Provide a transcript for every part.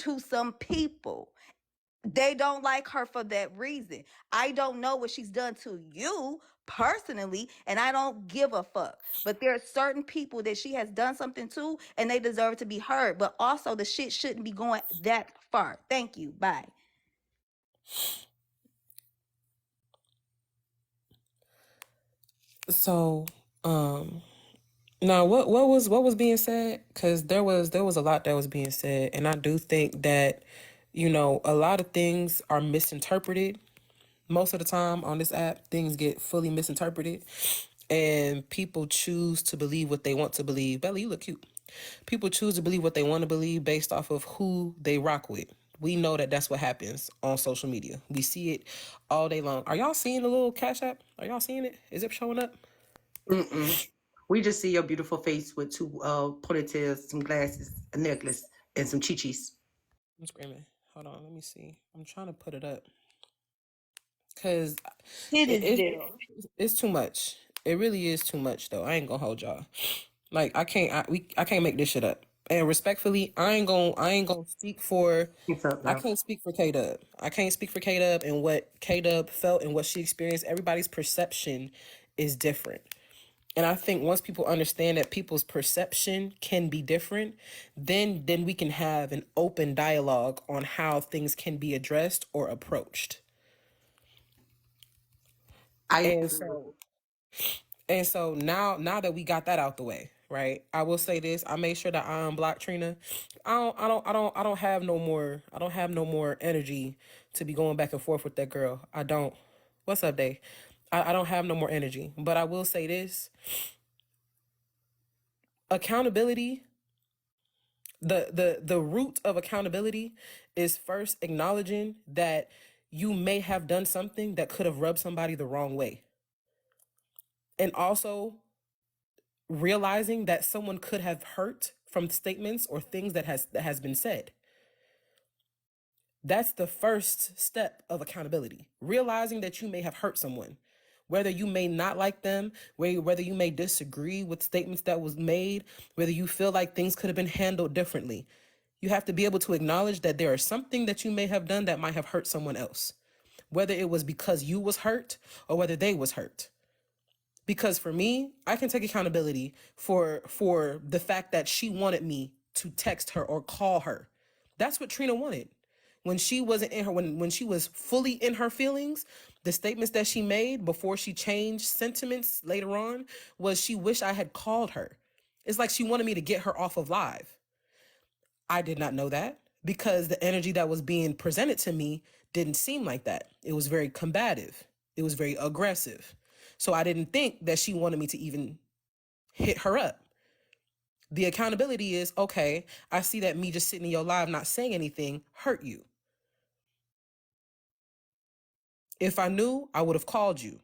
to some people. They don't like her for that reason. I don't know what she's done to you personally, and I don't give a fuck. But there are certain people that she has done something to, and they deserve to be heard. But also, the shit shouldn't be going that far. Thank you. Bye. So, now what was being said? Because there was a lot that was being said, and I do think that, a lot of things are misinterpreted. Most of the time on this app, things get fully misinterpreted, and people choose to believe what they want to believe. Belly, you look cute. People choose to believe what they want to believe based off of who they rock with. We know that that's what happens on social media. We see it all day long. Are y'all seeing the little Cash App? Are y'all seeing it? Is it showing up? Mm-mm. We just see your beautiful face with two ponytails, some glasses, a necklace, and some chichis. I'm screaming. Hold on, let me see. I'm trying to put it up because It it, is it, there. it's too much. It really is too much, though. I ain't gonna hold y'all. Like I can't make this shit up. And respectfully, I ain't gonna speak for. What's up, I love? can't speak for K Dub. I can't speak for K Dub and what K Dub felt and what she experienced. Everybody's perception is different. And I think once people understand that people's perception can be different, then we can have an open dialogue on how things can be addressed or approached. I And so now that we got that out the way, right? I will say this. I made sure that I unblocked Trina. I don't have no more energy to be going back and forth with that girl. I don't. What's up, Day? I don't have no more energy. But I will say this. Accountability, the root of accountability is first acknowledging that you may have done something that could have rubbed somebody the wrong way. And also realizing that someone could have hurt from statements or things that has been said. That's the first step of accountability. Realizing that you may have hurt someone, whether you may not like them, whether you may disagree with statements that was made, whether you feel like things could have been handled differently. You have to be able to acknowledge that there is something that you may have done that might have hurt someone else, whether it was because you was hurt or whether they was hurt. Because for me, I can take accountability for the fact that she wanted me to text her or call her. That's what Trina wanted. When she wasn't in her when she was fully in her feelings, the statements that she made before she changed sentiments later on was she wished I had called her. It's like she wanted me to get her off of live. I did not know that because the energy that was being presented to me didn't seem like that. It was very combative. It was very aggressive. So I didn't think that she wanted me to even hit her up. The accountability is okay, I see that me just sitting in your live not saying anything hurt you. If I knew, I would have called you.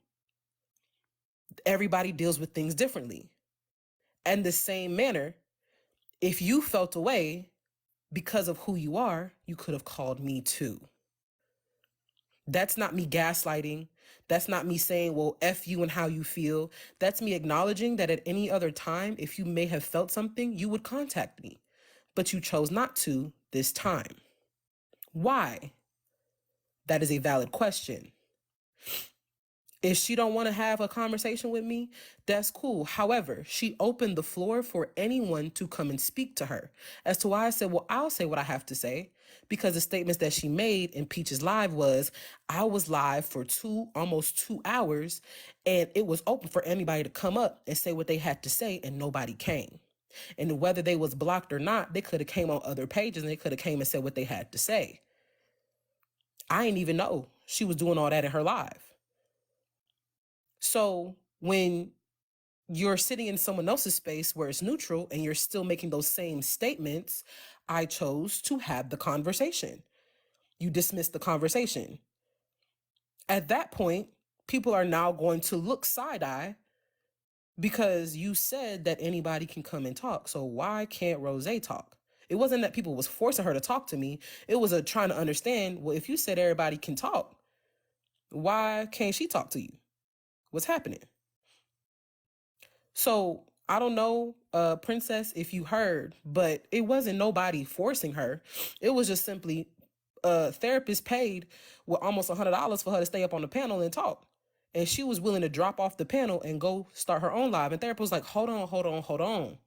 Everybody deals with things differently. And the same manner, if you felt away because of who you are, you could have called me too. That's not me gaslighting. That's not me saying, well, F you and how you feel. That's me acknowledging that at any other time, if you may have felt something, you would contact me. But you chose not to this time. Why? That is a valid question. If she don't want to have a conversation with me, that's cool. However, she opened the floor for anyone to come and speak to her. As to why I said, well, I'll say what I have to say. Because the statements that she made in Peach's live was, I was live for almost 2 hours, and it was open for anybody to come up and say what they had to say, and nobody came. And whether they was blocked or not, they could have came on other pages and they could have came and said what they had to say. I didn't even know she was doing all that in her live. So when you're sitting in someone else's space where it's neutral and you're still making those same statements, I chose to have the conversation. You dismiss the conversation. At that point, people are now going to look side eye because you said that anybody can come and talk. So why can't Rozay talk? It wasn't that people was forcing her to talk to me. It was a trying to understand, well, if you said everybody can talk, why can't she talk to you? What's happening? So I don't know, Princess, if you heard, but it wasn't nobody forcing her. It was just simply a therapist paid with almost $100 for her to stay up on the panel and talk. And she was willing to drop off the panel and go start her own live. And therapist was like, hold on, hold on, hold on.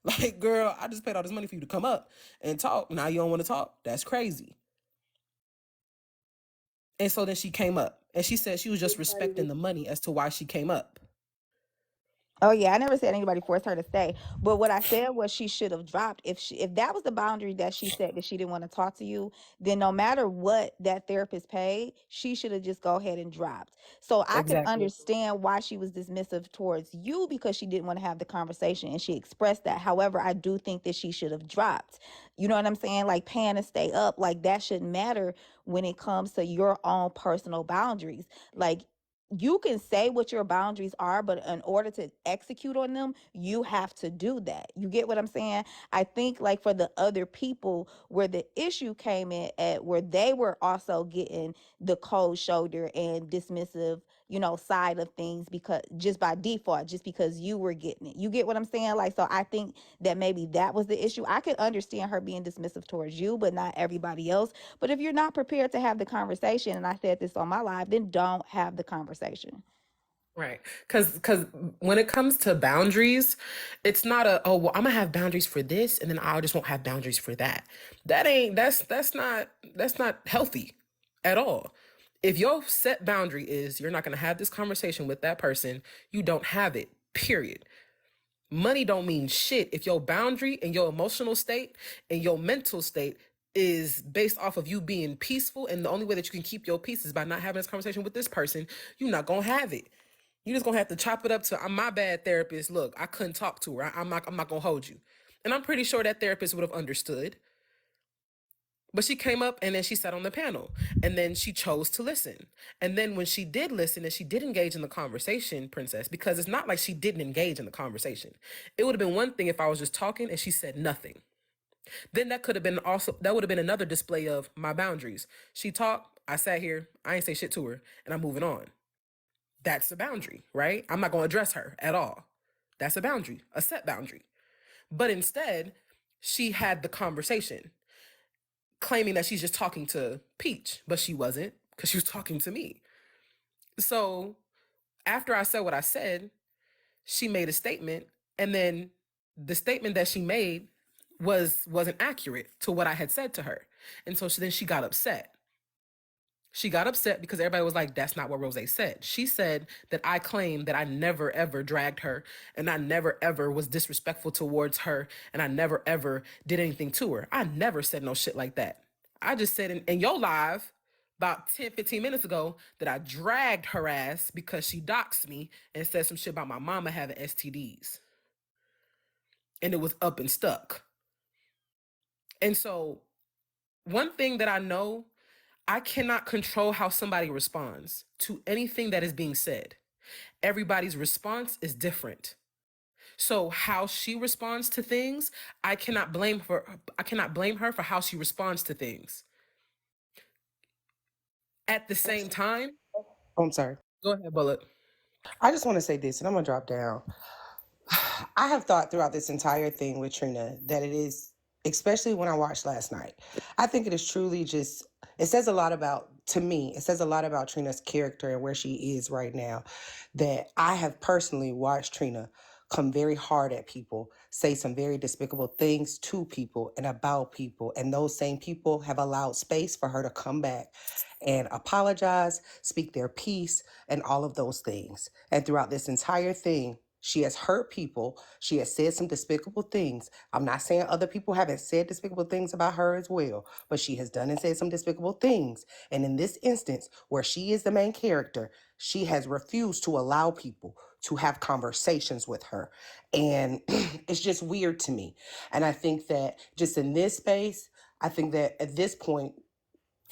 Like, girl, I just paid all this money for you to come up and talk. Now you don't want to talk? That's crazy. And so then she came up and she said she was just respecting the money as to why she came up. Oh yeah, I never said anybody forced her to stay. But what I said was she should have dropped if that was the boundary that she said that she didn't want to talk to you, then no matter what that therapist paid, she should have just go ahead and dropped. So I could Exactly. understand why she was dismissive towards you because she didn't want to have the conversation and she expressed that. However, I do think that she should have dropped. You know what I'm saying? Like paying to stay up, like that shouldn't matter when it comes to your own personal boundaries. Like you can say what your boundaries are, but in order to execute on them, you have to do that. You get what I'm saying? I think like for the other people where the issue came in at where they were also getting the cold shoulder and dismissive, side of things because just by default, just because you were getting it. You get what I'm saying? Like, so I think that maybe that was the issue. I could understand her being dismissive towards you, but not everybody else. But if you're not prepared to have the conversation, and I said this on my live, then don't have the conversation. Right. Cause when it comes to boundaries, it's not a, oh well, I'm gonna have boundaries for this and then I just won't have boundaries for that. That's not healthy at all. If your set boundary is you're not gonna have this conversation with that person, you don't have it. Period. Money don't mean shit if your boundary and your emotional state and your mental state is based off of you being peaceful, and the only way that you can keep your peace is by not having this conversation with this person. You're not gonna have it. You just gonna have to chop it up to, I'm my bad, therapist. Look, I couldn't talk to her. I'm not gonna hold you. And I'm pretty sure that therapist would have understood. But she came up and then she sat on the panel and then she chose to listen. And then when she did listen and she did engage in the conversation, Princess, because it's not like she didn't engage in the conversation. It would have been one thing if I was just talking and she said nothing. Then that would have been another display of my boundaries. She talked, I sat here, I ain't say shit to her, and I'm moving on. That's a boundary, right? I'm not going to address her at all. That's a boundary, a set boundary. But instead, she had the conversation, claiming that she's just talking to Peach, but she wasn't because she was talking to me. So after I said what I said, she made a statement, and then the statement that she made wasn't accurate to what I had said to her. And so then she got upset. She got upset because everybody was like, that's not what Rozay said. She said that I claimed that I never ever dragged her and I never ever was disrespectful towards her and I never ever did anything to her. I never said no shit like that. I just said in your live about 10, 15 minutes ago that I dragged her ass because she doxed me and said some shit about my mama having STDs. And it was up and stuck. And so one thing that I know, I cannot control how somebody responds to anything that is being said. Everybody's response is different. So how she responds to things, I cannot blame her for how she responds to things. At the same time, Oh, I'm sorry. go ahead, Bullet. I just want to say this, and I'm gonna drop down. I have thought throughout this entire thing with Trina that it is, especially when I watched last night, I think it is truly just, it says a lot about, to me, it says a lot about Trina's character and where she is right now. That I have personally watched Trina come very hard at people, say some very despicable things to people and about people. And those same people have allowed space for her to come back and apologize, speak their piece, and all of those things. And throughout this entire thing, she has hurt people. She has said some despicable things. I'm not saying other people haven't said despicable things about her as well, but she has done and said some despicable things. And in this instance, where she is the main character, she has refused to allow people to have conversations with her. And it's just weird to me. And I think that just in this space, I think that at this point,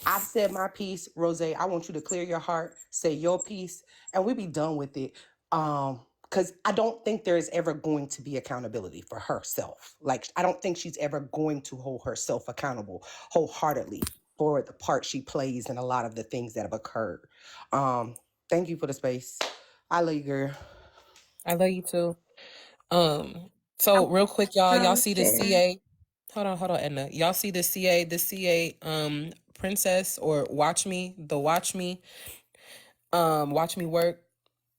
I've said my piece. Rozay, I want you to clear your heart, say your piece, and we be done with it. Because I don't think there is ever going to be accountability for herself. Like, I don't think she's ever going to hold herself accountable wholeheartedly for the part she plays in a lot of the things that have occurred. Thank you for the space. I love you, girl. I love you too. Um, so real quick, y'all see the Downstairs. CA. Hold on, Edna. Y'all see the CA princess or watch me work.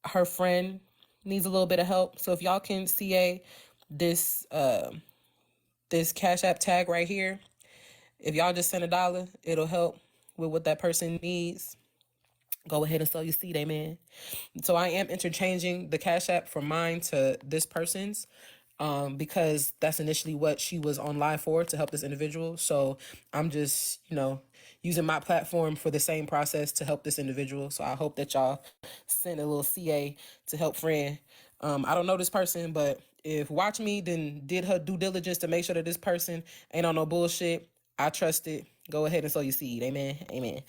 Her friend needs a little bit of help. So if y'all can CA this this Cash App tag right here, if y'all just send $1, it'll help with what that person needs. Go ahead and sow your seed, amen. So I am interchanging the Cash App from mine to this person's, because that's initially what she was on live for, to help this individual. So I'm just, using my platform for the same process to help this individual. So I hope that y'all send a little CA to help friend. I don't know this person, but if Watch Me then did her due diligence to make sure that this person ain't on no bullshit, I trust it. Go ahead and sow your seed. Amen. Amen.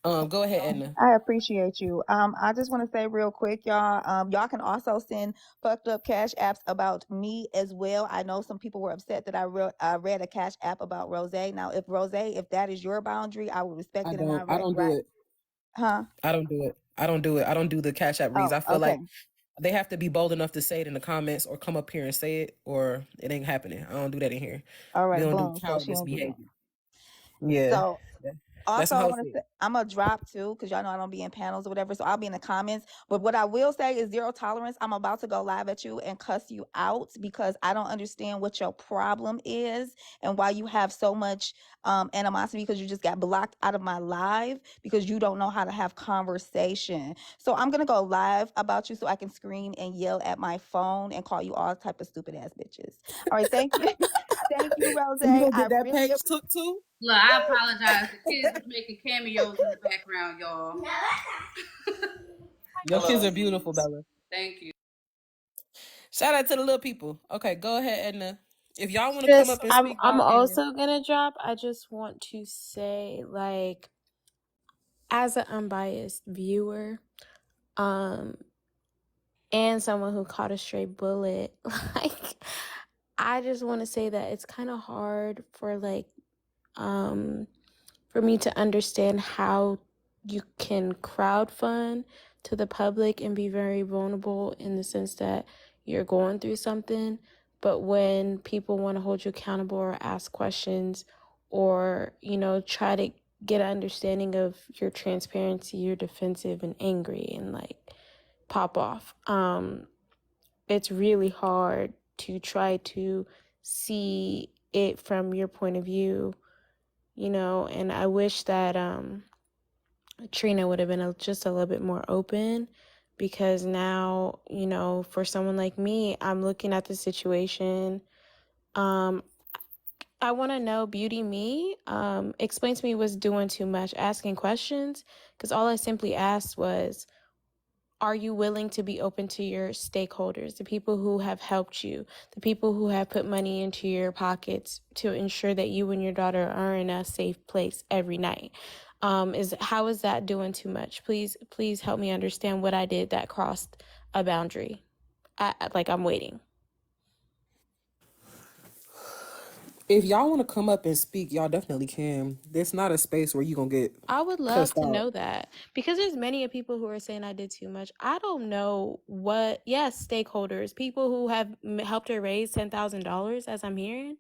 Go ahead, Edna. I appreciate you. I just want to say real quick, y'all. Y'all can also send fucked up cash apps about me as well. I know some people were upset that I read a cash app about Rozay. Now, if Rozay, if that is your boundary, I would respect I it and I don't I don't do right, it. huh? I don't do it. I don't do it. I don't do the Cash App reads. Oh, I feel okay, like they have to be bold enough to say it in the comments or come up here and say it, or it ain't happening. I don't do that in here. all We right, don't do boom. So she cowardice don't do that. behavior. Yeah. So That- That's also, some I whole want to shit. say I'm gonna drop too because y'all know I don't be in panels or whatever. So I'll be in the comments. But what I will say is zero tolerance. I'm about to go live at you and cuss you out because I don't understand what your problem is and why you have so much animosity because you just got blocked out of my live because you don't know how to have conversation. So I'm gonna go live about you so I can scream and yell at my phone and call you all type of stupid ass bitches. All right, thank you. Thank you, Rose. So you gonna I get that really page took too? Look, I apologize. The kids is making cameos in the background, y'all. Your kids are beautiful, Bella. Thank you. Shout out to the little people. Okay, go ahead, Edna. If y'all want to come Just up and I'm speak, I'm y'all can. also gonna drop. I just want to say, like, as an unbiased viewer, um, and someone who caught a stray bullet, like, I just want to say that it's kind of hard um for me to understand how you can crowdfund to the public and be very vulnerable in the sense that you're going through something. But when people want to hold you accountable or ask questions or, try to get an understanding of your transparency, you're defensive and angry and like pop off. It's really hard to try to see it from your point of view, and I wish that Trina would have been just a little bit more open, because now, for someone like me, I'm looking at the situation. um I want to know, Beauty Me, explain to me what's doing too much asking questions, because all I simply asked was, are you willing to be open to your stakeholders, the people who have helped you, the people who have put money into your pockets to ensure that you and your daughter are in a safe place every night? How is that doing too much? Please help me understand what I did that crossed a boundary. I'm waiting. If y'all want to come up and speak, y'all definitely can. There's not a space where you gonna get I would love cussed to out. know that, because there's many people who are saying I did too much. I don't know what, yes, stakeholders, people who have helped her raise $10,000, as I'm hearing,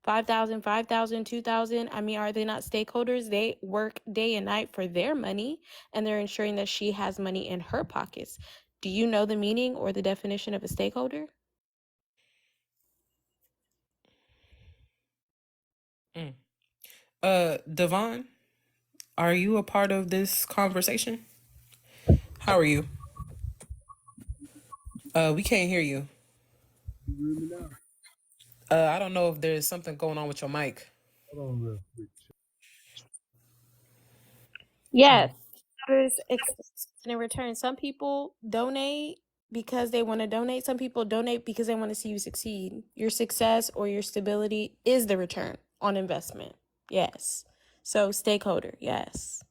5,000, 5,000, 2,000. I mean, are they not stakeholders? They work day and night for their money, and they're ensuring that she has money in her pockets. Do you know the meaning or the definition of a stakeholder? Mm. Devon, are you a part of this conversation? How are you? We can't hear you. You hear me now? I don't know if there's something going on with your mic. Hold on real quick. Yes. Others expect in return. Some people donate because they want to donate. Some people donate because they want to see you succeed. Your success or your stability is the return on investment. Yes. So stakeholder, yes.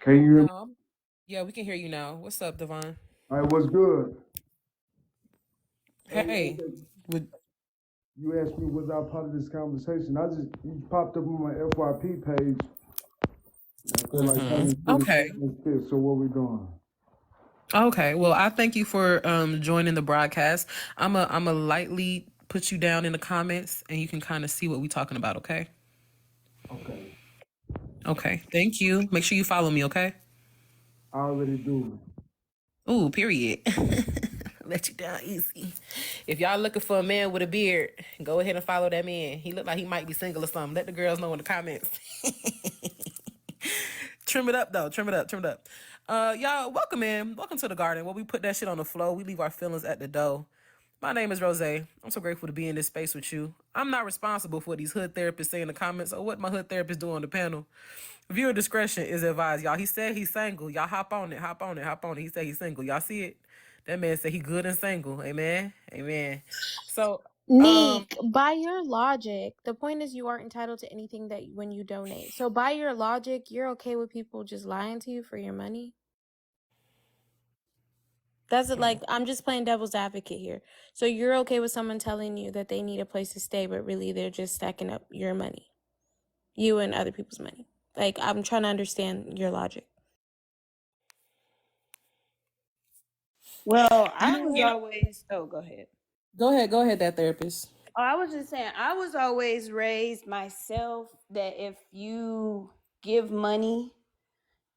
Can you hear me? No. Yeah, we can hear you now. What's up, Devon? All right, what's good? Hey, Hey, okay, would you asked me was I part of this conversation. You popped up on my FYP page. I feel like coming to the okay. fit. So what we doing? Okay, well, I thank you for joining the broadcast. I'm a lightly put you down in the comments, and you can kind of see what we're talking about. Okay. Okay. Okay. Thank you. Make sure you follow me. Okay. I already do. Ooh, period. Let you down easy. If y'all looking for a man with a beard, go ahead and follow that man. He look like he might be single or something. Let the girls know in the comments. Trim it up though. Trim it up. Trim it up. Y'all, welcome in. Welcome to the garden where we put that shit on the floor. We leave our feelings at the door. My name is Rozay. I'm so grateful to be in this space with you. I'm not responsible for what these hood therapists say in the comments or what my hood therapist do on the panel. Viewer discretion is advised, y'all. He said he's single. Y'all hop on it, hop on it, hop on it. He said he's single. Y'all see it? That man said he good and single. Amen. Amen. So, Neek, by your logic, the point is you aren't entitled to anything that when you donate. So by your logic, you're okay with people just lying to you for your money? That's it. Like, I'm just playing devil's advocate here. So you're okay with someone telling you that they need a place to stay, but really they're just stacking up your money, you and other people's money. Like, I'm trying to understand your logic. Well, you I know was what? always, oh, go ahead. Go ahead, that therapist. Oh, I was just saying, I was always raised myself that if you give money,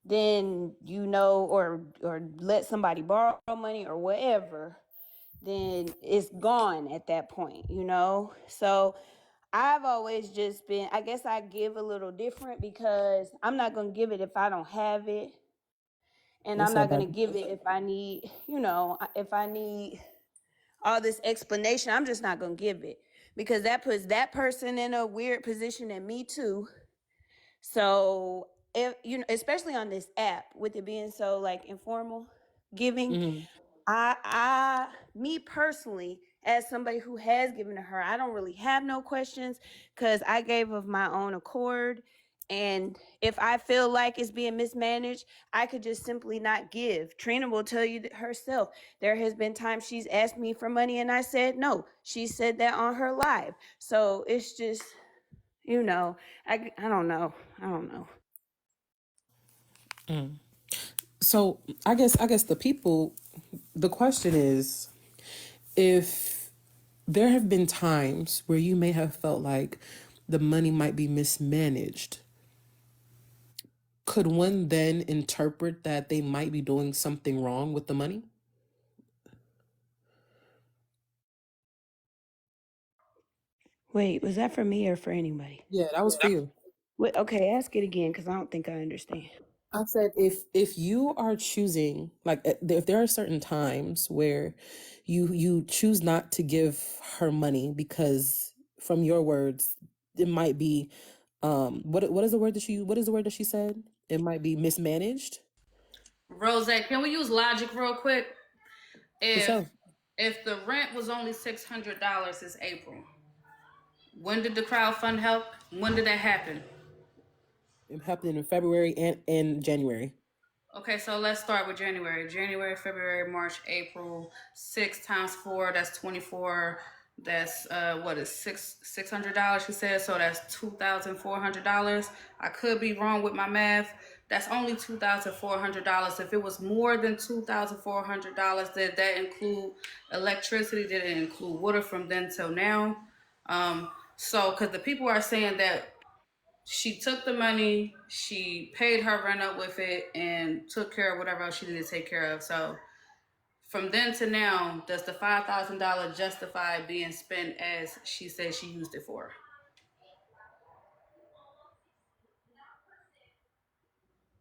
then or let somebody borrow money or whatever, then it's gone at that point. So I've always just been, I guess I give a little different because I'm not going to give it if I don't have it. And What's I'm up, not going baby? to give it if I need all this explanation. I'm just not going to give it because that puts that person in a weird position and me too. So, if especially on this app with it being so like informal giving, Mm-hmm. me personally, as somebody who has given to her, I don't really have no questions because I gave of my own accord. And if I feel like it's being mismanaged, I could just simply not give. Trina will tell you herself. There has been times she's asked me for money and I said no. She said that on her live. So it's just, I don't know. I don't know. So I guess the question is, if there have been times where you may have felt like the money might be mismanaged, could one then interpret that they might be doing something wrong with the money? Wait, was that for me or for anybody? Yeah, that was for you. Wait, okay, ask it again because I don't think I understand. I said if you are choosing, like, if there are certain times where you choose not to give her money because, from your words, it might be, what is the word that she said? It might be mismanaged. Rose, can we use logic real quick? For If sure. if the rent was only $600 this April, when did the crowdfund help? When did that happen? It happened in February and in January. Okay, so let's start with January. January, February, March, April. 6 times 4, that's 24. That's what is $600? She said. So that's $2,400. I could be wrong with my math. That's only $2,400. If it was more than $2,400, did that include electricity? Did it include water from then till now? So because the people are saying that she took the money, she paid her rent up with it, and took care of whatever else she needed to take care of. So from then to now, does the $5,000 justify being spent as she said she used it for?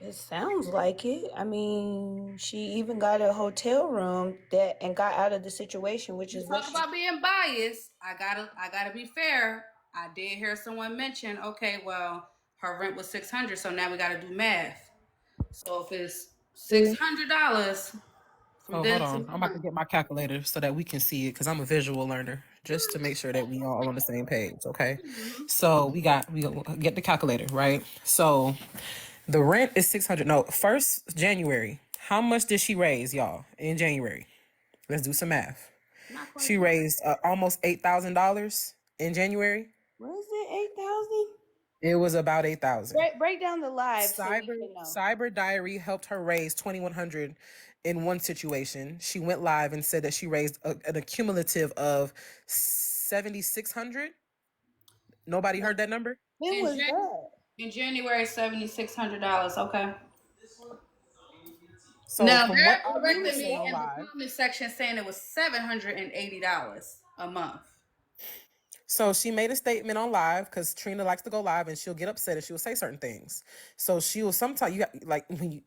It sounds like it. I mean, she even got a hotel room that and got out of the situation, which You is what talk she. about being biased. I gotta be fair. I did hear someone mention, okay, well, her rent was 600, so now we gotta do math. So if it's $600 from Oh, hold then to on. I'm about now, to get my calculator so that we can see it because I'm a visual learner, just to make sure that we all on the same page. Okay. So we get the calculator, right? So the rent is 600. No, first January. How much did she raise, y'all, in January? Let's do some math. not quite She sure. raised almost $8,000 in January. Was it 8,000? It was about 8,000. Break down the live so we can know. Cyber Diary helped her raise 2,100 in one situation. She went live and said that she raised an accumulative of 7,600. Nobody heard that number? When In, was Jan- that? in January, $7,600. Okay. So Now from what they're I will correcting say me on in the live, comment section saying it was $780 a month. so she made a statement on live because Trina likes to go live and she'll get upset and she'll say certain things. So she will sometimes you got like when you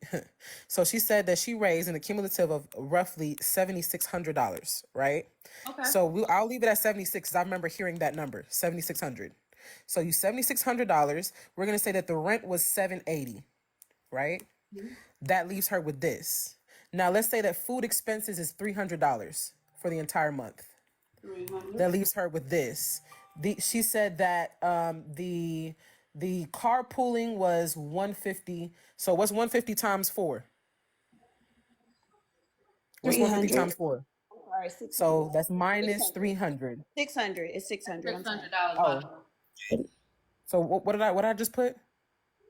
so she said that she raised an accumulative of roughly $7,600, right? Okay. So I'll leave it at 76 because I remember hearing that number, 7,600. So you $7,600. We're gonna say that the rent was 780, right? That leaves her with this. Now let's say that food expenses is $300 for the entire month. 300. That leaves her with this. She said that the carpooling was 150. So what's 150 times 4? What's 150 times 4? All right, 600. So that's minus 300. 600. It's 600. I'm sorry. $600. Oh, so what did I just put?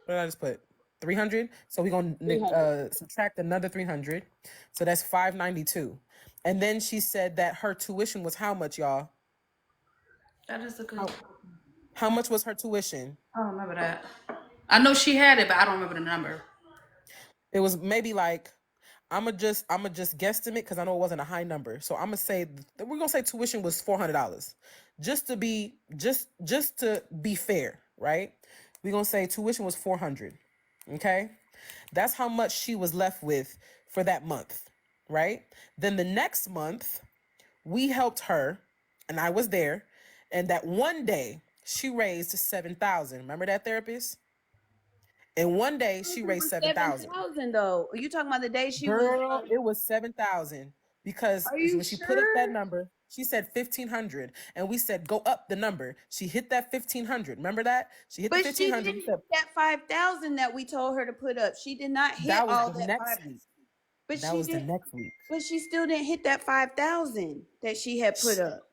What did I just put? 300. So we're gonna 300. subtract another 300. So that's 592. And then she said that her tuition was how much, y'all? That is a good. How much was her tuition? I don't remember that. I know she had it, but I don't remember the number. It was maybe like I'ma just guesstimate because I know it wasn't a high number. So we're gonna say tuition was $400. Just to be fair, right? We're gonna say tuition was 400. Okay? That's how much she was left with for that month, right? Then the next month, we helped her, and I was there, and that one day she raised 7,000. Remember that, therapist? And one day she raised 7,000. 7,000 though. Are you talking about the day she was? Girl, it was 7,000 because Are you when she put up sure? that number, she said 1,500, and we said go up the number. She hit that 1,500. Remember that? She hit But the she 1,500. didn't hit that 5,000 that we told her to put up. She did not hit That was all the that next 5. week. But That she was the did. next week. But she still didn't hit that 5,000 that she had put up.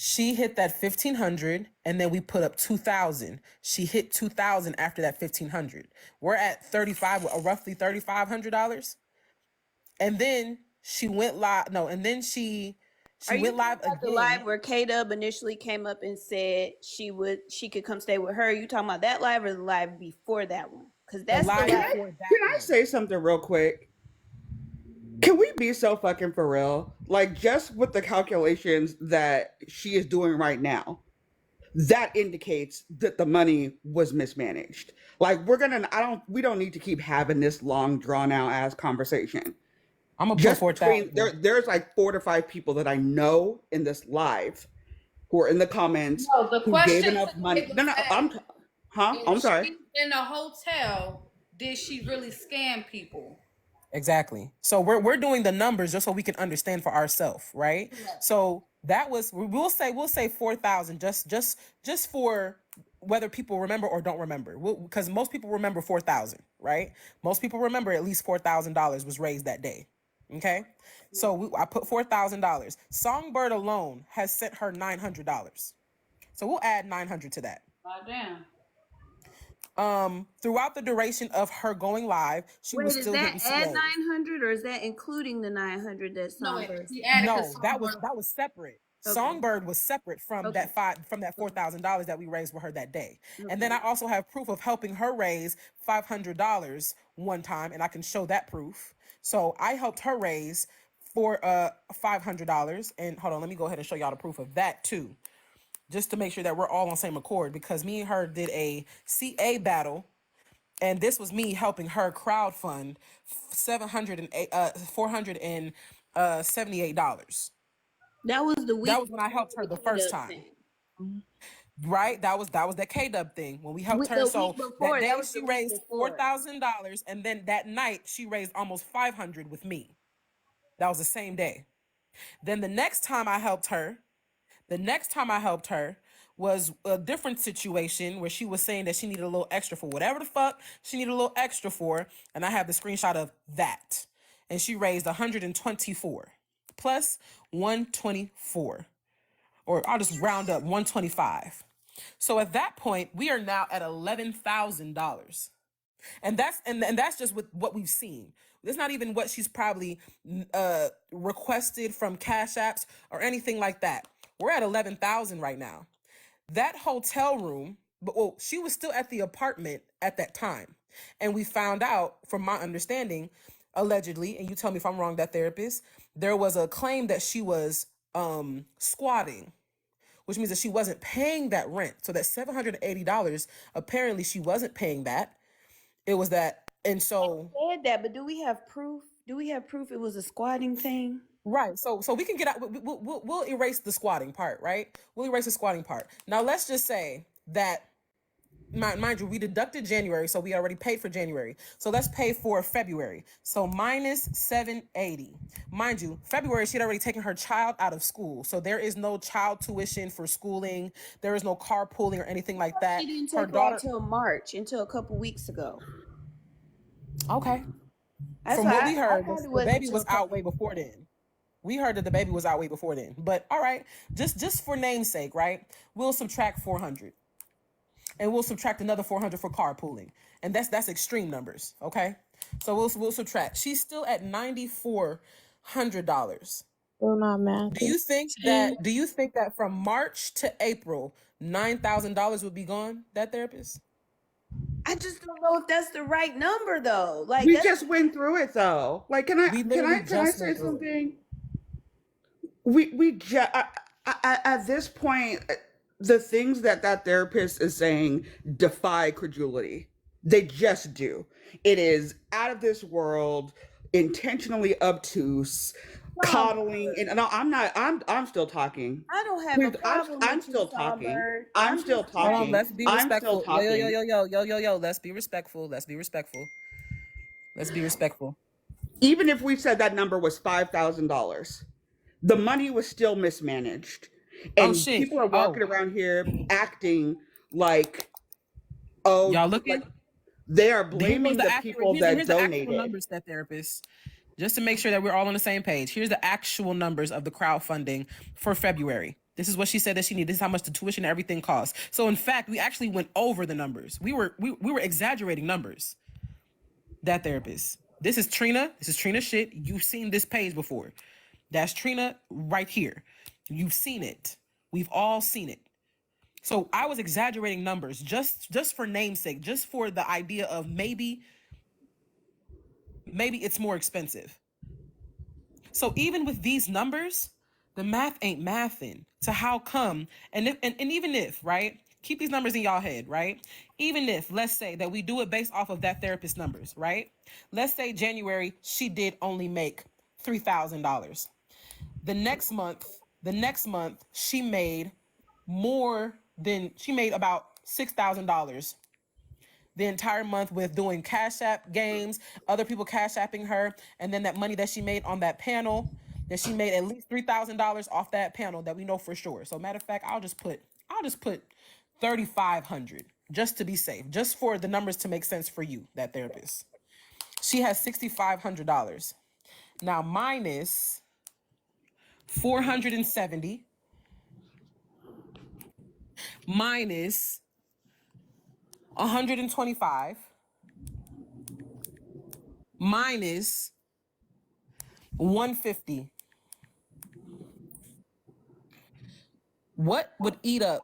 She hit that 1,500, and then we put up 2,000. She hit 2,000 after that 1,500. We're at 35, roughly $3,500. And then she went live. No, and then she Are you went live talking about the again. live where K-Dub initially came up and said she could come stay with her? You talking about that live or the live before that one? Because that's the live live. before that Can I one. say something real quick? Can we be so fucking for real? Like, just with the calculations that she is doing right now, that indicates that the money was mismanaged. Like, we don't need to keep having this long, drawn out ass conversation. I'm gonna put Just 4,000. there's like 4 to 5 people that I know in this live who are in the comments No, the who gave question enough money. today No, was no, asked, I'm if sorry. she in a hotel, did she really scam people? Exactly. So we're doing the numbers just so we can understand for ourselves, right? So that was we'll say 4,000 just for whether people remember or don't remember. Because most people remember 4,000, right? Most people remember at least $4,000 was raised that day. Okay, so I put $4,000. Songbird alone has sent her $900, so we'll add 900 to that. God damn. Throughout the duration of her going live, she was Wait, is still that hitting add COs. 900 or is that including the 900 that No, Songbird? he added No, because that was separate. Okay. Songbird was separate from Okay. that $4,000 that we raised with her that day. Okay. And then I also have proof of helping her raise $500 one time, and I can show that proof. So I helped her raise for $500. And hold on, let me go ahead and show y'all the proof of that too, just to make sure that we're all on the same accord, because me and her did a CA battle. And this was me helping her crowdfund $478. That was the week. That was when I helped her the first time. Right? That was that K-Dub thing when we helped her. So that day she raised $4,000, and then that night she raised almost $500 with me. That was the same day. Then the next time I helped her was a different situation where she was saying that she needed a little extra for whatever the fuck she needed a little extra for, and I have the screenshot of that. And she raised 124 plus 124, or I'll just round up 125. So at that point, we are now at $11,000. And that's just with what we've seen. It's not even what she's probably requested from Cash Apps or anything like that. We're at 11,000 right now. That hotel room, but well, she was still at the apartment at that time. And we found out, from my understanding, allegedly, and you tell me if I'm wrong, that therapist, there was a claim that she was squatting, which means that she wasn't paying that rent. So that $780, apparently she wasn't paying that. It was that, and so Said that, but do we have proof? Do we have proof it was a squatting thing? right. So we can get out. We'll erase the squatting part, right? We'll erase the squatting part. Now let's just say that, mind you, we deducted January, so we already paid for January. So let's pay for February. So minus 780. Mind you, February she'd already taken her child out of school, so there is no child tuition for schooling. There is no carpooling or anything like that. She didn't Her take her out daughter. till March, until a couple weeks ago. Okay. That's From why what we I heard, thought it the wasn't baby till was a couple out way before then. We heard that the baby was out way before then. But all right, just for namesake, right? We'll subtract 400. And we'll subtract another 400 for carpooling. And that's extreme numbers, okay? So we'll subtract. She's still at $9,400. Still not math. Do you think that from March to April, $9,000 would be gone, that therapist? I just don't know if that's the right number though. Like We that's just went through it though. Like, can I We can literally I can I just say went through it. something? We just at this point, the things that that therapist is saying defy credulity. They just do. It is out of this world, intentionally obtuse, coddling, and no, I'm not. I'm still talking. I don't have a Please, problem I'm with you, still talking. Songbird. I'm I'm still just Hold on, talking. saying. let's be I'm still respectful. talking. Yo. Let's be respectful. Let's be respectful. Let's be respectful. Even if we said that number was $5,000, the money was still mismanaged, Oh and shit. people are Oh, walking around here acting like, oh, y'all like looking? they are Here goes blaming the the accurate. people Here's the, that here's the actual donated. numbers, that therapist. Just to make sure that we're all on the same page. Here's the actual numbers of the crowdfunding for February. This is what she said that she needed. This is how much the tuition and everything costs. So in fact, we actually went over the numbers. We were exaggerating numbers. That therapist. This is Trina. This is Trina shit. You've seen this page before. That's Trina right here. You've seen it. We've all seen it. So I was exaggerating numbers just for namesake, just for the idea of maybe it's more expensive. So even with these numbers, the math ain't mathing. So how come? And even if, right? Keep these numbers in y'all head, right? Even if, let's say that we do it based off of that therapist numbers, right? Let's say January, she did only make $3,000. The next month, she made about $6,000 the entire month with doing Cash App games, other people Cash Apping her, and then that money that she made on that panel, that she made at least $3,000 off that panel that we know for sure. So matter of fact, I'll just put 3,500 just to be safe, just for the numbers to make sense for you, that therapist. She has $6,500. Now minus 470 minus 125 minus 150. What would eat up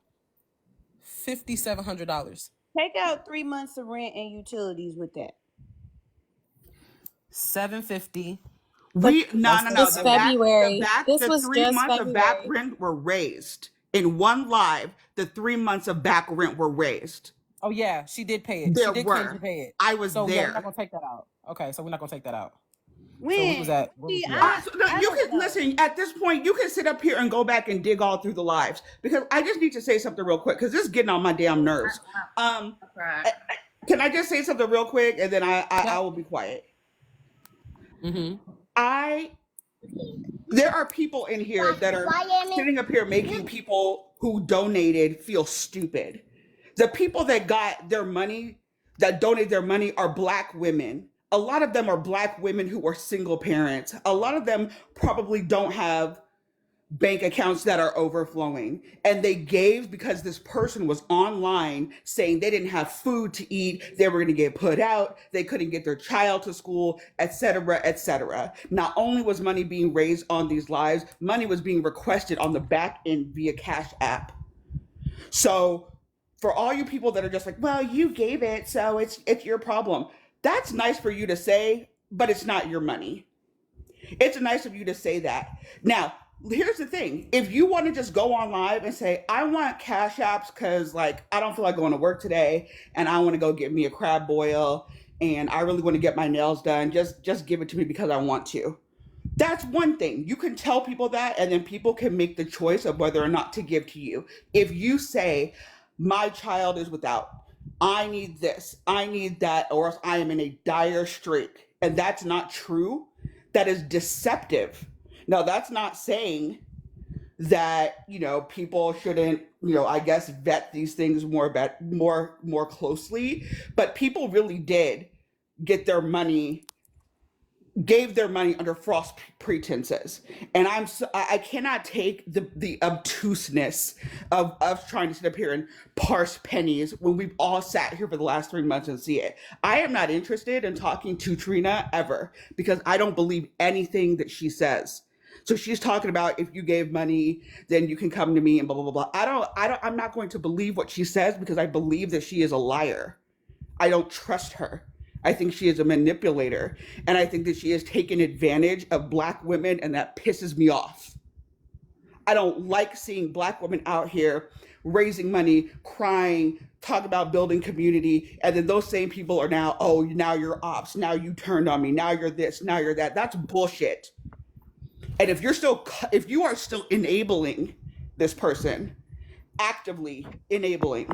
$5,700? Take out 3 months of rent and utilities with that. 750. We no. It's February. This The was 3 just months of back February. rent were raised in one live. The 3 months of back rent were raised. Oh yeah, she did pay it. She There did claim to were. pay it. I was So yeah, we're not there. gonna take that out. Okay, so we're not gonna take that out. So When? we was at, where was See, we at? So, no, I you don't can know. listen at this point. You can sit up here and go back and dig all through the lives, because I just need to say something real quick, because this is getting on my damn nerves. Right. Can I just say something real quick, and then I Yeah. will be quiet. Mm-hmm. There are people in here that are sitting up here making people who donated feel stupid. The people that got their money, that donated their money, are Black women. A lot of them are Black women who are single parents. A lot of them probably don't have bank accounts that are overflowing, and they gave because this person was online saying they didn't have food to eat, they were going to get put out, they couldn't get their child to school, etc., etc. Not only was money being raised on these lives, money was being requested on the back end via Cash App. So for all you people that are just like, well, you gave it, so it's your problem, that's nice for you to say, but it's not your money. It's nice of you to say that. Now, here's the thing. If you want to just go on live and say, I want cash apps because like I don't feel like going to work today and I want to go get me a crab boil and I really want to get my nails done, just give it to me because I want to. That's one thing. You can tell people that and then people can make the choice of whether or not to give to you. If you say, my child is without, I need this, I need that, or else I am in a dire strait, and that's not true, that is deceptive. Now, that's not saying that, people shouldn't, I guess vet these things more closely, but people really did get their money gave their money under false pretenses, and I cannot take the obtuseness of us trying to sit up here and parse pennies when we've all sat here for the last 3 months and see it. I am not interested in talking to Trina ever because I don't believe anything that she says. So she's talking about if you gave money, then you can come to me and blah blah blah blah. I'm not going to believe what she says because I believe that she is a liar. I don't trust her. I think she is a manipulator. And I think that she has taken advantage of Black women, and that pisses me off. I don't like seeing Black women out here raising money, crying, talk about building community, and then those same people are now, oh, now you're ops, now you turned on me, now you're this, now you're that. That's bullshit. And if you are still enabling this person, actively enabling,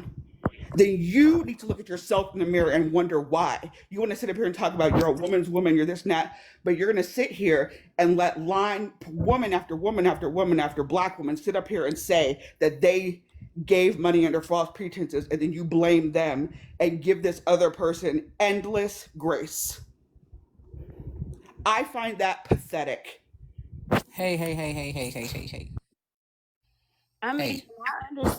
then you need to look at yourself in the mirror and wonder why. You want to sit up here and talk about you're a woman's woman, you're this and that, but you're going to sit here and let woman after woman after woman after Black woman sit up here and say that they gave money under false pretenses, and then you blame them and give this other person endless grace. I find that pathetic. Hey. I mean,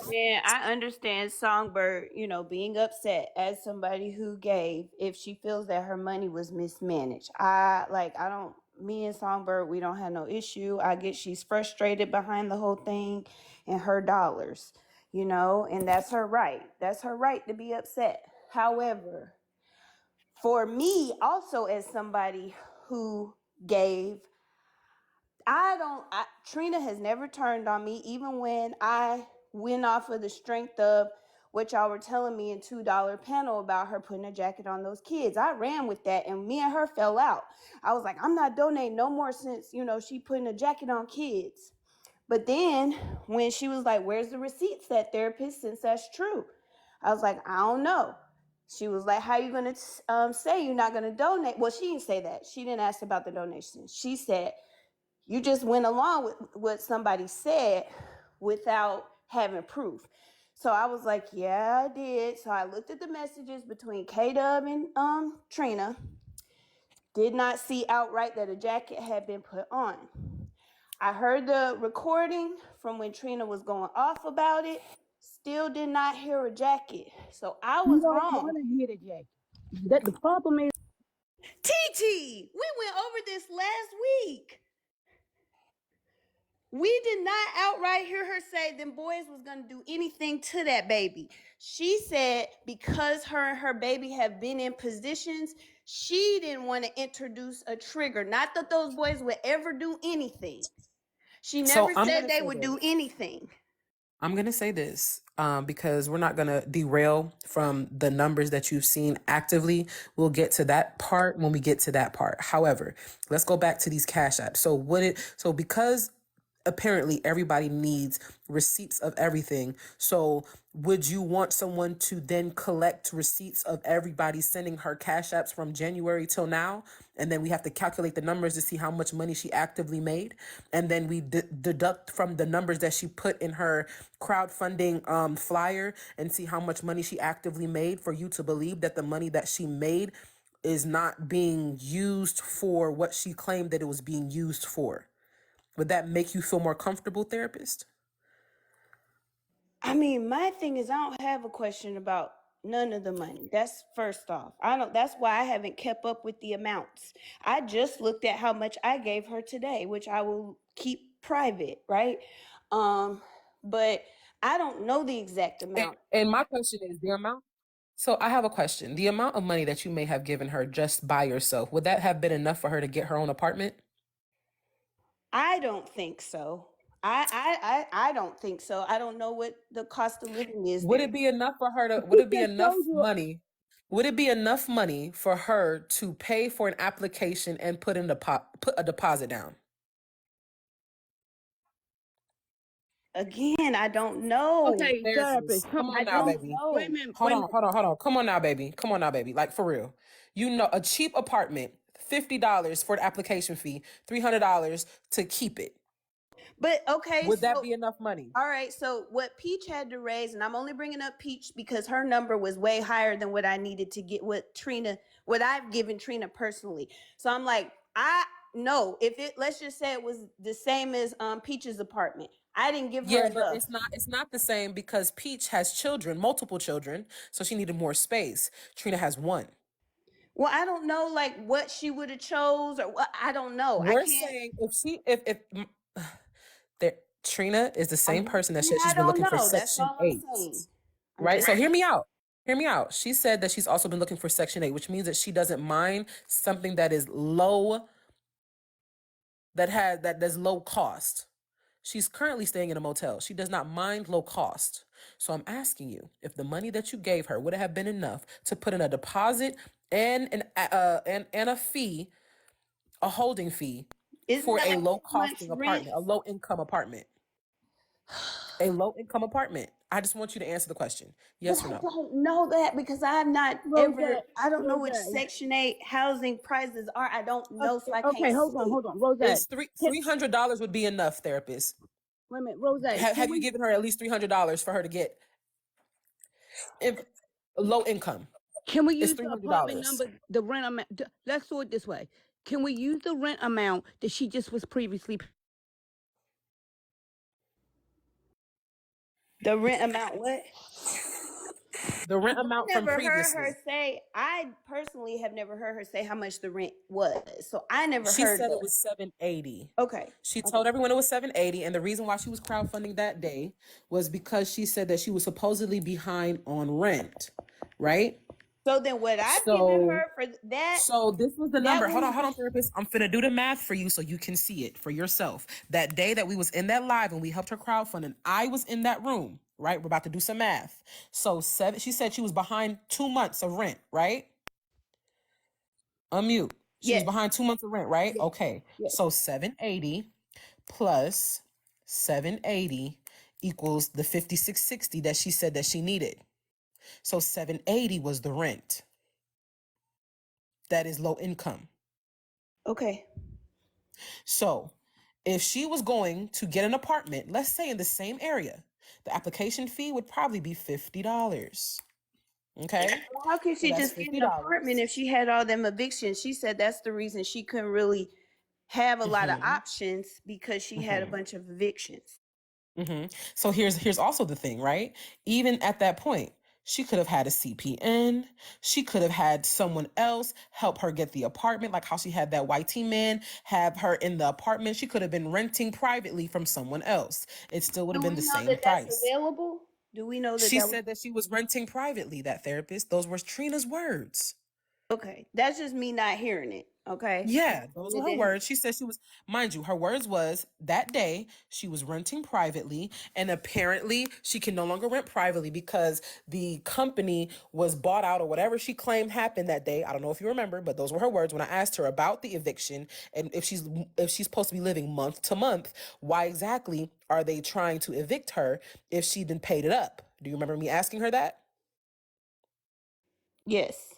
Hey. I understand Songbird, being upset as somebody who gave if she feels that her money was mismanaged. Me and Songbird, we don't have no issue. I get she's frustrated behind the whole thing and her dollars, and that's her right. That's her right to be upset. However, for me, also as somebody who gave, Trina has never turned on me, even when I went off of the strength of what y'all were telling me in $2 panel about her putting a jacket on those kids. I ran with that, and me and her fell out. I was like, I'm not donating no more since, she putting a jacket on kids. But then when she was like, where's the receipts, that therapist, since that's true? I was like, I don't know. She was like, how you going to say you're not going to donate? Well, she didn't say that. She didn't ask about the donation. She said, you just went along with what somebody said without having proof. So I was like, yeah, I did. So I looked at the messages between K-Dub and Trina. Did not see outright that a jacket had been put on. I heard the recording from when Trina was going off about it. Still did not hear a jacket. So I was wrong. Want to hear the jacket. That the problem is, TT, we went over this last week. We did not outright hear her say them boys was going to do anything to that baby. She said because her and her baby have been in positions, she didn't want to introduce a trigger. Not that those boys would ever do anything. She never said they would do anything. I'm going to say this because we're not going to derail from the numbers that you've seen actively. We'll get to that part when we get to that part. However, let's go back to these cash apps. So because apparently everybody needs receipts of everything. So would you want someone to then collect receipts of everybody sending her cash apps from January till now? And then we have to calculate the numbers to see how much money she actively made. And then we deduct from the numbers that she put in her crowdfunding flyer and see how much money she actively made for you to believe that the money that she made is not being used for what she claimed that it was being used for. Would that make you feel more comfortable, therapist? I mean, my thing is I don't have a question about none of the money. That's first off. I don't That's why I haven't kept up with the amounts. I just looked at how much I gave her today, which I will keep private, right? But I don't know the exact amount. And my question is the amount. So I have a question. The amount of money that you may have given her just by yourself, would that have been enough for her to get her own apartment? I don't think so. I don't think so. I don't know what the cost of living is Would there. it be enough for her to, would She it be just enough told you. money? Would it be enough money for her to pay for an application and put a deposit down? Again, I don't know. Okay, therapist. Therapist, come I on now, don't baby. Wait a know. minute. Hold Wait a on, minute. hold on, hold on. Come on now, baby. Come on now, baby. Like for real. You know, a cheap apartment, $50 for the application fee, $300 to keep it. But okay, Would that so be enough money? all right, so what Peach had to raise, and I'm only bringing up Peach because her number was way higher than what I needed to get what I've given Trina personally. So I'm like, I no, if it let's just say it was the same as Peach's apartment. I didn't give her Yeah, but enough. it's not the same because Peach has children, multiple children, so she needed more space. Trina has one. Well, I don't know like what she would have chose or what I don't know. I We're can't saying if there Trina is the same person that said I she's been don't looking for know. That's Section all I'm 8. saying. I'm Right? just So hear me out. Hear me out. She said that she's also been looking for Section 8, which means that she doesn't mind something that is low, that's low cost. She's currently staying in a motel. She does not mind low cost. So I'm asking you if the money that you gave her would have been enough to put in a deposit and a fee, a holding fee isn't for that a like low 2 months costing rent? apartment, a low income apartment. A low income apartment. I just want you to answer the question. But Yes or I no? don't know that because I've not Rose, ever, I don't know which Rose. Section 8 housing prices are. I don't know, so I can't Okay, hold on, say. hold on. Rose, Is can, $300 would be enough, therapist? wait a minute, Rose. Can Have you we given her at least $300 for her to get if, low income? It's use the apartment $300. number, the rent amount? Let's do it this way. Can we use the rent amount that she just was previously? The rent amount, what? The rent I amount from never heard her previously. say, I personally have never heard her say how much the rent was. So I never She heard said it that. was 780. Okay. She Okay. told everyone it was 780, and the reason why she was crowdfunding that day was because she said that she was supposedly behind on rent, right? So then what I've given So her for that, So this was the that number. was, Hold on, therapist. I'm finna do the math for you so you can see it for yourself. That day that we was in that live and we helped her crowdfunding, I was in that room, right? We're about to do some math. So she said she was behind 2 months of rent, right? Unmute. She was yes. behind 2 months of rent, right? Yes. Okay. Yes. So 780 plus 780 equals the 5660 that she said that she needed. So 780 was the rent. That is low income. Okay. So if she was going to get an apartment, let's say in the same area, the application fee would probably be $50. Okay? Well, how could So she that's just get an apartment $50. if she had all them evictions? She said that's the reason she couldn't really have a lot of Mm-hmm. options because she had a Mm-hmm. bunch of evictions. Mm-hmm. So here's also the thing, right? Even at that point, she could have had a CPN. She could have had someone else help her get the apartment, like how she had that YT man have her in the apartment. She could have been renting privately from someone else. It still would have Do been we the know same that that's price. available? Do we know that She that was said that she was renting privately, that therapist. Those were Trina's words. okay? That's just me not hearing it. Okay. Yeah, those And were it her didn't. words. She said she was, mind you, her words was that day she was renting privately, and apparently she can no longer rent privately because the company was bought out or whatever she claimed happened that day. I don't know if you remember, but those were her words when I asked her about the eviction and if she's supposed to be living month to month, why exactly are they trying to evict her if she'd been paid it up? Do you remember me asking her that? Yes.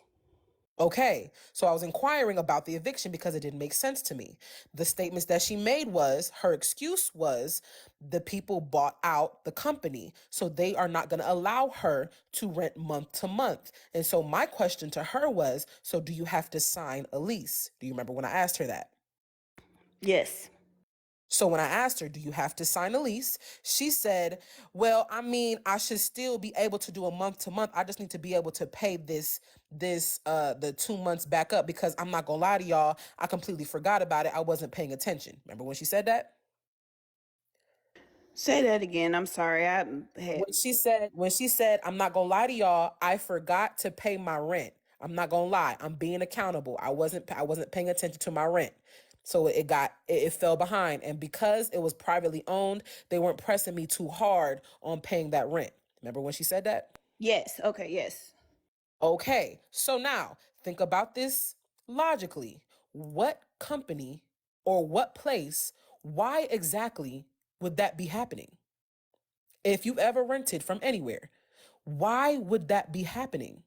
Okay, so I was inquiring about the eviction because it didn't make sense to me. The statements that she made was her excuse was the people bought out the company, so they are not going to allow her to rent month to month. And so my question to her was, so do you have to sign a lease? Do you remember when I asked her that? Yes. So when I asked her, do you have to sign a lease? She said, well, I mean, I should still be able to do a month to month. I just need to be able to pay the 2 months back up, because I'm not gonna lie to y'all, I completely forgot about it. I wasn't paying attention. Remember when she said that? Say that again. I'm sorry. I had When she said, I'm not gonna lie to y'all, I forgot to pay my rent. I'm not gonna lie, I'm being accountable. I wasn't paying attention to my rent. So it fell behind. And because it was privately owned, they weren't pressing me too hard on paying that rent. Remember when she said that? yes. Okay, yes. Okay. So now think about this logically. What company or what place, why exactly would that be happening? If you've ever rented from anywhere, why would that be happening?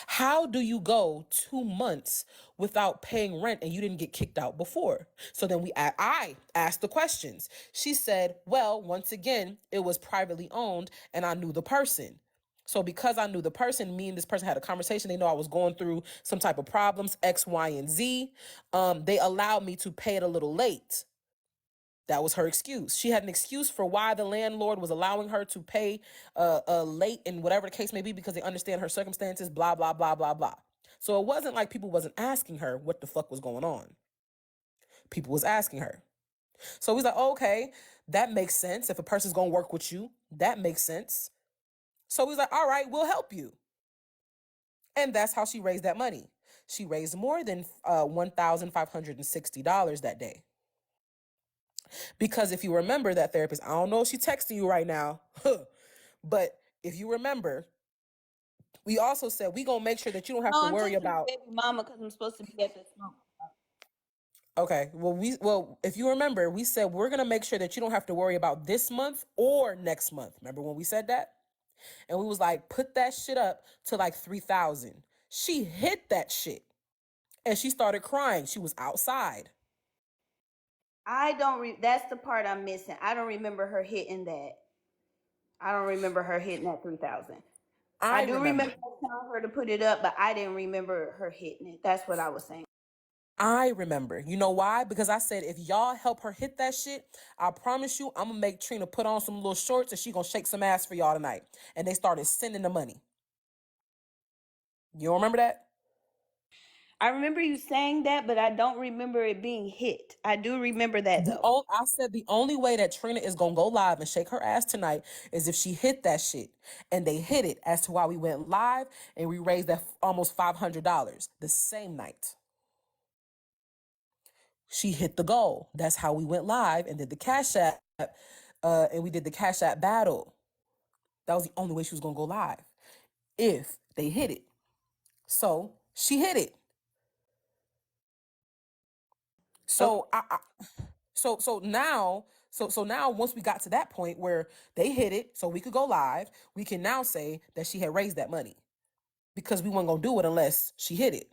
How do you go 2 months without paying rent and you didn't get kicked out before? So then I asked the questions. She said, well, once again, it was privately owned and I knew the person. So because I knew the person, me and this person had a conversation. They know I was going through some type of problems, X, Y, and Z. They allowed me to pay it a little late. That was her excuse. She had an excuse for why the landlord was allowing her to pay late in whatever the case may be, because they understand her circumstances, blah, blah, blah, blah, blah. So it wasn't like people wasn't asking her what the fuck was going on. People was asking her. So he's like, oh, okay, that makes sense. If a person's going to work with you, that makes sense. So he's like, all right, we'll help you. And that's how she raised that money. She raised more than $1,560 that day. Because if you remember, that therapist, I don't know if she's texting you right now, but if you remember, we also said we gonna make sure that you don't have No, to I'm worry texting about. baby mama because I'm supposed to be at the smoke. Okay, well, if you remember, we said we're gonna make sure that you don't have to worry about this month or next month. Remember when we said that? And we was like, put that shit up to like 3,000. She hit that shit, and she started crying. She was outside. I don't. That's the part I'm missing. I don't remember her hitting that. I don't remember her hitting that 3,000. I I do remember. remember telling her to put it up, but I didn't remember her hitting it. That's what I was saying. I remember. You know why? Because I said, if y'all help her hit that shit, I promise you, I'm gonna make Trina put on some little shorts and she gonna shake some ass for y'all tonight. And they started sending the money. You don't remember that? I remember you saying that, but I don't remember it being hit. I do remember that though. I said the only way that Trina is gonna go live and shake her ass tonight is if she hit that shit. And they hit it, as to why we went live and we raised that almost $500 the same night. She hit the goal. That's how we went live and did the Cash App, and we did the Cash App battle. That was the only way she was gonna go live, if they hit it. So she hit it. Okay. So now once we got to that point where they hit it, so we could go live, we can now say that she had raised that money, because we weren't gonna do it unless she hit it.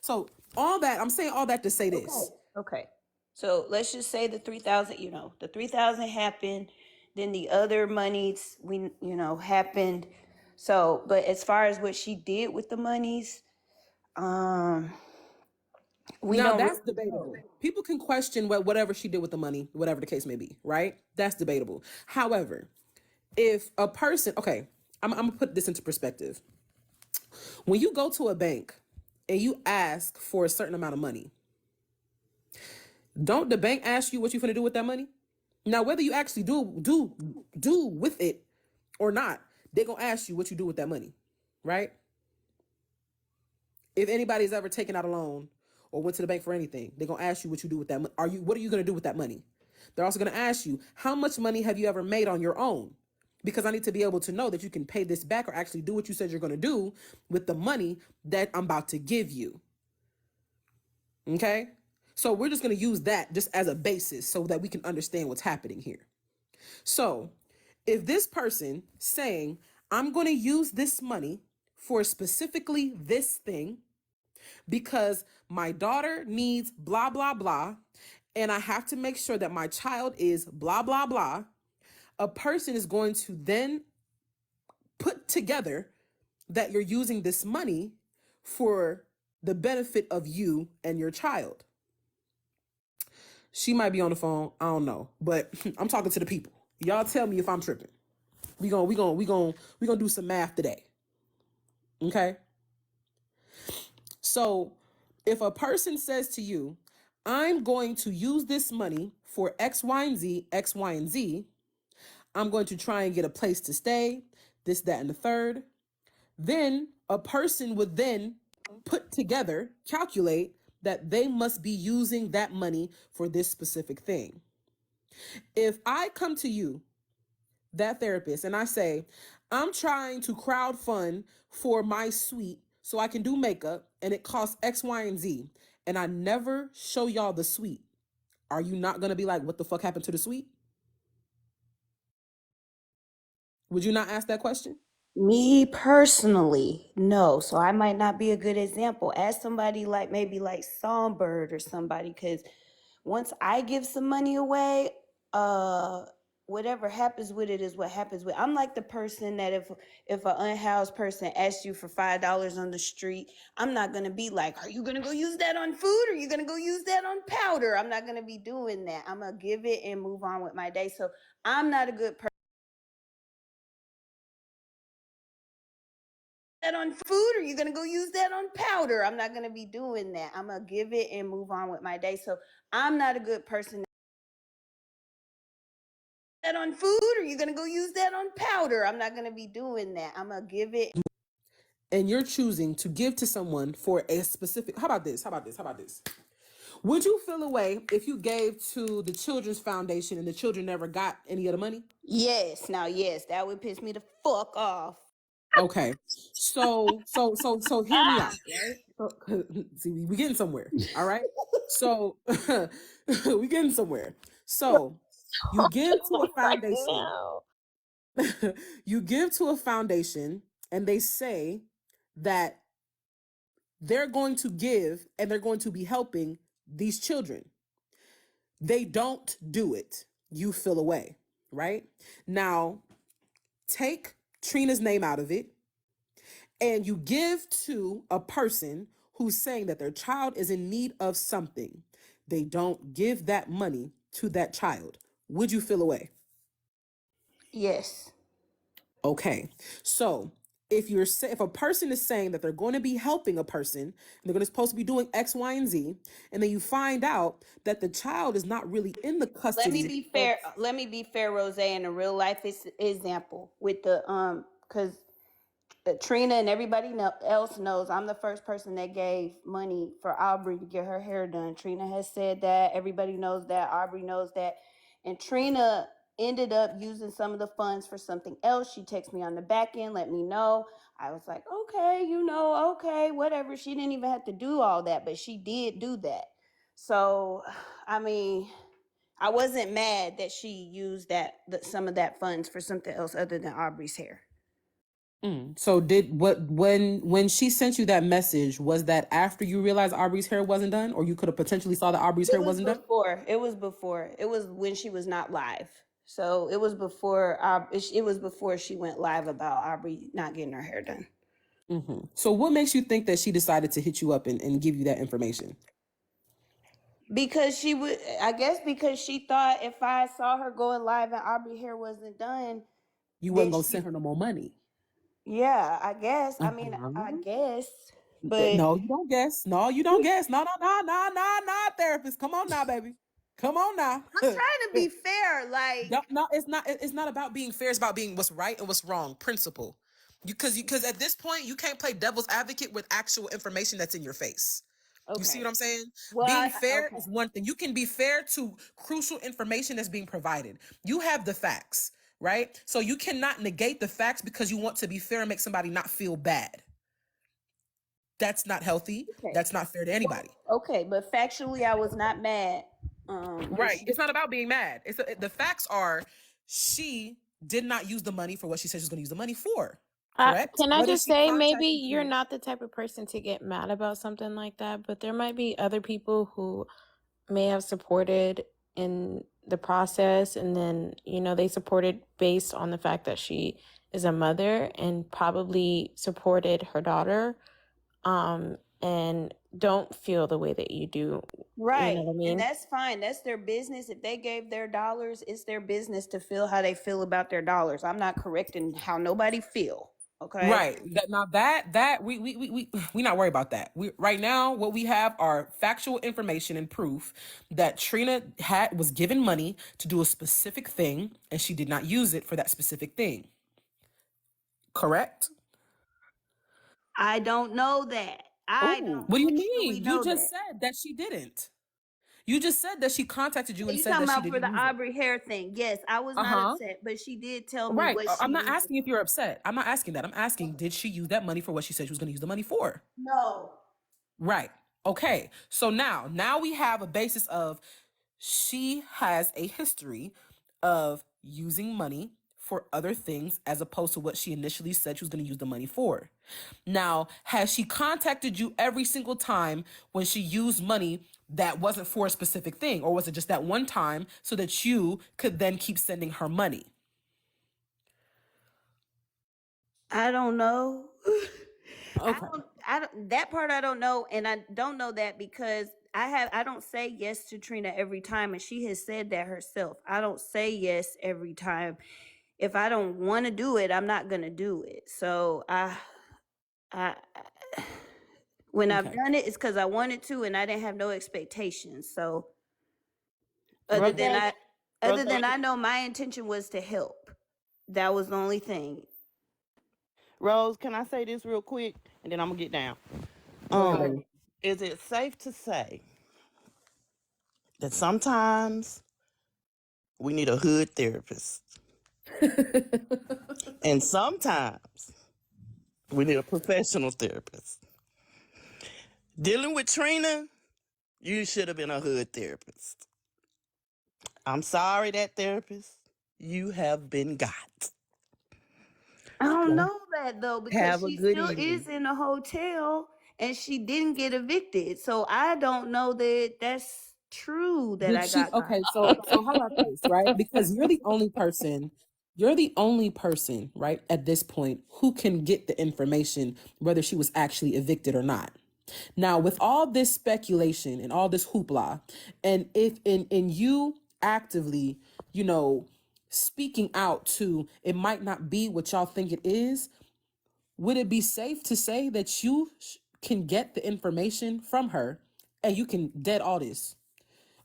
So I'm saying all that to say this. Okay. So let's just say the 3,000, the 3,000 happened, then the other monies happened. So, but as far as what she did with the monies, um we Now don't that's really debatable. know. People can question whatever she did with the money, whatever the case may be, right? That's debatable. However, if a person, okay, I'm gonna put this into perspective. When you go to a bank and you ask for a certain amount of money, don't the bank ask you what you're gonna do with that money? Now, whether you actually do with it or not, they're gonna ask you what you do with that money, right? If anybody's ever taken out a loan or went to the bank for anything, they're gonna ask you what you do with that money. What are you gonna do with that money? They're also gonna ask you, how much money have you ever made on your own? Because I need to be able to know that you can pay this back or actually do what you said you're gonna do with the money that I'm about to give you. Okay? So we're just gonna use that just as a basis so that we can understand what's happening here. So if this person saying, I'm gonna use this money for specifically this thing, because my daughter needs blah, blah, blah, and I have to make sure that my child is blah, blah, blah, a person is going to then put together that you're using this money for the benefit of you and your child. She might be on the phone. I don't know, but I'm talking to the people. Y'all tell me if I'm tripping. We gonna do some math today. Okay. So if a person says to you, I'm going to use this money for X, Y, and Z, X, Y, and Z. I'm going to try and get a place to stay, this, that, and the third. Then a person would then put together, calculate that they must be using that money for this specific thing. If I come to you, that therapist, and I say, I'm trying to crowd fund for my suite so I can do makeup and it costs X, Y, and Z, and I never show y'all the suite, are you not going to be like, what the fuck happened to the suite? Would you not ask that question? Me personally, no. So I might not be a good example. Ask somebody like maybe like Songbird or somebody, because once I give some money away, uh whatever happens with it is what happens with. I'm like the person that if an unhoused person asks you for $5 on the street, I'm not gonna be like, are you gonna go use that on food or are you gonna go use that on powder? I'm not gonna be doing that. I'm gonna give it and move on with my day. So I'm not a good person that on food or you gonna go use that on powder. I'm not gonna be doing that. I'm gonna give it and move on with my day. So I'm not a good person that on food or you gonna go use that on powder. I'm not gonna be doing that. I'm gonna give it. And you're choosing to give to someone for a specific, how about this? Would you feel a way if you gave to the Children's Foundation and the children never got any of the money? Yes, now yes, that would piss me the fuck off. Okay. So hear me out, right? So, see, we getting somewhere. All right. So we getting somewhere. So you give to a foundation. You give to a foundation and they say that they're going to give and they're going to be helping these children. They don't do it. You feel away, right? Now, take Trina's name out of it and you give to a person who's saying that their child is in need of something. They don't give that money to that child. Would you feel away? Yes. Okay. So if a person is saying that they're going to be helping a person and they're going to supposed to be doing X, Y, and Z, and then you find out that the child is not really in the Let me custody be of. fair. Let me be fair, Rose, in a real life example with the because Trina and everybody else knows I'm the first person that gave money for Aubrey to get her hair done. Trina has said that. Everybody knows that. Aubrey knows that. And Trina ended up using some of the funds for something else. She texted me on the back end, let me know. I was like, okay, okay, whatever. She didn't even have to do all that, but she did do that. So, I mean, I wasn't mad that she used some of that funds for something else other than Aubrey's hair. So when she sent you that message, was that after you realized Aubrey's hair wasn't done, or you could have potentially saw that Aubrey's hair wasn't done? It was before. It was when she was not live. So it was before. It was before she went live about Aubrey not getting her hair done. So what makes you think that she decided to hit you up and give you that information? Because she would, I guess, because she thought if I saw her going live and Aubrey hair wasn't done, You then wasn't gonna send her no more money. yeah, I guess. I mean, I guess, but No, you don't guess. No, you don't guess. No, therapist. Come on now, baby. Come on now. I'm trying to be fair. Like, No, it's not. It's not about being fair. It's about being what's right and what's wrong. Principle. Because at this point you can't play devil's advocate with actual information that's in your face. You see okay, what I'm saying? well, Being fair okay, is one thing. You can be fair to crucial information that's being provided. You have the facts, right? So you cannot negate the facts because you want to be fair and make somebody not feel bad. That's not healthy. okay, That's not fair to anybody. okay. But factually, I was not mad. Right. It's not about being mad. The facts are she did not use the money for what she said she was going to use the money for. Correct? Can I Whether just she say, maybe contacted you're you. not the type of person to get mad about something like that, but there might be other people who may have supported in the process, and then, they supported based on the fact that she is a mother and probably supported her daughter. and don't feel the way that you do. Right. You know what I mean? And that's fine. That's their business. If they gave their dollars, it's their business to feel how they feel about their dollars. I'm not correcting how nobody feel. Okay. Right. That we not worried about that. We right now what we have are factual information and proof that Trina was given money to do a specific thing and she did not use it for that specific thing. Correct? I don't know that. I Oh, don't what do you truly mean? You know just that. said that she didn't. You just said that she contacted you and You said talking that she about for didn't the use it. Aubrey hair thing? Yes, I was not Uh-huh. upset, but she did tell me Right. what she I'm not used it asking if you're upset. I'm not asking that. I'm asking, did she use that money for what she said she was going to use the money for? No. Right. Okay. So now we have a basis of she has a history of using money for other things as opposed to what she initially said she was going to use the money for. Now, has she contacted you every single time when she used money that wasn't for a specific thing? Or was it just that one time so that you could then keep sending her money? I don't know. Okay. That part I don't know, and I don't know that because I don't say yes to Trina every time, and she has said that herself. I don't say yes every time. If I don't want to do it, I'm not gonna do it. So I when I've Okay. done it, it's because I wanted to, and I didn't have no expectations. So other than Rosé, I, other Rosé, than I know my intention was to help. That was the only thing. Rose, can I say this real quick, and then I'm gonna get down. Go ahead, baby. Is it safe to say that sometimes we need a hood therapist, and sometimes we need a professional therapist? Dealing with Trina, you should have been a hood therapist. I'm sorry, that therapist. You have been got. I don't Well, know that though because Have a she good still evening. is in a hotel and she didn't get evicted. So I don't know that that's true that did I she? got got. Okay, so how about this, right? Because you're the only person, right, at this point who can get the information whether she was actually evicted or not. Now, with all this speculation and all this hoopla, and if in you actively, speaking out to it might not be what y'all think it is, would it be safe to say that you can get the information from her and you can dead all this?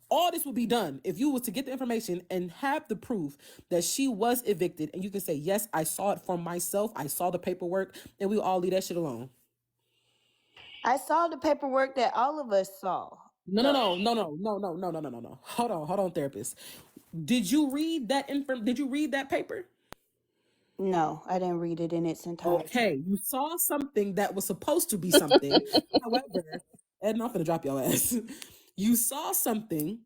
All this would be done if you was to get the information and have the proof that she was evicted, and you can say, yes, I saw it for myself, I saw the paperwork, and we all leave that shit alone. I saw the paperwork that all of us saw. No, no, Though. no, no, no, no, no, no, no, no, no, no. Hold on, therapist. Did you read that Did you read that paper? No, I didn't read it in its entirety. Okay, you saw something that was supposed to be something. However, and I'm gonna drop your ass. You saw something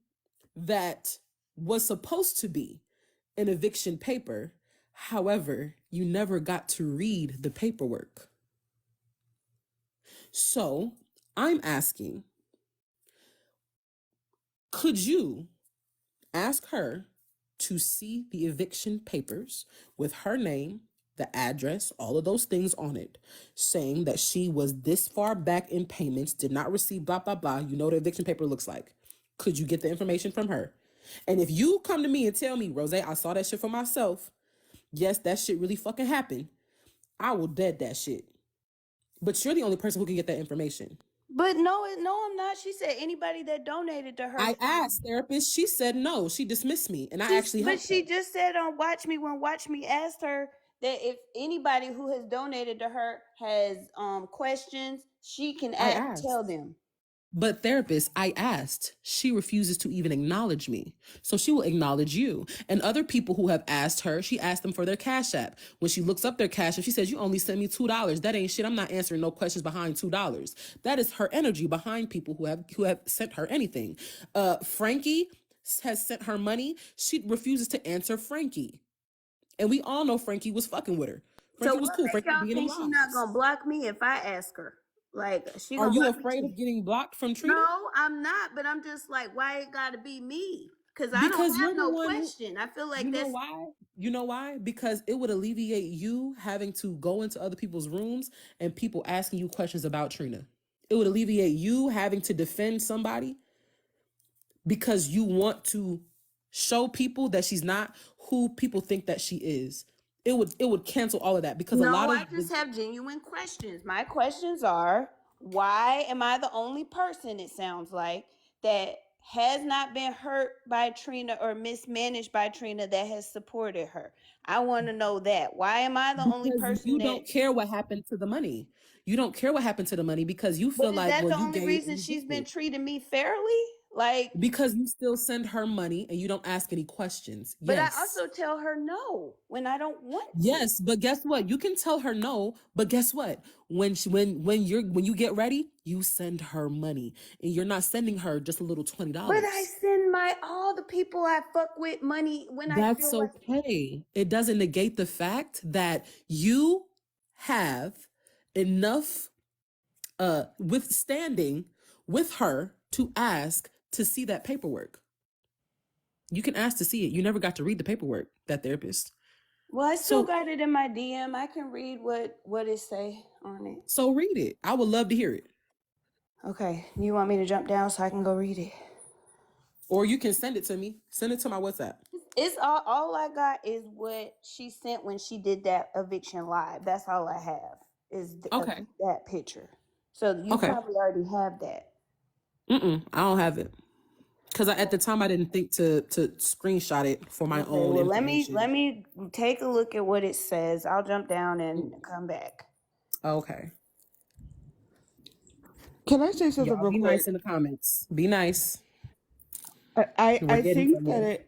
that was supposed to be an eviction paper. However, you never got to read the paperwork. So I'm asking, could you ask her to see the eviction papers with her name, the address, all of those things on it, saying that she was this far back in payments, did not receive blah, blah, blah. You know what the eviction paper looks like. Could you get the information from her? And if you come to me and tell me, Rosé, I saw that shit for myself, yes, that shit really fucking happened, I will dead that shit. But you're the only person who can get that information. But no, I'm not. She said anybody that donated to her. I asked therapist, she said no, she dismissed me, and I actually But helped her. she just said on Watch Me when Watch Me asked her that if anybody who has donated to her has questions, she can I tell asked. them. But therapist, I asked. She refuses to even acknowledge me. So she will acknowledge you. And other people who have asked her, she asked them for their Cash App. When she looks up their Cash App, she says, you only sent me $2. That ain't shit. I'm not answering no questions behind $2. That is her energy behind people who have sent her anything. Frankie has sent her money. She refuses to answer Frankie. And we all know Frankie was fucking with her. So Frankie was what cool. make Frankie y'all being in think she not lives. gonna block me if I ask her? Like she Are gonna you block me afraid too? of getting blocked from Trina? No, I'm not. But I'm just like, why it gotta be me? Because I don't Because have you're the no one who, question. I feel like you know that's why? You know why? Because it would alleviate you having to go into other people's rooms and people asking you questions about Trina. It would alleviate you having to defend somebody because you want to show people that she's not who people think that she is. It would cancel all of that because a No, lot of I just have genuine questions. My questions are, why am I the only person, it sounds like, that has not been hurt by Trina or mismanaged by Trina that has supported her? I want to know that. Why am I the only because person you that? don't care what happened to the money. You don't care what happened to the money because you But feel is like, that well, the you only gave reason and you she's been gave. treating me fairly? Like, Because you still send her money and you don't ask any questions. but I Yes. also tell her no when I don't want to. Yes, but guess what? You can tell her no, but guess what? When you get ready, you send her money, and you're not sending her just a little But I $20. send all the people I fuck with money when I That's feel like. okay. It doesn't negate the fact that you have enough withstanding with her to ask to see that paperwork. You can ask to see it. You never got to read the paperwork, that therapist. Well, I still So got it in my DM. I can read what it say on it. so read it. I would love to hear it. Okay, you want me to jump down so I can go read it? Or you can send it to me. Send it to my WhatsApp. It's all I got is what she sent when she did that eviction live. That's all I have is Okay. that picture. So you Okay. probably already have that. I don't have it. Because at the time I didn't think to screenshot it for my Okay, own well let information. me take a look at what it says. I'll jump down and come back. Okay. Can I say something Y'all real be quick? nice in the comments. Be nice. We're I getting think that somewhere.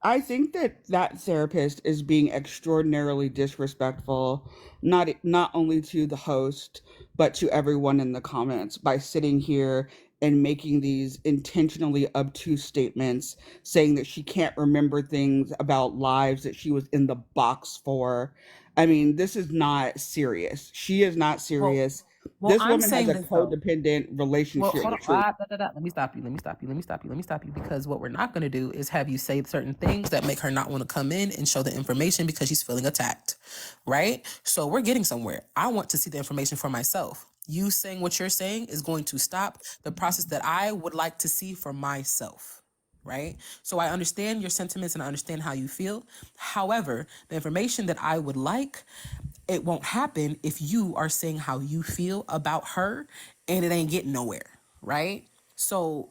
I think that that therapist is being extraordinarily disrespectful, not only to the host but to everyone in the comments by sitting here and making these intentionally obtuse statements, saying that she can't remember things about lives that she was in the box for. I mean, this is not serious. She is not Well, serious. well, This I'm woman has saying a this though. codependent Well, relationship hold on. with truth. Let me stop you. Let me stop you. Because what we're not going to do is have you say certain things that make her not want to come in and show the information because she's feeling attacked. Right? So we're getting somewhere. I want to see the information for myself. You saying what you're saying is going to stop the process that I would like to see for myself. Right? So I understand your sentiments and I understand how you feel. However, the information that I would like, it won't happen if you are saying how you feel about her and it ain't getting nowhere, right? So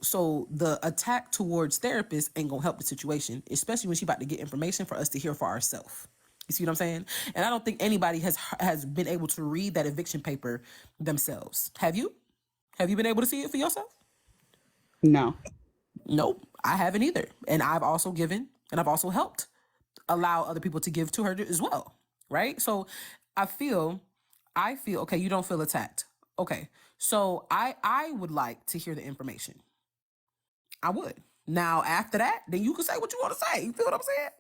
the attack towards therapists ain't gonna help the situation, especially when she about to get information for us to hear for ourselves. You see what I'm saying? And I don't think anybody has been able to read that eviction paper themselves. Have you? Have you been able to see it for yourself? No. Nope, I haven't either. And I've also given and I've also helped allow other people to give to her as well. Right? So I feel okay, you don't feel attacked. Okay. So I would like to hear the information. I would. Now after that, then you can say what you want to say. You feel what I'm saying?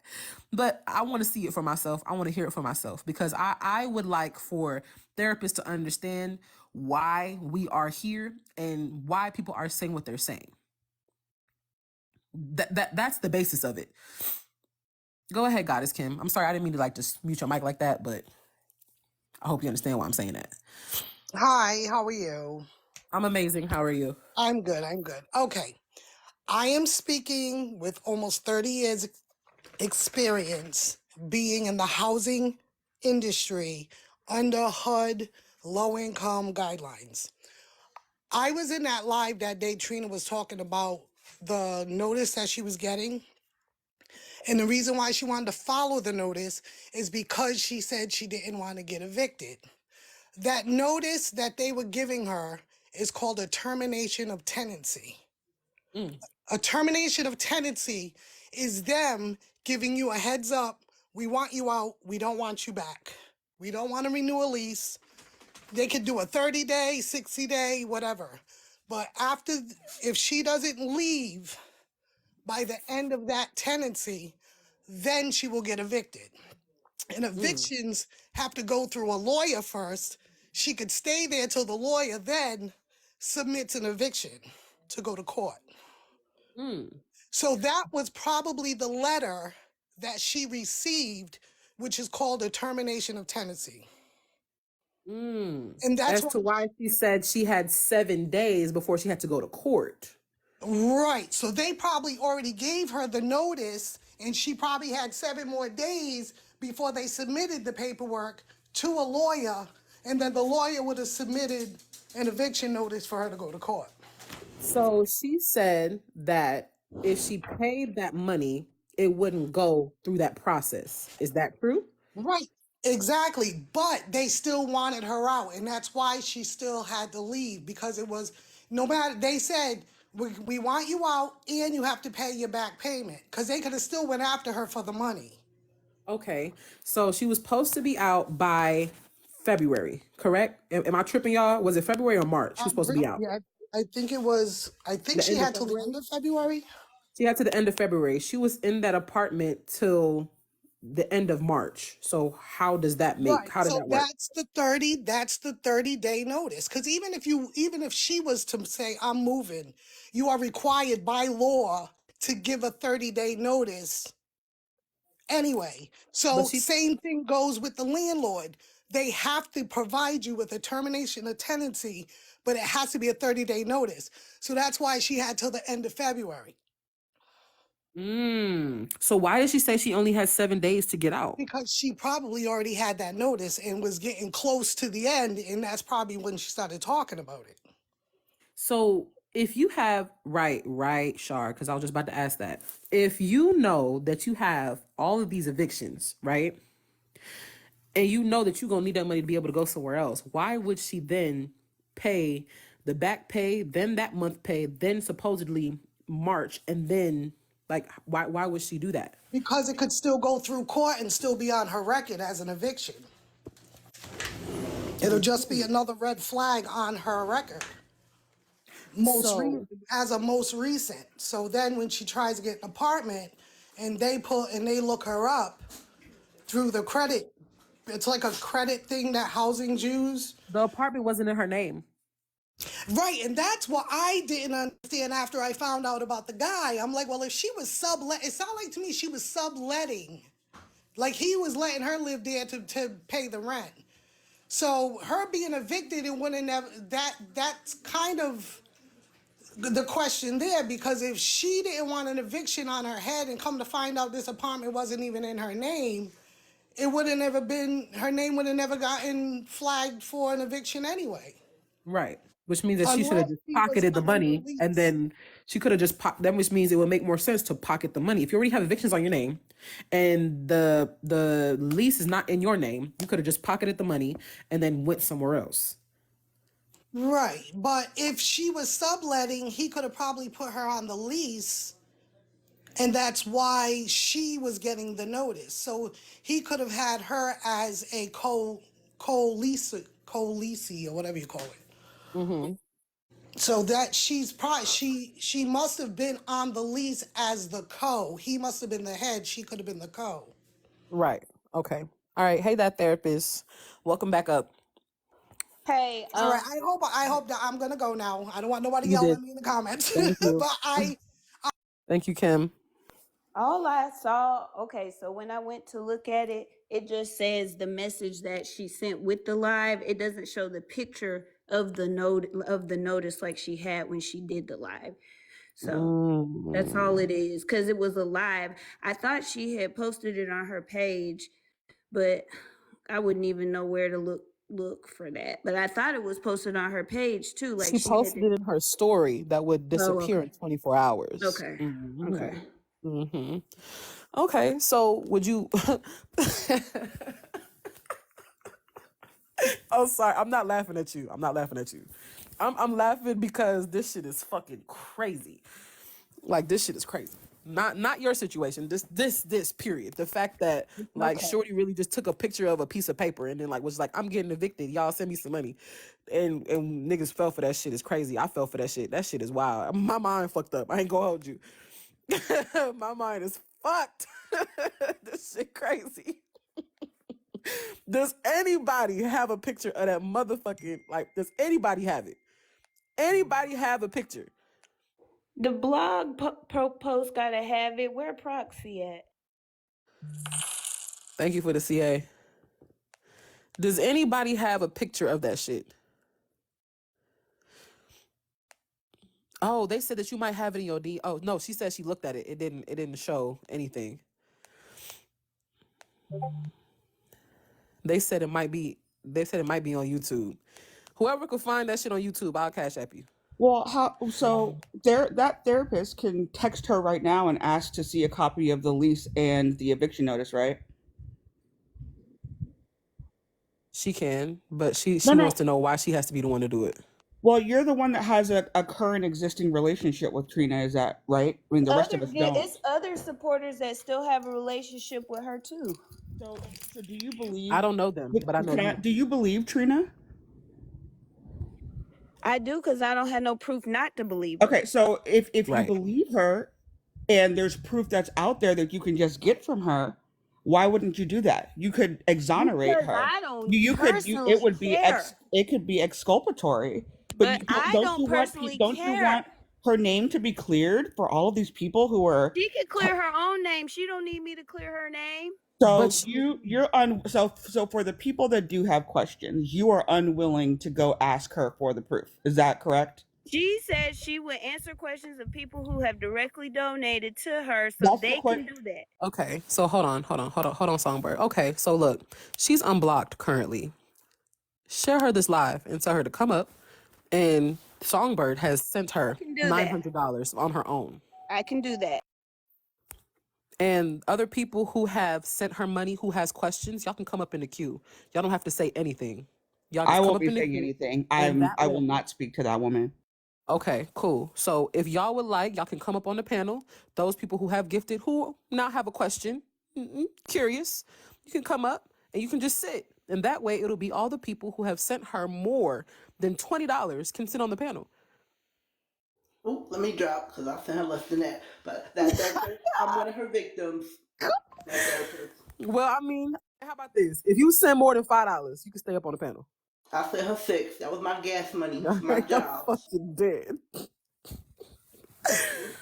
But I want to see it for myself. I want to hear it for myself because I would like for therapists to understand why we are here and why people are saying what they're saying. That's the basis of it. Go ahead, Goddess Kim. I'm sorry, I didn't mean to like just mute your mic like that, but I hope you understand why I'm saying that. Hi, how are you? I'm amazing. How are you? I'm good. I'm good. Okay. I am speaking with almost 30 years experience being in the housing industry under HUD low income guidelines. I was in that live that day Trina was talking about the notice that she was getting. And the reason why she wanted to follow the notice is because she said she didn't want to get evicted. That notice that they were giving her is called a termination of tenancy. Mm, A termination of tenancy is them giving you a heads up. We want you out. We don't want you back. We don't want to renew a lease. They could do a 30-day, 60-day, whatever. But if she doesn't leave by the end of that tenancy, then she will get evicted. And mm, evictions have to go through a lawyer first. She could stay there till the lawyer then submits an eviction to go to court. mm. So that was probably the letter that she received, which is called a termination of tenancy. And that's As what, to why she said she had 7 days before she had to go to court. right. So they probably already gave her the notice, and she probably had 7 more days before they submitted the paperwork to a lawyer, and then the lawyer would have submitted an eviction notice for her to go to court. So she said that if she paid that money, it wouldn't go through that process. Is that true? Right. Exactly. But they still wanted her out. And that's why she still had to leave, because it was no matter, they said, we want you out and you have to pay your back payment. Because they could have still went after her for the money. Okay. So she was supposed to be out by February, correct? Am I tripping, y'all? Was it February or March? She was supposed to be out. Yeah, I think it was, I think The she end of had till the end February? of February. She had to the end of February. She was in that apartment till the end of March. So Right. how did So that work? that's the 30-day notice. Because even if she was to say, I'm moving, you are required by law to give a 30-day notice anyway. But So she same thing goes with the landlord. They have to provide you with a termination of tenancy, but it has to be a 30-day notice. So that's why she had till the end of February, So why did she say she only had 7 days to get out? because she probably already had that notice and was getting close to the end, and that's probably when she started talking about it. So if you have right, Shar, because I was just about to ask that. If you know that you have all of these evictions, right? And you know that you're gonna need that money to be able to go somewhere else, why would she then pay the back pay, then that month pay, then supposedly March, and then like why would she do that? Because it could still go through court and still be on her record as an eviction. It'll just be another red flag on her record. So As a most recent. So then when she tries to get an apartment and they look her up through the credit, it's like a credit thing that housings use. the apartment wasn't in her name. Right, and that's what I didn't understand after I found out about the guy. I'm like, well, if she was sublet, it sounded like to me she was subletting. Like he was letting her live there to pay the rent. So her being evicted, it wouldn't have that's kind of the question there, because if she didn't want an eviction on her head and come to find out this apartment wasn't even in her name, it would have never been, her name would have never gotten flagged for an eviction anyway. Right. Which means that she should have Unless just she was pocketed the under money and lease. then she could have just that, which means it would make more sense to pocket the money. If you already have evictions on your name and the lease is not in your name, you could have just pocketed the money and then went somewhere else. Right. But if she was subletting, he could have probably put her on the lease, and that's why she was getting the notice. So he could have had her as a co-leasee or whatever you call it. Mm-hmm. So that she's probably she must have been on the lease as the co. He must have been the head. She could have been the co. Right. Okay. All right. Hey, that therapist. Welcome back up. Hey, All right. I hope that I'm gonna go now. I don't want nobody You yelling did. at me in the comments. Thank you. But Thank you, Kim. all I saw, okay, so when I went to look at it, it just says the message that she sent with the live. It doesn't show the picture of the notice like she had when she did the live. So that's all Mm. it is, because it was a live. I thought she had posted it on her page, but I wouldn't even know where to look for that. But I thought it was posted on her page too, like She she had posted to. it in her story that would Oh, disappear okay. in 24 hours. Okay. Mm-hmm. Okay. Mm-hmm. Okay, so would you? Oh, sorry. I'm not laughing at you. I'm not laughing at you. I'm laughing because this shit is fucking crazy. Like this shit is crazy. Not your situation. This period. The fact that like Okay. Shorty really just took a picture of a piece of paper and then like was like, I'm getting evicted. Y'all send me some money. And niggas fell for that shit is crazy. I fell for that shit. That shit is wild. My mind fucked up. I ain't gonna hold you. My mind is fucked. This shit crazy. Does anybody have a picture of that motherfucking, like, does anybody have it? Anybody have a picture? The blog post gotta have it. Where proxy at? Thank you for the CA. Does anybody have a picture of that shit? Oh, they said that you might have it in your D. Oh no, she said she looked at it. It didn't show anything. They said it might be. They said it might be on YouTube. Whoever could find that shit on YouTube, I'll cash app you. Well, how so? There, that therapist can text her right now and ask to see a copy of the lease and the eviction notice, right? She can, but she No, she wants no. to know why she has to be the one to do it. Well, you're the one that has a current existing relationship with Trina. Is that right? I mean, the rest of us don't. It's other supporters that still have a relationship with her too. So do you believe? I don't know them, but I know you. Do you believe Trina? I do because I don't have no proof not to believe her. Okay, so if you Right. believe her, and there's proof that's out there that you can just get from her, why wouldn't you do that? You could exonerate Because her. I don't You could you it personally would be care. it could be exculpatory. But But I don't personally don't you care. want her name to be cleared for all of these people who are She can clear her own name. She don't need me to clear her name. But so so for the people that do have questions, you are unwilling to go ask her for the proof. Is that correct? She said she would answer questions of people who have directly donated to her so That's the they que- can do that. okay, so hold on, Songbird. Okay, so look, she's unblocked currently. Share her this live and tell her to come up. And Songbird has sent her can do that. $900 on her own. I can do that. And other people who have sent her money who has questions, y'all can come up in the queue. Y'all don't have to say anything. Y'all I just come won't up be in the saying queue. anything. And I that will way, not speak to that woman. okay, cool. So if y'all would like, y'all can come up on the panel. Those people who have gifted, who now have a question, curious, you can come up and you can just sit. And that way it'll be all the people who have sent her more than $20 can sit on the panel. Oh, let me drop because I sent her less than that. But that therapist, I'm one of her victims. That therapist. Well, I mean, how about this? If you send more than $5, you can stay up on the panel. I sent her 6. That was my gas money for my I'm job. fucking dead.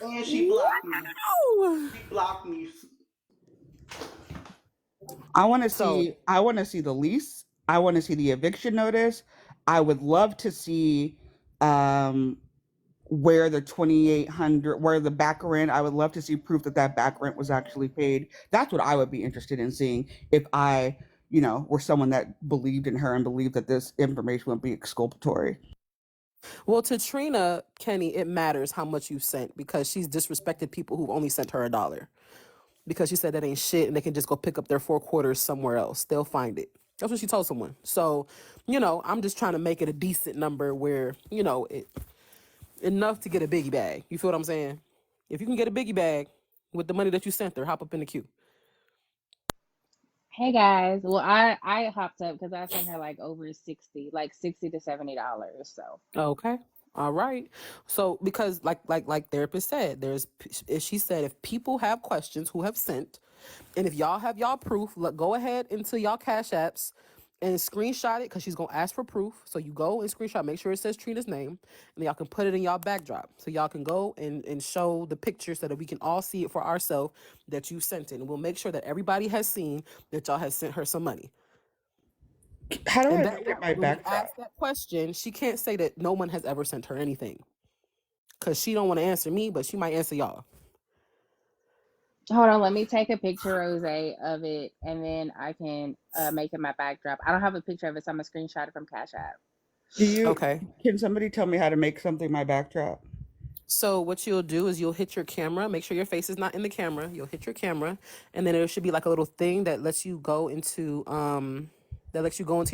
And she blocked me. Wow. She blocked me. I want to So, see the lease. I want to see the eviction notice. I would love to see um where the 2800 where the back rent. I would love to see proof that that back rent was actually paid. That's what I would be interested in seeing if I, were someone that believed in her and believed that this information would be exculpatory. well, to Trina, Kenny, it matters how much you sent because she's disrespected people who've only sent her $1 because she said that ain't shit and they can just go pick up their 4 quarters somewhere else. They'll find it. That's what she told someone. So, I'm just trying to make it a decent number where, enough to get a biggie bag. You feel what I'm saying? If you can get a biggie bag with the money that you sent her, hop up in the queue. Hey guys. Well, I hopped up because I sent her like over 60, like $60 to $70. So Okay. All right. So because like therapist said, she said if people have questions who have sent, and if y'all have y'all proof, go ahead into y'all cash apps and screenshot it because she's gonna ask for proof. So you go and screenshot, make sure it says Trina's name, and y'all can put it in y'all backdrop. So y'all can go and show the picture so that we can all see it for ourselves that you sent it. And we'll make sure that everybody has seen that y'all has sent her some money. How do And I that make way, it my when we backdrop? ask that question, she can't say that no one has ever sent her anything. Because she don't want to answer me, but she might answer y'all. hold on, let me take a picture, Rose, of it, and then I can make it my backdrop. I don't have a picture of it, so I'm gonna screenshot it from Cash App. Okay. Can somebody tell me how to make something my backdrop? So what you'll do is you'll hit your camera. Make sure your face is not in the camera. You'll hit your camera, and then there should be like a little thing that lets you go into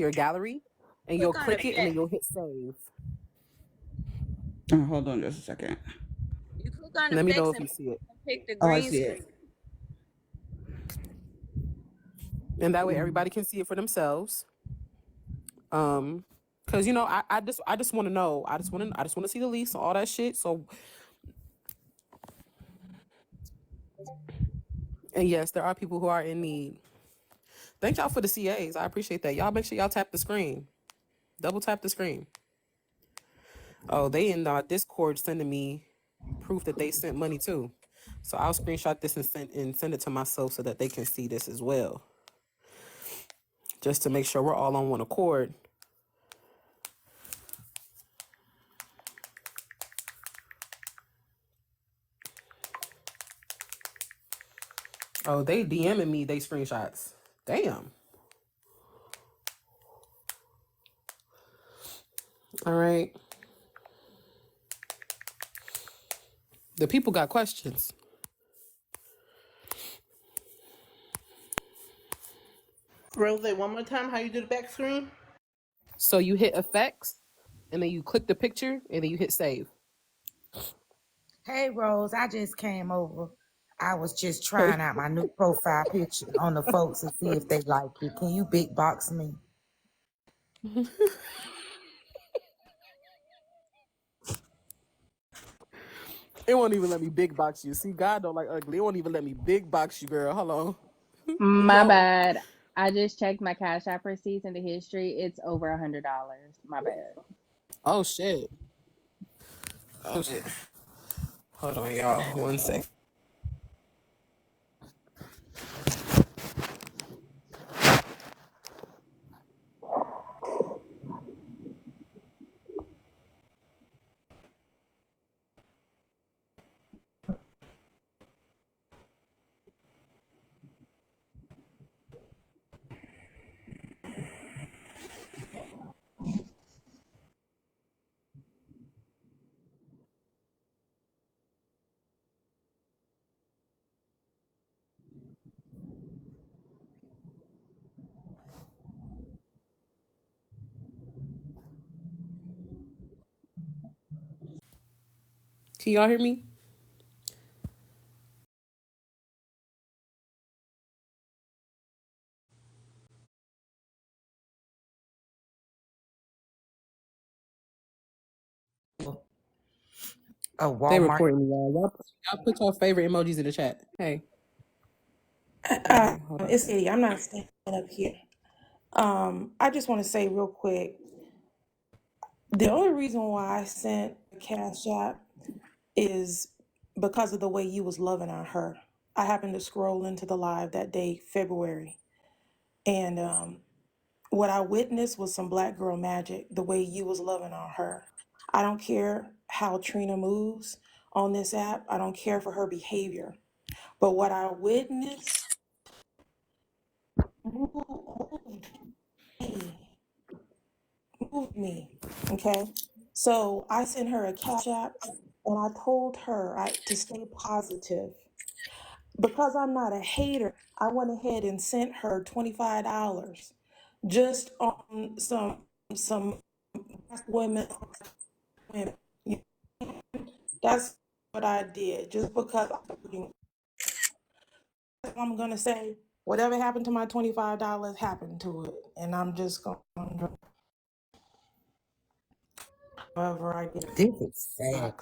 your gallery, and you'll click it, and then you'll hit save. Oh, hold on just a second. You click on Let me know effects if you and see it. pick the Oh, I green see screen. it. And that way everybody can see it for themselves. Because I just want to know. I just want to see the lease and all that shit. So, and yes, there are people who are in need. Thank y'all for the CAs. I appreciate that. Y'all make sure y'all tap the screen. Double tap the screen. Oh, they in Discord sending me proof that they sent money too. So I'll screenshot this and send it to myself so that they can see this as well. just to make sure we're all on one accord. Oh, they DMing me they screenshots. Damn. All right. The people got questions. Rose, one more time, how you do the back screen? So you hit effects, and then you click the picture, and then you hit save. Hey Rose, I just came over. I was just Hey. trying out my new profile picture on the folks and see if they like it. Can you big box me? It won't even let me big box you. See, God don't like ugly. It won't even let me big box you, girl. Hold on. My Yo. bad. I just checked my Cash App receipts in the history. It's over $100. My bad. Oh shit. Oh shit. Hold on, y'all. 1 sec. Can y'all hear me? A They Walmart. recording me, y'all. Y'all put your favorite emojis in the chat. Hey. Okay, hold on. It's Eddie. I'm not standing up here. I just want to say real quick, the only reason why I sent a Cash App is because of the way you was loving on her. I happened to scroll into the live that day, February, and what I witnessed was some black girl magic, the way you was loving on her. I don't care how Trina moves on this app. I don't care for her behavior. But what I witnessed moved me, moved me. Okay. So I sent her a cash app and I told her to stay positive. Because I'm not a hater, I went ahead and sent her $25 just on some women. women. That's what I did. Just because I'm gonna say whatever happened to my $25 happened to it, and I'm just gonna wherever I get. This is sad.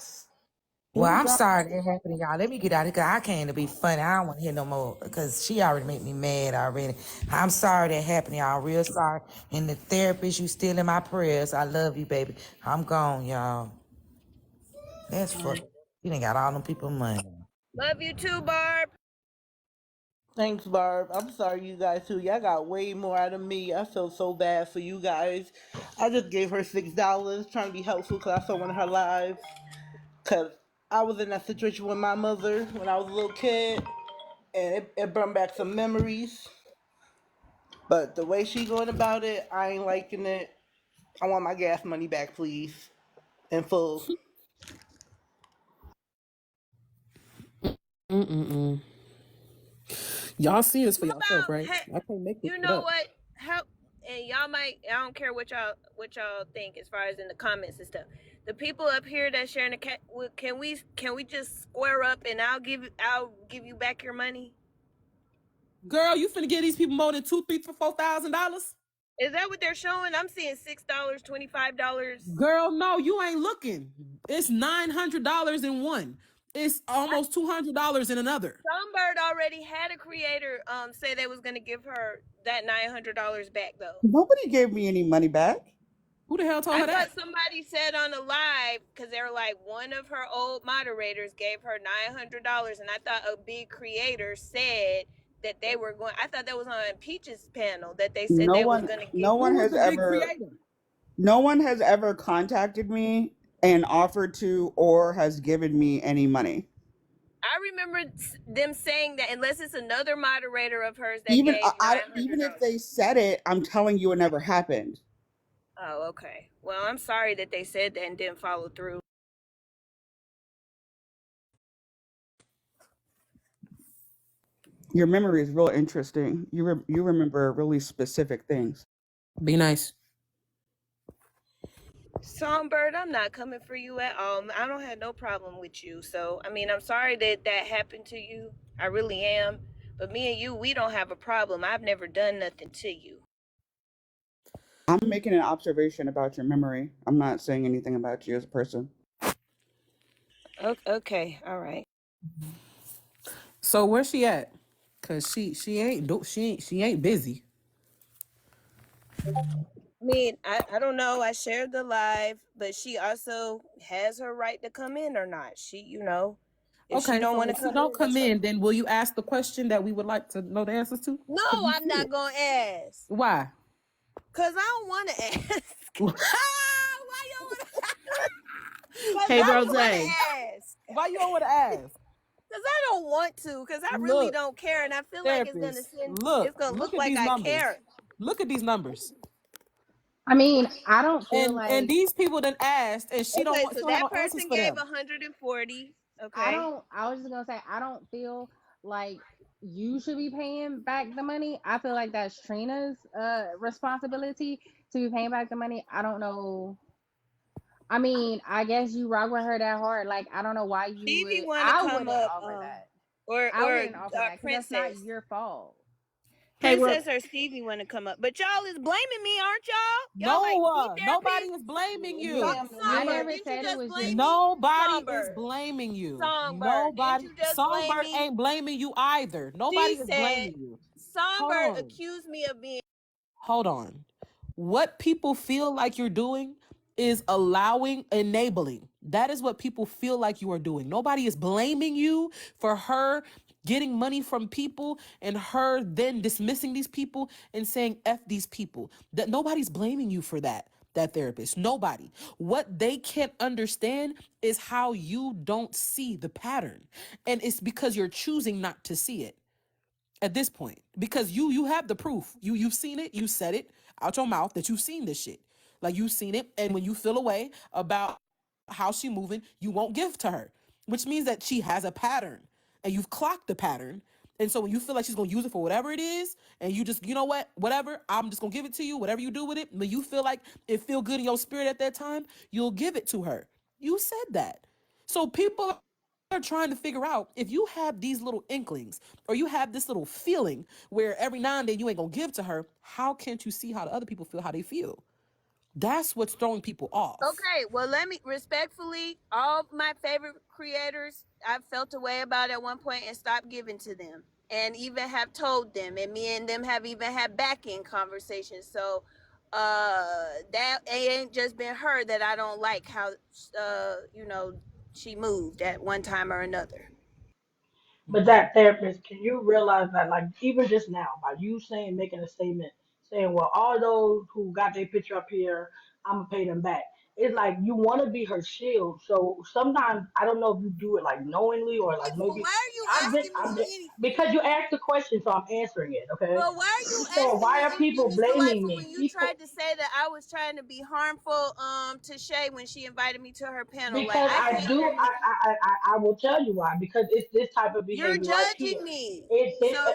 Well, I'm sorry that happened to y'all. Let me get out of here 'cause I came to be funny. I don't want to hear no more because she already made me mad already. I'm sorry that happened, y'all. Real sorry. And the therapist, you still in my prayers. I love you, baby. I'm gone, y'all. That's fucked. You done got all them people money. Love you too, Barb. Thanks, Barb. I'm sorry, you guys too. Y'all got way more out of me. I feel so bad for you guys. I just gave her $6, trying to be helpful because I saw one of her lives. Because I was in that situation with my mother when I was a little kid, and it brought back some memories. But the way she going about it, I ain't liking it. I want my gas money back, please, in full. Mm-mm-mm. Y'all see this for How yourself, about right? I can't make this you shit know up. what? How and y'all might I don't care what y'all think as far as in the comments and stuff. The people up here that sharing the cat, can we just square up and I'll give you back your money? Girl, you finna give these people more than $2,000, $3,000, $4,000? Is that what they're showing? I'm seeing $6, $25. Girl, no, you ain't looking. It's $900 in one. It's almost $200 in another. Songbird already had a creator say they was gonna give her that $900 back though. Nobody gave me any money back. Who the hell told I her thought that? somebody said on the live because they were like one of her old moderators gave her $900, and I thought a big creator said that they were going. I thought that was on Peach's panel that they said No they was one, gonna give. no one Who was has the big ever, creator? no one has ever contacted me and offered to or has given me any money. I remember them saying that unless it's another moderator of hers that Even gave even if $900. they said it, I'm telling you, it never happened. Oh, okay. Well, I'm sorry that they said that and didn't follow through. Your memory is real interesting. You remember really specific things. Be nice. Songbird, I'm not coming for you at all. I don't have no problem with you. So, I mean, I'm sorry that that happened to you. I really am. But me and you, we don't have a problem. I've never done nothing to you. I'm making an observation about your memory. I'm not saying anything about you as a person. Okay. All right. So where's she at? Cause she ain't busy. I mean, I don't know. I shared the live, but she also has her right to come in or not. If she Okay, don't so want to if she come don't in, come that's her. in, then will you ask the question that we would like to know the answers to? No, Cause you I'm see not it. gonna ask. Why? Cause I don't want to ask. Why you want Cause Hey, I don't Rose. want to ask. Why you don't want to ask? Cause I don't want to. Cause I really Look, don't care, and I feel like it's gonna therapist. send. It's Look, gonna look look at like these I numbers. care. Look at these numbers. I mean, I don't feel And like these people done asked, and she don't Okay, want. She so don't have that no answers person for gave them. 140. I Okay. don't. I was just gonna say I don't feel like you should be paying back the money. I feel like that's Trina's responsibility to be paying back the money. I don't know. I mean, I guess you rock with her that hard. Like, I don't know why you Stevie would. want to I come wouldn't up, offer that. I or wouldn't offer that because that's not Princess. your fault. Hey, well, Princess or Stevie want to come up, but y'all is blaming me, aren't y'all? Y'all like no, we nobody therapy. is blaming No, you. ma'am. No, I Songbird, ma'am. never didn't you said it just was blame your. me? Nobody is Songbird, blaming you. Songbird, didn't Nobody. you just blame Songbird me? ain't blaming you either. Nobody She is said blaming you. Hold Songbird on. accused me of being. Hold on. What people feel like you're doing is enabling. That is what people feel like you are doing. Nobody is blaming you for her getting money from people and her then dismissing these people and saying F these people. That nobody's blaming you for that therapist. Nobody. What they can't understand is how you don't see the pattern. And it's because you're choosing not to see it at this point because you have the proof. You've seen it. You said it out your mouth that you've seen this shit. Like you've seen it, and when you feel away about how she moving, you won't give to her, which means that she has a pattern, and you've clocked the pattern. And so when you feel like she's gonna use it for whatever it is, and you just whatever, I'm just gonna give it to you. Whatever you do with it, when you feel like it feel good in your spirit at that time, you'll give it to her. You said that. So people are trying to figure out if you have these little inklings or you have this little feeling where every now and then you ain't gonna give to her, how can't you see how the other people feel, how they feel? That's what's throwing people off. Okay, well, let me respectfully, all my favorite creators, I felt a way about at one point and stopped giving to them, and even have told them, and me and them have even had back end conversations. So, that it ain't just been her that I don't like how, she moved at one time or another. But that therapist, can you realize that, like, even just now, by you saying, making a statement, saying, well, all those who got their picture up here, I'm going to pay them back. It's like you want to be her shield. So sometimes, I don't know if you do it like knowingly or like Well, maybe, why are you asking me I'm just, anything? because you asked the question, so I'm answering it, okay? Well, why are you You said, asking why me are anything, people Mr. blaming Delightful, me? when you People, tried to say that I was trying to be harmful to Shay when she invited me to her panel? Like, because I I can't do, hear you. I will tell you why. Because it's this type of You're behavior right judging here. me. It, So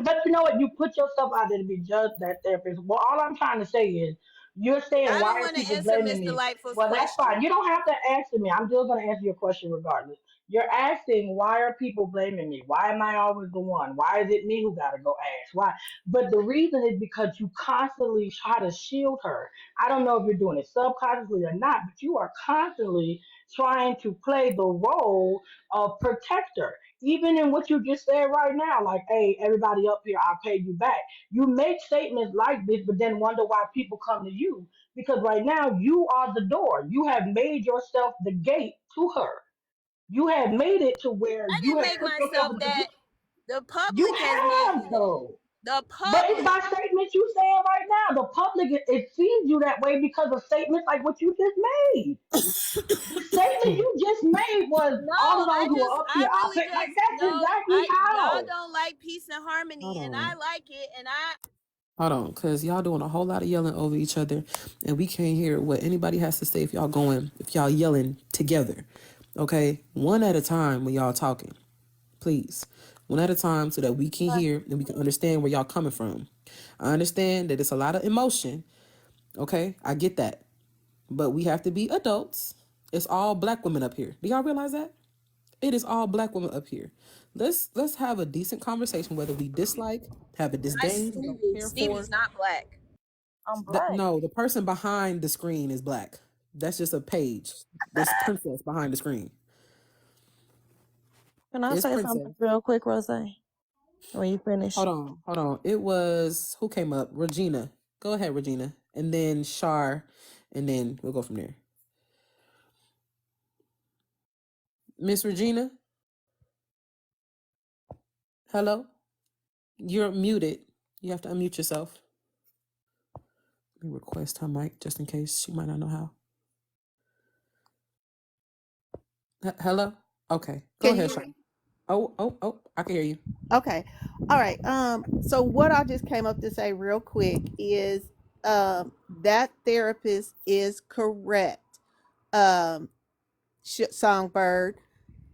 but you know what? You put yourself out there to be judged, that therapist. Well, all I'm trying to say is, you're saying, I why don't are want to people answer blaming Miss me? Delightful's Well, that's question. fine. You don't have to answer me. I'm still going to answer your question regardless. You're asking, why are people blaming me? Why am I always the one? Why is it me who got to go ask? Why? But the reason is because you constantly try to shield her. I don't know if you're doing it subconsciously or not, but you are constantly trying to play the role of protector. Even in what you just said right now, like, hey, everybody up here, I'll pay you back. You make statements like this, but then wonder why people come to you. Because right now, you are the door. You have made yourself the gate to her. You have made it to where I you didn't have make put yourself myself in a that. position. The You public has made have you that. though. The But it's by public. statements you saying right now. The public it sees you that way because of statements like what you just made. The statement you just made was No, all of those who are up I here. I really think like just that's no. exactly I y'all how. don't like peace and harmony, Hold and on. I like it, and I. Hold on, because y'all doing a whole lot of yelling over each other, and we can't hear what anybody has to say if y'all yelling together. Okay? One at a time when y'all talking. Please. One at a time so that we can hear and we can understand where y'all coming from. I understand that it's a lot of emotion. Okay? I get that. But we have to be adults. It's all black women up here. Do y'all realize that? It is all black women up here. Let's have a decent conversation, whether we dislike, have a I disdain, don't Stevie. care for. Stevie's not black. I'm That black. no, the person behind the screen is black. That's just a page. This princess behind the screen. Can I It's say princess. something real quick, Rose? When you finish. Hold on. It was who came up? Regina. Go ahead, Regina. And then Shar, and then we'll go from there. Miss Regina, hello? You're muted. You have to unmute yourself. Let me request her mic just in case she might not know how. Hello? Okay. Go Can you ahead, hear Shar. me? Oh, I can hear you. Okay. All right. So what I just came up to say real quick is that therapist is correct. Um Songbird.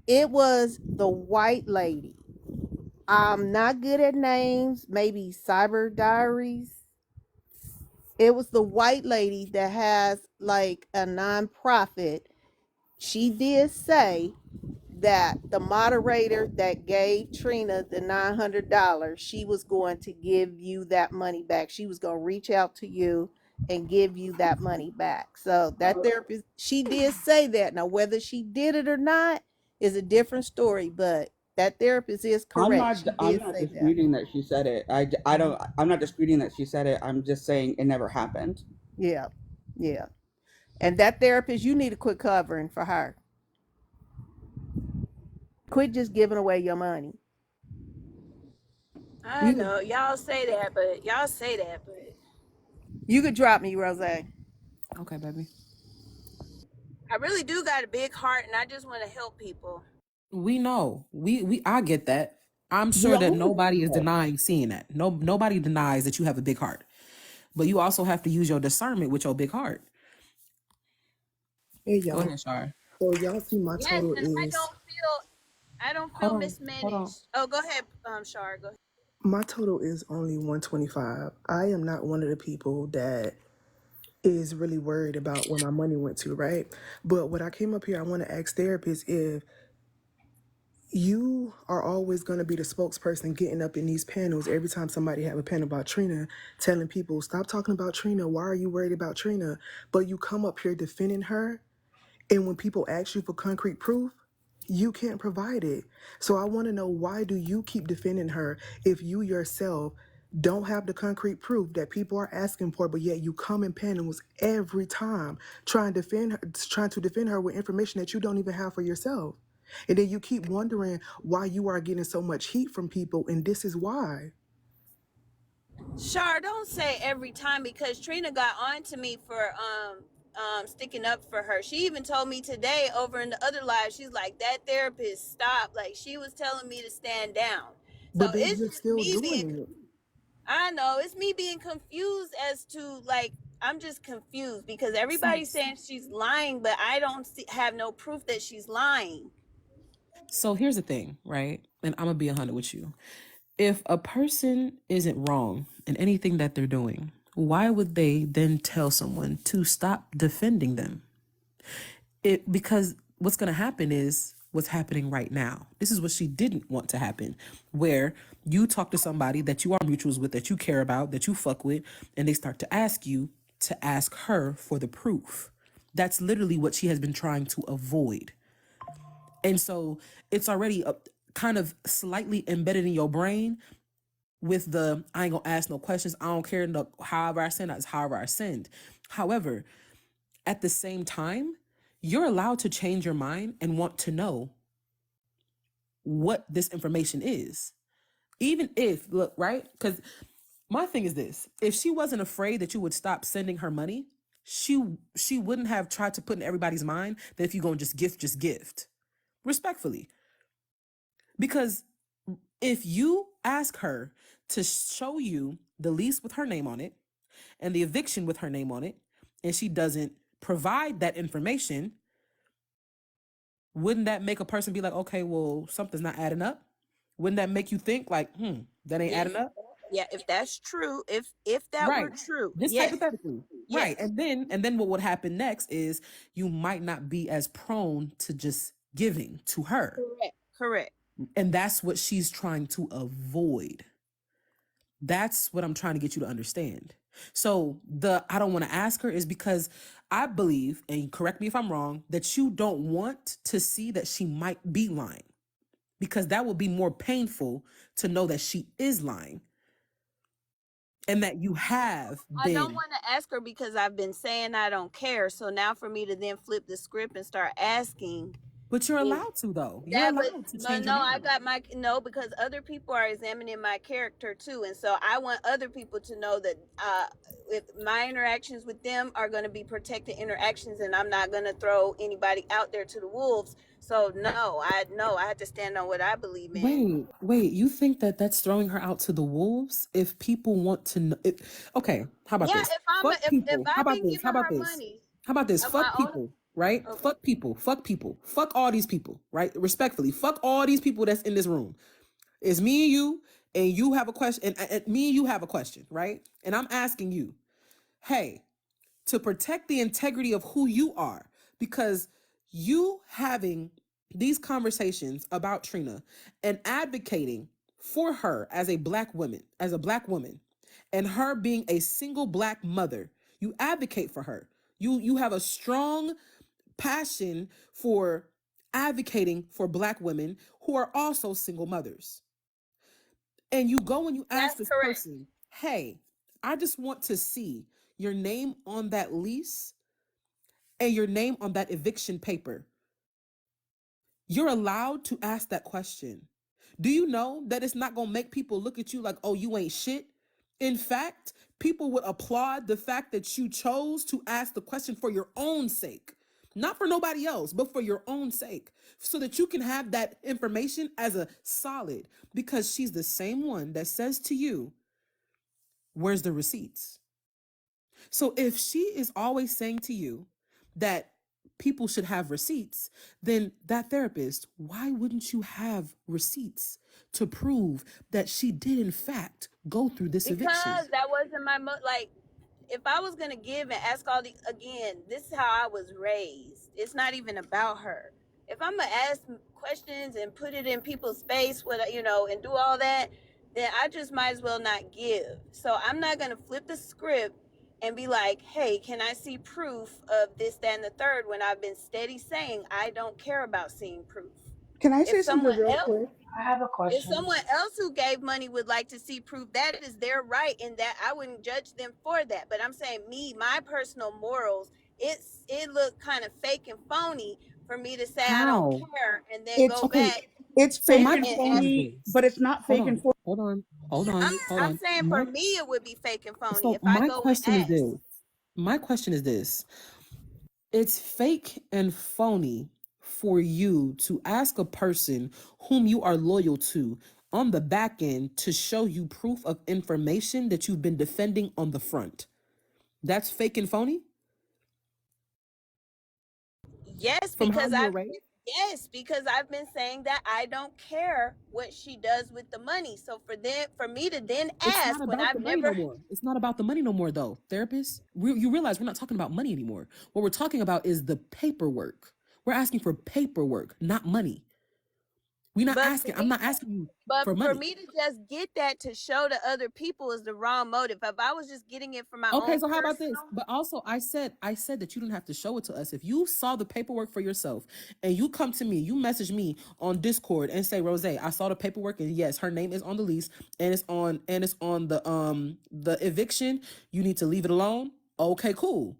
It was the white lady. I'm not good at names, maybe Cyber Diaries. It was the white lady that has like a nonprofit. She did say that the moderator that gave Trina the $900, she was going to give you that money back. She was going to reach out to you and give you that money back. So that therapist, she did say that. Now, whether she did it or not is a different story, but that therapist is correct. She I'm did not say that. disputing that she said it. I don't I'm not disputing that she said it. I'm just saying it never happened. Yeah. Yeah. And that therapist, you need to quit covering for her. Quit just giving away your money. I You know y'all say that, but you could drop me, Rose. Okay, baby. I really do got a big heart, and I just want to help people. We know. We I get that. I'm We sure that all nobody is know. denying seeing that. Nobody denies that you have a big heart. But you also have to use your discernment with your big heart. Hey Go y'all. ahead, Shar. So y'all see my Yes, total and is I don't Hold feel on. Hold on. mismanaged. Oh, go ahead, Shar. Go ahead. my total is only 125. I am not one of the people that is really worried about where my money went to, right? But what I came up here, I want to ask therapists if you are always going to be the spokesperson getting up in these panels every time somebody have a panel about Trina, telling people, stop talking about Trina. Why are you worried about Trina? But you come up here defending her. And when people ask you for concrete proof, you can't provide it. So I want to know, why do you keep defending her if you yourself don't have the concrete proof that people are asking for, but yet you come in panels every time trying to defend her with information that you don't even have for yourself. And then you keep wondering why you are getting so much heat from people, and this is why. Shar, don't say every time because Trina got on to me for sticking up for her. She even told me today over in the other live, she's like, that therapist stopped. Like she was telling me to stand down. So But they it's just just still me being doing it. I know it's me being confused as to like I'm just confused because everybody's saying she's lying, but I don't have no proof that she's lying. So here's the thing, right? And I'm gonna be 100 with you. If a person isn't wrong in anything that they're doing, why would they then tell someone to stop defending them? Because what's going to happen is what's happening right now. This is what she didn't want to happen, where you talk to somebody that you are mutuals with, that you care about, that you fuck with, and they start to ask you to ask her for the proof. That's literally what she has been trying to avoid. And so it's already kind of slightly embedded in your brain with the I ain't gonna ask no questions. I don't care. No, however I send, that's however I send. However, at the same time, you're allowed to change your mind and want to know what this information is. Even if, look, right? Because my thing is this: if she wasn't afraid that you would stop sending her money, she wouldn't have tried to put in everybody's mind that if you go and just gift. Respectfully. Because if you ask her to show you the lease with her name on it and the eviction with her name on it, and she doesn't provide that information, wouldn't that make a person be like, okay, well, something's not adding up? Wouldn't that make you think like, that ain't adding up? Yeah, if that's true, if that were Right. true, This yes, hypothetically. Right. yes, And then what would happen next is you might not be as prone to just giving to her. correct. And that's what she's trying to avoid. That's what I'm trying to get you to understand. So the I don't want to ask her is because I believe, and correct me if I'm wrong, that you don't want to see that she might be lying. Because that will be more painful to know that she is lying. And that you have I don't been. want to ask her because I've been saying I don't care. So now for me to then flip the script and start asking, But you're is allowed to, though. You're that, allowed to but change your no, I mind. got my no, because other people are examining my character too, and so I want other people to know that if my interactions with them are going to be protected interactions, and I'm not going to throw anybody out there to the wolves. So no, I have to stand on what I believe in. Wait, you think that that's throwing her out to the wolves? If people want to know, okay, how about Yeah, this? Fuck if people. How I've about been this? How giving about her this? money How about this? of my Fuck own, people, right? okay. Fuck people. Fuck people. Fuck all these people, right? Respectfully, fuck all these people that's in this room. It's me and you have a question, and me and you have a question, right? And I'm asking you, hey, to protect the integrity of who you are, because you having these conversations about Trina and advocating for her as a black woman, and her being a single black mother, you advocate for her. You have a strong passion for advocating for black women who are also single mothers. And you go and you ask That's this correct. person, hey, I just want to see your name on that lease and your name on that eviction paper. You're allowed to ask that question. Do you know that it's not going to make people look at you like, oh, you ain't shit? In fact, people would applaud the fact that you chose to ask the question for your own sake. Not for nobody else, but for your own sake. So that you can have that information as a solid. Because she's the same one that says to you, where's the receipts? So if she is always saying to you that people should have receipts, then that therapist, why wouldn't you have receipts to prove that she did in fact go through this eviction? Because that wasn't my like, if I was gonna give and ask all the, again, this is how I was raised. It's not even about her. If I'm gonna ask questions and put it in people's face, what and do all that, then I just might as well not give. So I'm not gonna flip the script and be like, hey, can I see proof of this, that, and the third, when I've been steady saying I don't care about seeing proof. Can I If say something someone real else quick? I have a if question. someone else who gave money would like to see proof, that is their right, and that I wouldn't judge them for that. But I'm saying, my personal morals, it looked kind of fake and phony for me to say I don't How? care and then It's go Okay, back it's so fake my and and question is ask. phony, this. but it's not Hold fake and on, phony. hold on, hold on, hold I'm on. saying for me it would be fake and phony So if I my go and question is ask. this. My question is this. It's fake and phony for you to ask a person whom you are loyal to on the back end to show you proof of information that you've been defending on the front. That's fake and phony Yes, from how because you were raised. I've been saying that I don't care what she does with the money. So for me to then It's not ask when about I've the money never. no more. It's not about the money no more, though, therapist. You realize we're not talking about money anymore. What we're talking about is the paperwork. We're asking for paperwork, not money. We're not But for asking. I'm me, not asking you but for for money. me to just get that to show to other people is the wrong motive. If I was just getting it for my Okay, own so how about this? personal, But also, I said that you didn't have to show it to us. If you saw the paperwork for yourself and you come to me, you message me on Discord and say, Rose, I saw the paperwork and yes, her name is on the lease and it's on the eviction. You need to leave it alone. Okay, cool.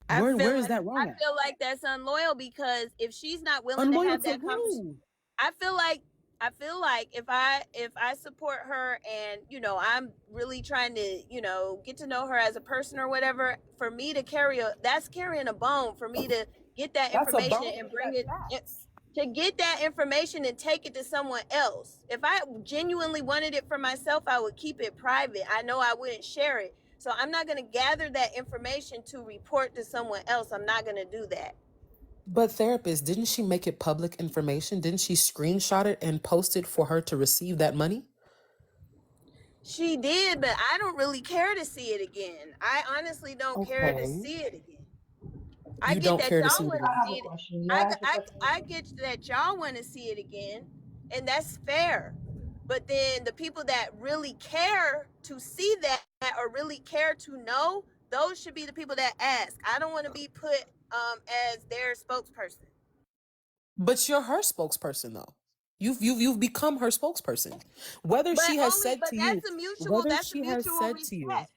Where is that I wrong at? feel like that's unloyal, because if she's not willing to Unloyal have to that conversation, who? I feel like I feel like if I support her and I'm really trying to get to know her as a person or whatever, for me to that's carrying a bone for me to get that That's a information bone and that bring it facts. to get that information and take it to someone else. If I genuinely wanted it for myself, I would keep it private. I know I wouldn't share it. So I'm not going to gather that information to report to someone else. I'm not going to do that. But therapist, didn't she make it public information? Didn't she screenshot it and post it for her to receive that money? She did, but I don't really care to see it again. I honestly don't care to Okay. see it again. I You get don't that care to see y'all it want to again. I have see a it. question. May I ask a question? I get that y'all want to see it again, and that's fair. But then the people that really care to see that or really care to know, those should be the people that ask. I don't want to be put as their spokesperson. But you're her spokesperson though. You've become her spokesperson. Whether But she has only said but to you, whether that's a she has mutual said to you, respect.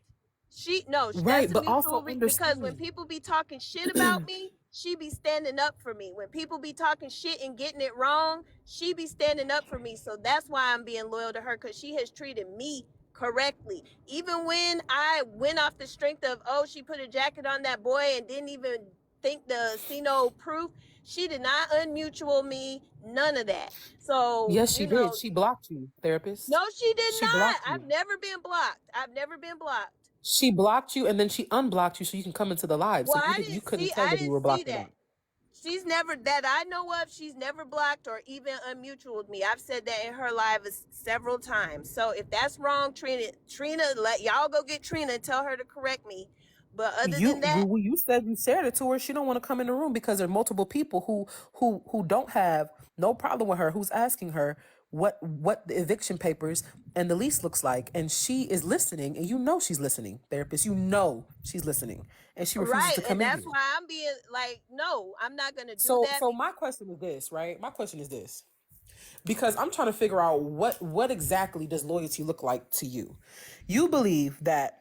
No, that's right, a but mutual also because when understand. people be talking shit about me, she be standing up for me. When people be talking shit and getting it wrong, she be standing up for me. So that's why I'm being loyal to her, because she has treated me correctly. Even when I went off the strength of, oh, she put a jacket on that boy and didn't even think to see no proof, she did not unmutual me, none of that. So, Yes, she did. She blocked you, no, therapist. she did She not. blocked I've you. never been blocked. I've never been blocked. She blocked you and then she unblocked you so you can come into the live. So Well, you couldn't tell I whether you didn't were see blocked or that. not. She's never, that I know of, she's never blocked or even unmutualed me. I've said that in her live several times. So if that's wrong, Trina, let y'all go get Trina and tell her to correct me. But other than that, You said you shared it to her. She don't want to come in the room because there are multiple people who don't have no problem with her, who's asking her what the eviction papers and the lease looks like, and she is listening, and you know she's listening, therapist. You know she's listening, and she refuses right, to and come in that's here. why I'm being like, no, I'm not gonna do So that. so my question is this, right? My question is this. Because I'm trying to figure out what exactly does loyalty look like to you. You believe that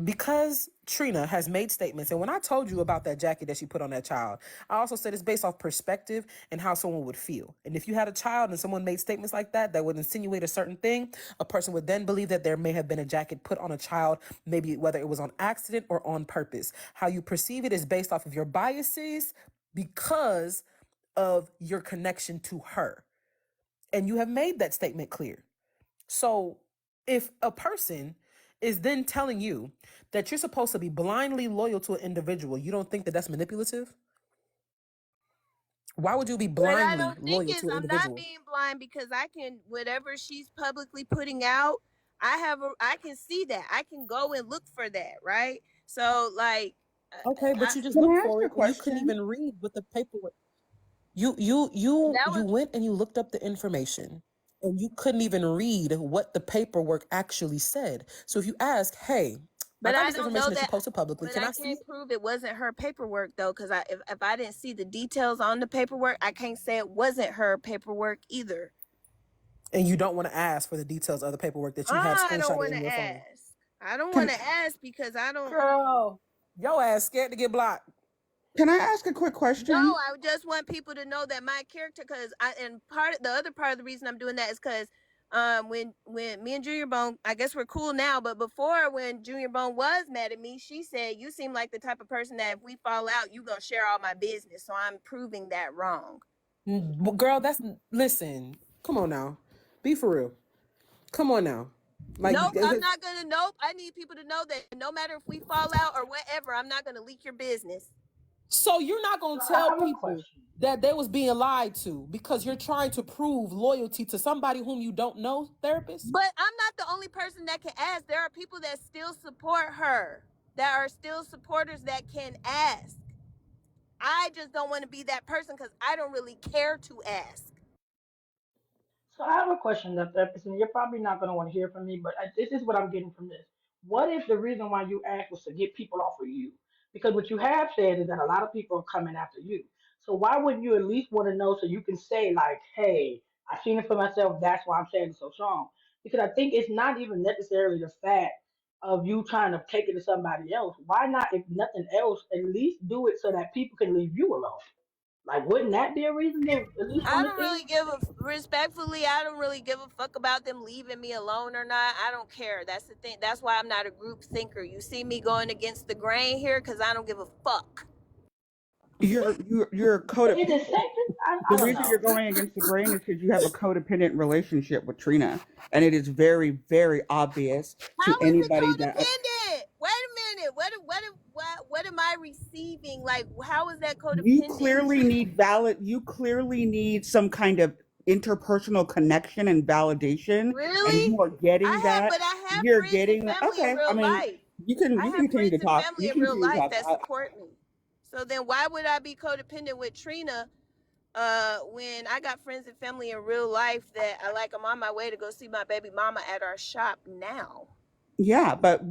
because Trina has made statements, and when I told you about that jacket that she put on that child, I also said it's based off perspective and how someone would feel. And if you had a child and someone made statements like that would insinuate a certain thing, a person would then believe that there may have been a jacket put on a child, maybe whether it was on accident or on purpose. How you perceive it is based off of your biases because of your connection to her. And you have made that statement clear. So if a person is then telling you that you're supposed to be blindly loyal to an individual, you don't think that that's manipulative? Why would you be What I blindly don't think loyal is to an I'm not individual? being blind, because I can, whatever she's publicly putting out, I can see that. I can go and look for that, right? So like, Okay, but I, you just Can looked I ask for a it and you couldn't question? even read what the paperwork. You that you was, went and you looked up the information and you couldn't even read what the paperwork actually said. So if you ask, hey, I but got I this don't information know that you that. posted publicly. But Can I I see can't it? prove it wasn't her paperwork though, because if I didn't see the details on the paperwork, I can't say it wasn't her paperwork either. And you don't want to ask for the details of the paperwork that you have I don't screenshotted want in to your phone. ask. I don't want Can to ask because I don't. Girl, your ass scared to get blocked. can I ask a quick No, question? I just want people to know that my character, because the other part of the reason I'm doing that is because when me and Junior Bone, I guess we're cool now, but before, when Junior Bone was mad at me, she said, you seem like the type of person that if we fall out, you gonna share all my business. So I'm proving that wrong. Well, girl, listen. Come on now. Be for real. Come on now. Like, Nope, I'm not gonna. Nope, I need people to know that no matter if we fall out or whatever, I'm not gonna leak your business. so you're not So going to I tell have a people question. that they was being lied to because you're trying to prove loyalty to somebody whom you don't know, therapist? But I'm not the only person that can ask. There are people that still support her, that are still supporters that can ask. I just don't want to be that person because I don't really care to ask. So I have a question, that therapist, and you're probably not going to want to hear from me, but this is what I'm getting from this. What if the reason why you asked was to get people off of you? Because what you have said is that a lot of people are coming after you. So why wouldn't you at least want to know so you can say like, hey, I've seen it for myself. That's why I'm saying it so strong. Because I think it's not even necessarily the fact of you trying to take it to somebody else. Why not, if nothing else, at least do it so that people can leave you alone? Like, wouldn't that be a reason to at least I want to don't see? really give a respectfully. I don't really give a fuck about them leaving me alone or not. I don't care. That's the thing. That's why I'm not a group thinker. You see me going against the grain here because I don't give a fuck. You're But is it codependent. sexist? I The don't reason know. you're going against the grain is because you have a codependent relationship with Trina, and it is very, very obvious to How is it anybody that codependent? Wait a minute. What am I receiving? Like, how is that you codependent? clearly need valid. You clearly need some kind of interpersonal connection and validation, and Really? you are getting that. I have You're friends and getting family in okay. I real mean, life. you I can have continue to friends and talk. family You in can real continue to life talk. that support me. So then why would I be codependent with Trina when I got friends and family in real life that I'm on my way to go see my baby mama at our shop now. Yeah, but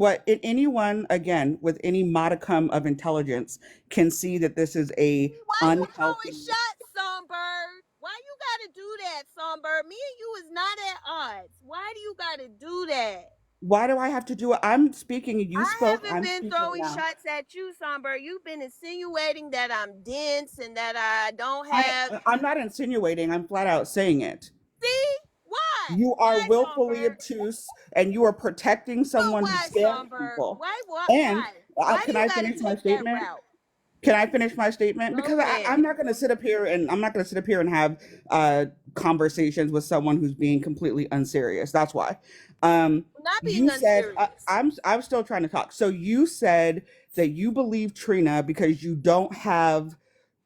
anyone again with any modicum of intelligence can see that this is a Why you throwing unhealthy. shots, Songbird? Why you gotta do that, Songbird? Me and you is not at odds. Why do you gotta do that? Why do I have to do it? I'm speaking. You I spoke. haven't I'm been speaking throwing now. shots at you, Songbird. You've been insinuating that I'm dense and that I don't I have. I'm not insinuating. I'm flat out saying it. See? Why? You are Why, willfully Songbird? obtuse, and you are protecting But someone who why, scams Songbird? people. Why? Why? And Why? Why do can you I got to finish my take that statement? route? Can I finish my statement? Go Because ahead. I'm not going to sit up here and I'm not going to sit up here and have conversations with someone who's being completely unserious. That's why. I'm not being You said unserious. I'm still trying to talk. So you said that you believe Trina because you don't have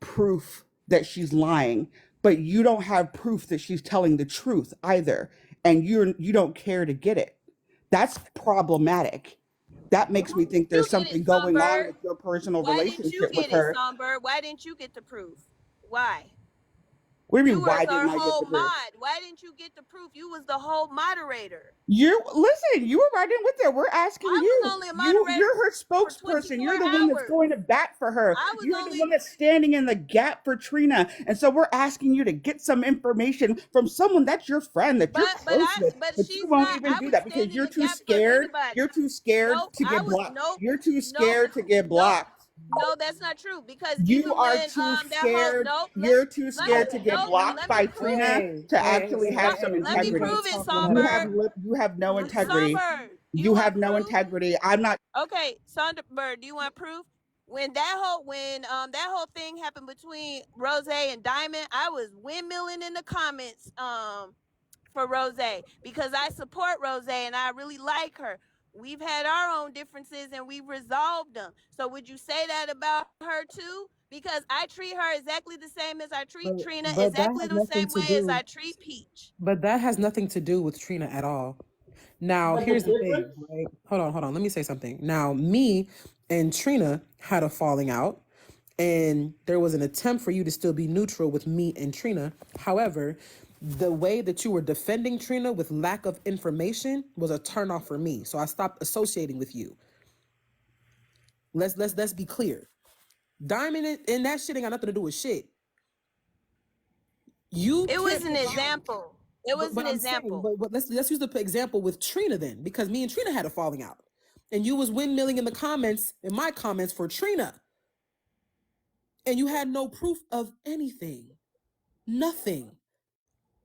proof that she's lying, but you don't have proof that she's telling the truth either, and you don't care to get it. That's problematic. That makes me think You there's get it, something going on Songbird. with your personal Why didn't you relationship with get it, her. Songbird? Why didn't you get the proof? Why? What do you You mean? were Why our didn't I get whole the proof? mod. Why didn't you get the proof? You was the whole moderator. You listen. You were right in with her. We're asking I was you. only a moderator You're her for spokesperson. 24 You're the one that's hours. going to bat for her. I was You're the only one that's standing in the gap for Trina. And so we're asking you to get some information from someone that's your friend that you're close with. but But you she's won't not. even I do would that stand because in you're the too gap for scared. anybody. You're too scared Nope. to I get was blocked. nope. You're too Nope. scared to get Nope. blocked. No, that's not true. Because You even are when too that whole scared. nope, You're too let me scared to get nope, blocked let me by prove it. Trina to actually have Stop, some let me integrity. prove it, Songbird. You have no integrity. Songbird, do you You want have no proof? integrity. I'm not. Okay, Songbird, do you want proof? When that whole thing happened between Rose and Diamond, I was windmilling in the comments for Rose because I support Rose and I really like her. We've had our own differences and we've resolved them. So would you say that about her too? Because I treat her exactly the same as I treat Trina, But that exactly has the nothing same to way as do. I treat Peach. But that has nothing to do with Trina at all. Now, But the here's the difference, thing, right? Hold on. Let me say something. Now, me and Trina had a falling out, and there was an attempt for you to still be neutral with me and Trina. However, the way that you were defending Trina with lack of information was a turnoff for me. So I stopped associating with you. Let's be clear. Diamond and that shit ain't got nothing to do with shit. You It was can't an provide. example. It was But an I'm saying, example. but let's use the example with Trina then, because me and Trina had a falling out, and you was windmilling in the comments, in my comments for Trina, and you had no proof of anything, nothing.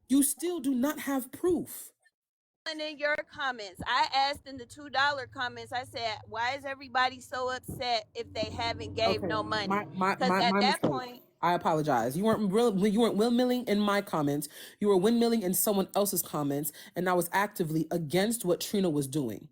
You still do not have proof. And in your comments, I asked in the $2 comments, I said, why is everybody so upset if they haven't gave Okay, no money? my my Because my at my that mistake. point, I apologize. You weren't windmilling in my comments. You were windmilling in someone else's comments, and I was actively against what Trina was doing.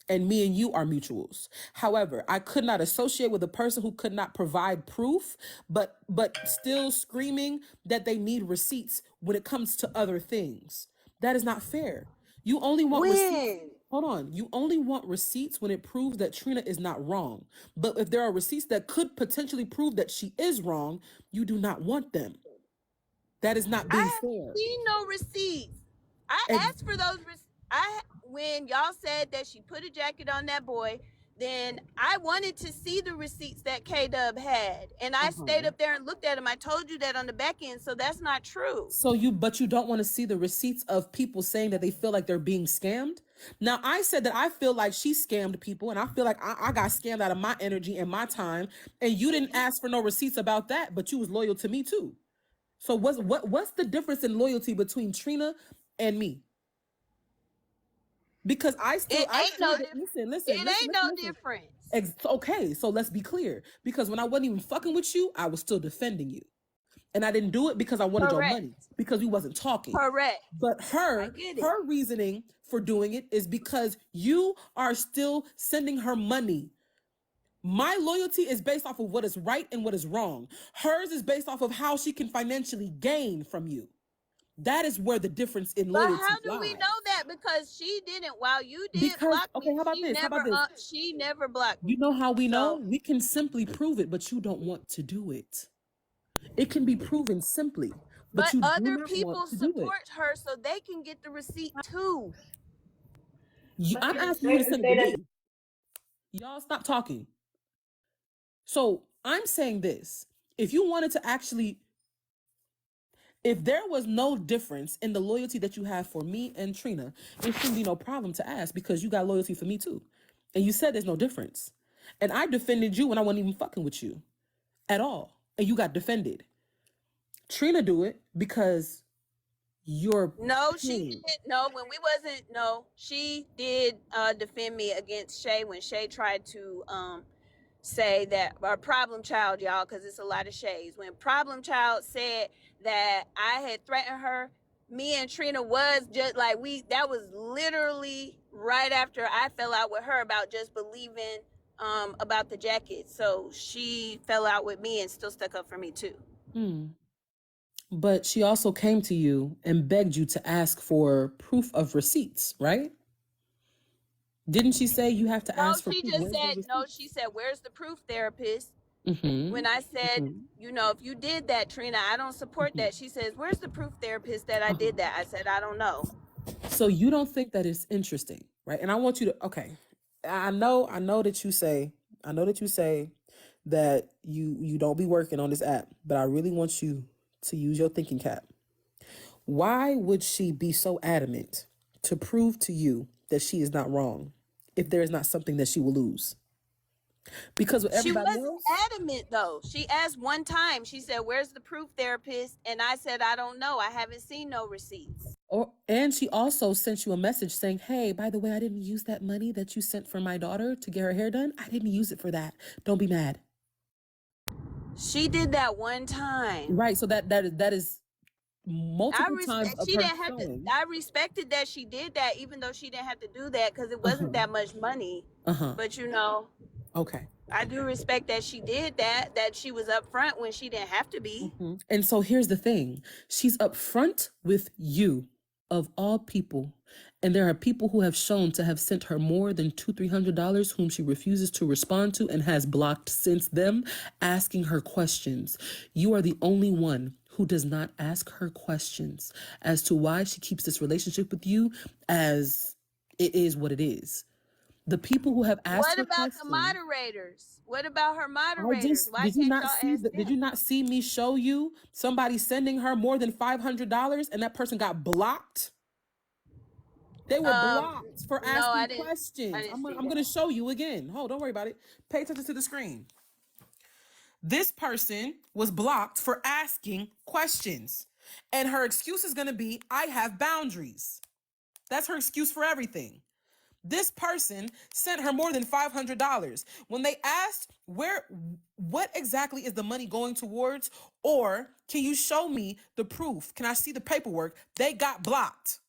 And me and you are mutuals. However, I could not associate with a person who could not provide proof, but still screaming that they need receipts when it comes to other things. That is not fair. You only want receipts. when? Hold on. You only want receipts when it proves that Trina is not wrong. But if there are receipts that could potentially prove that she is wrong, you do not want them. That is not I being haven't fair. seen no receipts. I Ex- asked for those receipts. When y'all said that she put a jacket on that boy, then I wanted to see the receipts that K Dub had. And I stayed uh-huh. up there and looked at them. I told you that on the back end, so that's not true. But you don't want to see the receipts of people saying that they feel like they're being scammed? Now, I said that I feel like she scammed people, and I feel like I got scammed out of my energy and my time, and you didn't ask for no receipts about that, but you was loyal to me too. So what's the difference in loyalty between Trina and me? Because I still listen. Difference. Okay, so let's be clear. Because when I wasn't even fucking with you, I was still defending you. And I didn't do it because I wanted your Correct. money, because we wasn't talking. Correct. But her reasoning for doing it is because you are still sending her money. My loyalty is based off of what is right and what is wrong. Hers is based off of how she can financially gain from you. That is where the difference in loyalty lies. But how do we know that? Because she didn't. While you did Because, block okay, me, how about she this? How about never. this? She never blocked me. You know how we know? So, We can simply prove it, but you don't want to do it. It can be proven simply, but you do other not people want to do it. support her so they can get the receipt too. I'm asking you to send it to me. Y'all stop talking. So I'm saying this. If you wanted to actually, if there was no difference in the loyalty that you have for me and Trina, it shouldn't be no problem to ask, because you got loyalty for me too. And you said there's no difference. And I defended you when I wasn't even fucking with you at all. And you got defended. Trina do it because you're She didn't. No, when we wasn't. No, she did defend me against Shay when Shay tried to say that our problem child, y'all, because it's a lot of Shays. When problem child said that I had threatened her, me and Trina was just like that was literally right after I fell out with her about just believing about the jacket. So she fell out with me and still stuck up for me too. But she also came to you and begged you to ask for proof of receipts, right? Didn't she say you have to ask for proof? She said, where's the proof, therapist? When I said, if you did that, Trina, I don't support that. She says, where's the proof, therapist, that I did that? I said, I don't know. So you don't think that it's interesting, right? And I want you to, okay. I know that you say that you don't be working on this app, but I really want you to use your thinking cap. Why would she be so adamant to prove to you that she is not wrong if there is not something that she will lose? Because with everybody she wasn't adamant though. She asked one time. She said, "Where's the proof, therapist?" And I said, "I don't know. I haven't seen no receipts." And she also sent you a message saying, "Hey, by the way, I didn't use that money that you sent for my daughter to get her hair done. I didn't use it for that. Don't be mad." She did that one time, right? So that is multiple times of her showing. I respected that she did that, even though she didn't have to do that because it wasn't that much money. But okay, I do respect that she did that she was upfront when she didn't have to be. And so here's the thing. She's upfront with you, of all people. And there are people who have shown to have sent her more than $200-300 whom she refuses to respond to and has blocked since them asking her questions. You are the only one who does not ask her questions as to why she keeps this relationship with you as it is what it is. The people who have asked her questions. What about the moderators? What about her moderators? Did you not see me show you somebody sending her more than $500 and that person got blocked? They were blocked for asking questions. I'm going to show you again. Don't worry about it. Pay attention to the screen. This person was blocked for asking questions. And her excuse is going to be, I have boundaries. That's her excuse for everything. This person sent her more than $500. When they asked, what exactly is the money going towards? Or can you show me the proof? Can I see the paperwork? They got blocked.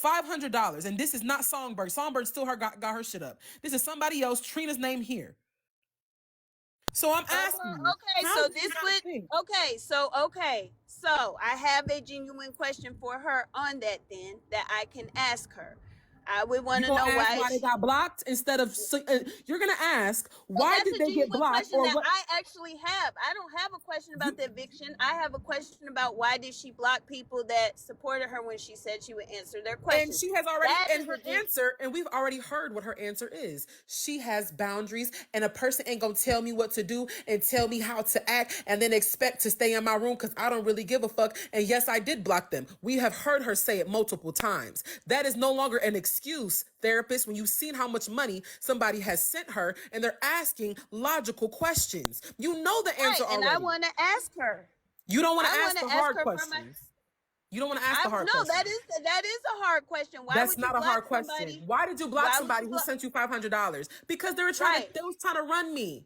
$500. And this is not Songbird. Songbird still got her shit up. This is somebody else, Trina's name here. So I'm asking So I have a genuine question for her on that then that I can ask her. I would want You to gonna know ask why why they she. got blocked instead of you're gonna ask So why that's did a they get genuine blocked question or that what? I actually have. I don't have a question about You the eviction. I have a question about why did she block people that supported her when she said she would answer their And questions. she has already, That and is her a gen. answer, and we've already heard what her answer is. She has boundaries, and a person ain't gonna tell me what to do and tell me how to act and then expect to stay in my room because I don't really give a fuck. And yes, I did block them. We have heard her say it multiple times. That is no longer an excuse, therapist, when you've seen how much money somebody has sent her and they're asking logical questions. You know the Right, answer and I already. want to ask her. You don't want to I ask want the to ask hard her for my. questions. You don't want to ask I the hard no, questions. that is a hard question. Why That's would you not a block hard question. somebody? Why did you block Why would somebody you who block? sent you $500? Because Right. they was trying to run me.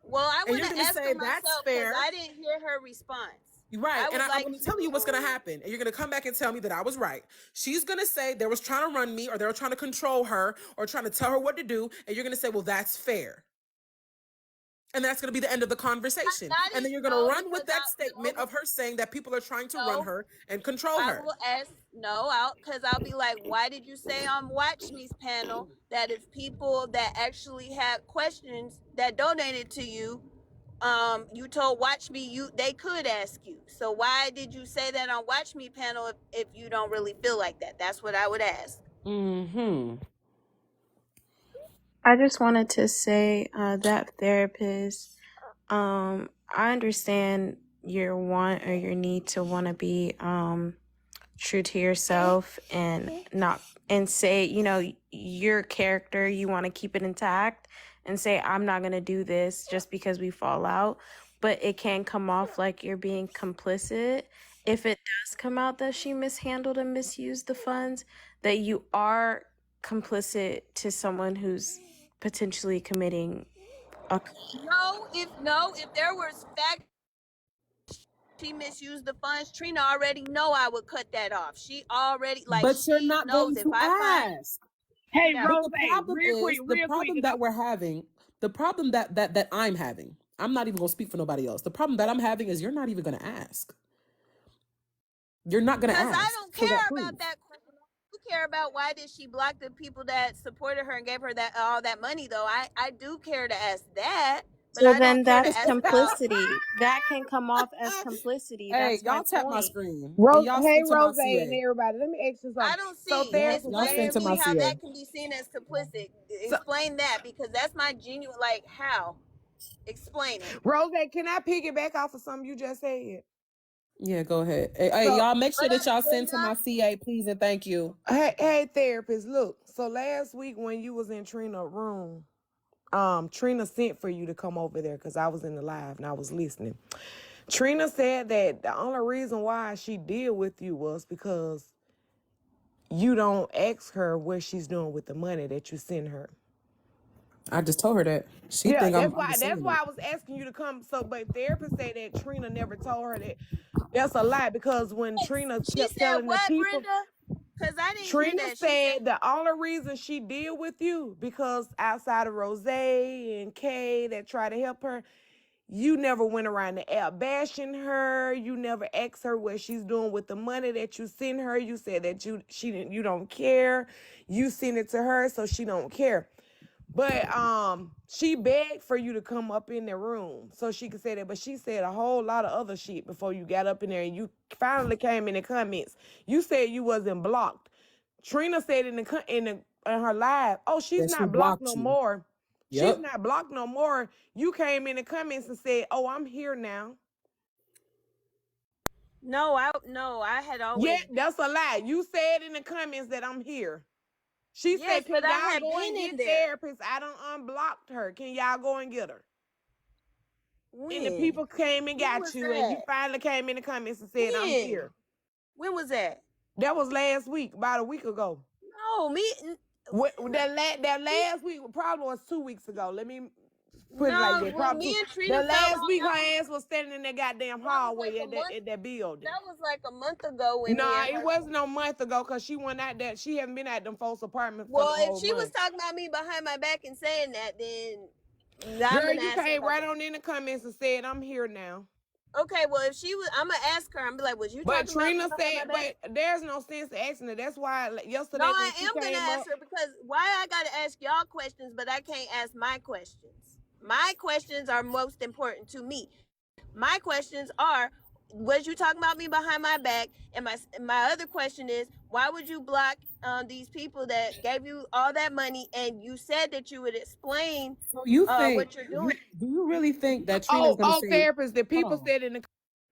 Well, I And want you're to gonna ask her say that's myself because fair. I didn't hear her response. You're right. I And would I'm like gonna tell you what's gonna to. happen. And you're gonna come back and tell me that I was right. She's gonna say they was trying to run me or they were trying to control her or trying to tell her what to do. And you're gonna say, well, that's fair. And that's going to be the end of the conversation. That And then is you're going to no, run with because that statement of her saying that people are trying to run no, her and control I her. will ask no out because I'll be like, why did you say on Watch Me's panel that if people that actually had questions that donated to you, you told Watch Me they could ask you. So why did you say that on Watch Me panel if you don't really feel like that? That's what I would ask. Mm-hmm. I just wanted to say that therapist, I understand your want or your need to want to be true to yourself and not and say, your character, you want to keep it intact and say, I'm not going to do this just because we fall out. But it can come off like you're being complicit. If it does come out that she mishandled and misused the funds, that you are complicit to someone who's potentially committing a. If there was fact she misused the funds, Trina already know I would cut that off. She already But you're she not knows going if to I find ask. Hey, yeah. But Rose, the real quick. problem that we're having, the problem that I'm having, I'm not even going to speak for nobody else. The problem that I'm having is you're not even going to ask. You're not going to Because I ask don't for that care about proof. that question. You care about why did she block the people that supported her and gave her that all that money though. I do care to ask that, but So I don't then care to that's ask about. complicity. That can come off as complicity. Hey, That's my y'all tap my point. screen and Rose, y'all hey, send to my Rose, and CA. everybody. Let me ask you I something. don't So, see. therapist Y'all Explain send to to my me how CA. that can be seen as complicit. so Explain that because that's my genuine like how. Explain it. Rose, can I piggyback off of something you just said? Yeah, go ahead. Hey, So, y'all make sure But that y'all we're send to not. my CA, please and thank you. hey, therapist, look. So last week when you was in Trina's room, Trina sent for you to come over there because I was in the live and I was listening. Trina said that the only reason why she deal with you was because you don't ask her what she's doing with the money that you send her. I just told her that. She Yeah, think I'm just that's saying why it. I was asking you to come. So, but therapist say that Trina never told her that. That's a lie because when Trina She kept said telling the what, people, Brenda? Because I didn't hear Trina that. She said said the only reason she deal with you because outside of Rozay and Kay that try to help her, you never went around the app bashing her. You never asked her what she's doing with the money that you send her. You said that you don't care. You send it to her, so she don't care. But she begged for you to come up in the room so she could say that. But she said a whole lot of other shit before you got up in there and you finally came in the comments. You said you wasn't blocked. Trina said in her live, oh, she's That she not blocked blocked no you. more. She's Yep. not blocked no more. You came in the comments and said, oh, I'm here now. no. I had Yeah, always that's a lie. You said in the comments that I'm here. She yes, said, but can I y'all had go been and in get there. therapists? I done unblocked her. Can y'all go and get her? And the When? people came and When got was you, and you that? finally came in the comments and said, I'm When? here. When was that? That was last week, about a week ago. No, me. That last week probably was 2 weeks ago. Let me put it like No, that. when Probably me two. and Trina The fell last out, week her ass was standing in that goddamn that was like hallway a month. at that building. That was like a month ago when me Nah, and it her. wasn't no month ago because she went out there. She haven't been at them folks' apartment for the Well, if whole she was month. talking about me behind my back and saying that, then I'm Girl, gonna you ask her came about right that. on in the comments and said, I'm here now. Okay, well, if she was, I'm gonna ask her. I'm be like, was you But talking about me Trina behind my said, back? but there's no sense to asking her. That's why No, yesterday when I she am gonna came ask up. her because why I gotta ask y'all questions, but I can't ask my questions. My questions are most important to me. My questions are, was you talking about me behind my back? And my other question is, why would you block these people that gave you all that money and you said that you would explain So you think what you're doing? you really think that Trina is Oh, Oh, gonna say, therapist, the hold people on, said in the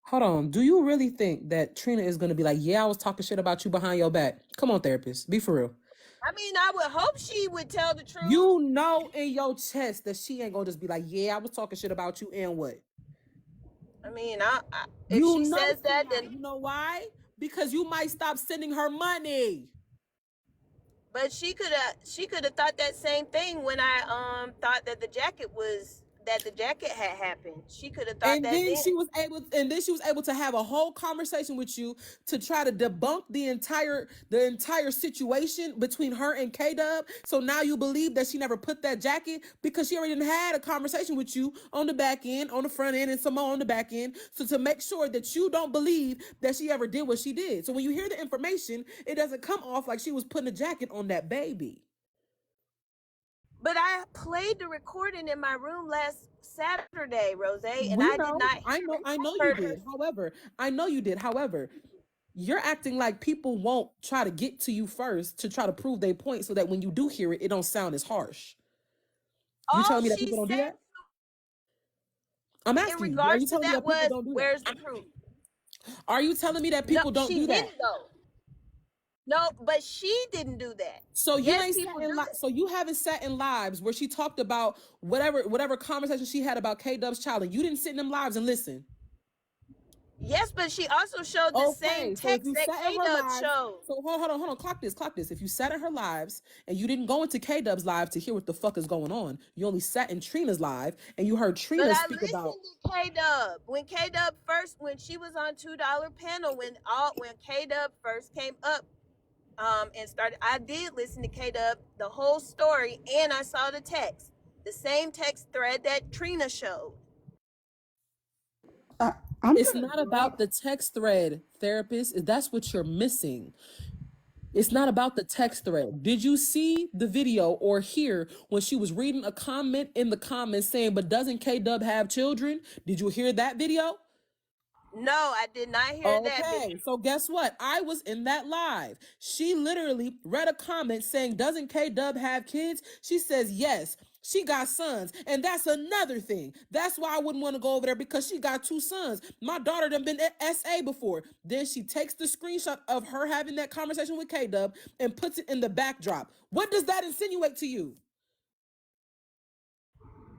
hold on. Do you really think that Trina is gonna be like, yeah, I was talking shit about you behind your back? Come on, therapist, be for real. I mean, I would hope she would tell the truth. You know in your chest that she ain't gonna just be like, yeah, I was talking shit about you and what? I mean, if You she know says she that, not. then You know why? Because you might stop sending her money. but she could have thought that same thing when I thought that the jacket had happened. She could have thought And that then then. she was able to have a whole conversation with you to try to debunk the entire situation between her and K Dub. So now you believe that she never put that jacket because she already had a conversation with you on the back end, on the front end, and some more on the back end. So to make sure that you don't believe that she ever did what she did. So when you hear the information, it doesn't come off like she was putting a jacket on that baby. But I played the recording in my room last Saturday, Rose, and We I did know. not I hear know. it. I know I you heard her. did. However, I know you did. However, you're acting like people won't try to get to you first to try to prove their point so that when you do hear it, it don't sound as harsh. You All telling me that she people don't do said that? I'm in asking you. Are regards you to telling me that that people was, don't do that? "Where's the proof?" Are you telling me that No, people don't she do that? didn't though. No, but she didn't do that. So you Yes, ain't sat people do in that. so you haven't sat in lives where she talked about whatever conversation she had about K Dub's child, and you didn't sit in them lives and listen. Yes, but she also showed the same Okay, so if text you that sat in K her Dub lives, showed. so hold on, clock this. If you sat in her lives and you didn't go into K Dub's live to hear what the fuck is going on, you only sat in Trina's live and you heard But Trina I speak about. listened to K Dub when she was on $2 panel when K Dub first came up and started. I did listen to K Dub the whole story, and I saw the same text thread that Trina showed. I'm It's gonna not about drop. the text thread, therapist. That's what you're missing. It's not about the text thread. Did you see the video or hear when she was reading a comment in the comments saying, but doesn't K Dub have children? Did you hear that video? No, I did not hear that Okay, video. so guess what? I was in that live. She literally read a comment saying, doesn't K Dub have kids? She says, yes, she got sons. And that's another thing. That's why I wouldn't want to go over there because she got two sons. My daughter done been at SA before. Then she takes the screenshot of her having that conversation with K Dub and puts it in the backdrop. What does that insinuate to you?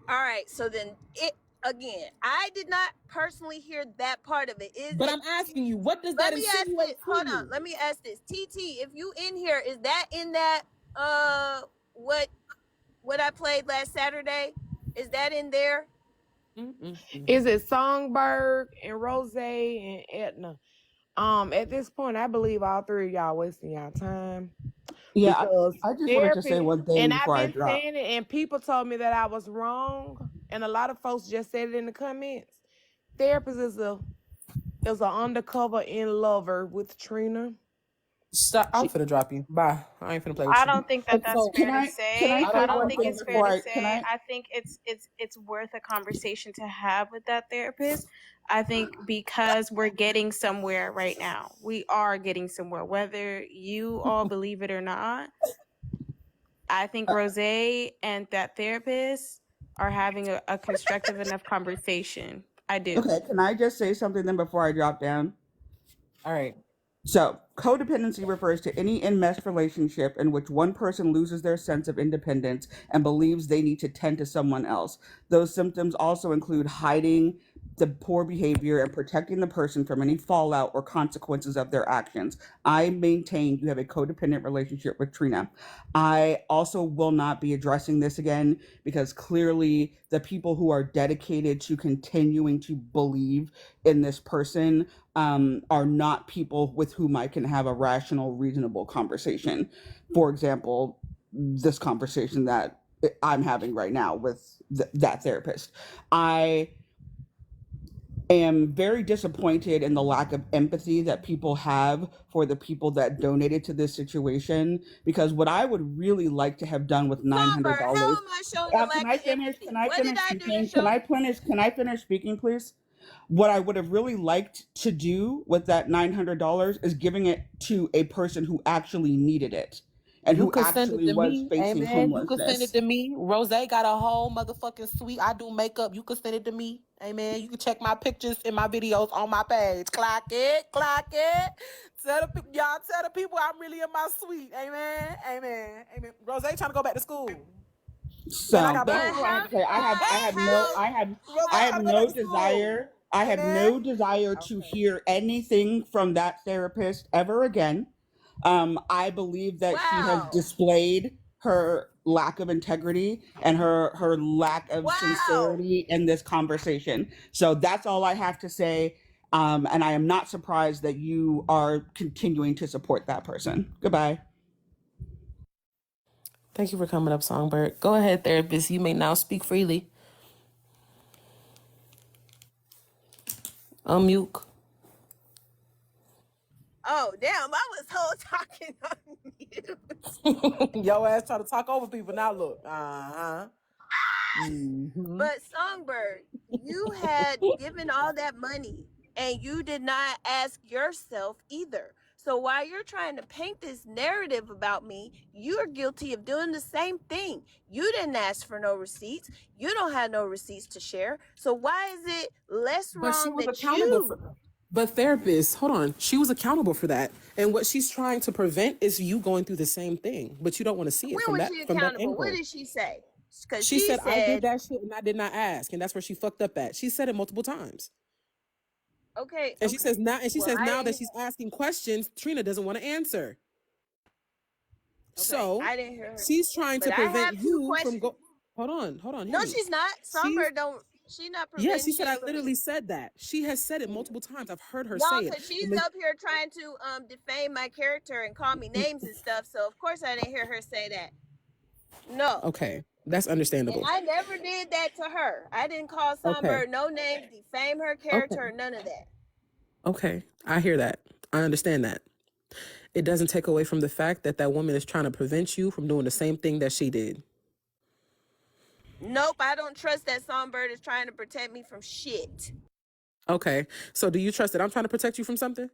All right, so then I did not personally hear that part of it. Is But it? I'm asking you, what does that Let me ask insinuate this. to Hold on. you? Let me ask this. TT, if you in here, is that in that what I played last Saturday? Is that in there? Mm-mm-mm. Is it Songbird and Rose and Etna? At this point, I believe all three of y'all wasting y'all time Yeah, because I just wanted to say therapy. one thing And I've before I been drop. saying it, and people told me that I was wrong, and a lot of folks just said it in the comments. Therapist is a undercover in lover with Trina. Stop. I'm finna drop you. Bye. I ain't finna play with I you. don't think that that's So fair to Can I say. say I don't one think thing it's fair before to I can say. I? I think it's worth a conversation to have with that therapist. I think because we're getting somewhere right now. We are getting somewhere whether you all believe it or not. I think Rose and that therapist are having a constructive enough conversation. I do. Okay, can I just say something then before I drop down? all right. So, codependency refers to any enmeshed relationship in which one person loses their sense of independence and believes they need to tend to someone else. Those symptoms also include hiding the poor behavior and protecting the person from any fallout or consequences of their actions. I maintain you have a codependent relationship with Trina. I also will not be addressing this again because clearly the people who are dedicated to continuing to believe in this person are not people with whom I can have a rational, reasonable conversation. For example, this conversation that I'm having right now with that therapist. I am very disappointed in the lack of empathy that people have for the people that donated to this situation, because what I would really like to have done with Songbird, how $900. am I showing a Can lack I of finish? Can empathy? I What did finish I do to speaking? show? Can I finish speaking, please? What I would have really liked to do with that $900 is giving it to a person who actually needed it and You who could send it actually to was me, facing amen. You could send it homelessness. to me. Rozay got a whole motherfucking suite. I do makeup. You could send it to me, amen. You can check my pictures and my videos on my page. Clock it, clock it. Y'all tell the people I'm really in my suite, amen, amen, amen. Rozay trying to go back to school, and I So got But that's proof. all I have how to say. did how Rozay I how have trying to go back no to school, desire. I have amen. no desire to Okay. hear anything from that therapist ever again. I believe that she has wow displayed her lack of integrity and her lack of wow sincerity in this conversation. So that's all I have to say. And I am not surprised that you are continuing to support that person. Goodbye. Thank you for coming up, Songbird. Go ahead, therapist. You may now speak freely. Unmute. oh damn I was whole talking on mute. Yo ass trying to talk over people. Now look. Uh-huh. Mm-hmm. But Songbird, you had given all that money and you did not ask yourself either. So while you're trying to paint this narrative about me, you're guilty of doing the same thing. You didn't ask for no receipts. You don't have no receipts to share. So why is it less But she wrong was that accountable for you? but therapist, hold on. She was accountable for that. And what she's trying to prevent is you going through the same thing. But you don't want to see it When was she from that accountable? What angle. did she say? Because She she said I did said, that shit and I did not ask. And that's where she fucked up at. She said it multiple times. okay, And okay. she Well, says I now that didn't. she's asking questions, Trina doesn't want to answer. Okay, So I didn't hear her. she's trying But to I prevent have two you from questions. go. Hold on, hear No, me. she's not. She's Songbird don't. She's not Yeah, preventing she said I shit from me. literally said that. She has said it multiple times. I've heard her No, say it. because she's up here trying to defame my character and call me names and stuff. So of course I didn't hear her say that. No. Okay, that's And understandable. I never did that to her. I didn't call Okay, Songbird no names, defame her okay, character, or none of that. okay. I hear that. I understand that. It doesn't take away from the fact that that woman is trying to prevent you from doing the same thing that she did. Nope, I don't trust that Songbird is trying to protect me from shit. Okay, so do you trust that I'm trying to protect you from something?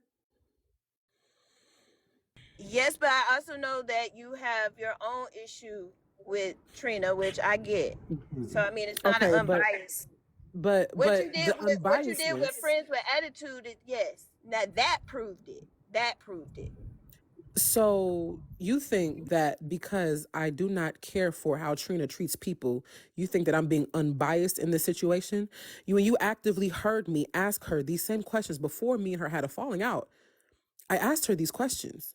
Yes, but I also know that you have your own issue with Trina, which I get. So I mean, it's not an Okay, unbiased. but the What you did with unbiasedness. friends with attitude, yes. Now that proved it. That proved it. So you think that because I do not care for how Trina treats people, you think that I'm being unbiased in this situation? When you actively heard me ask her these same questions before me and her had a falling out, I asked her these questions,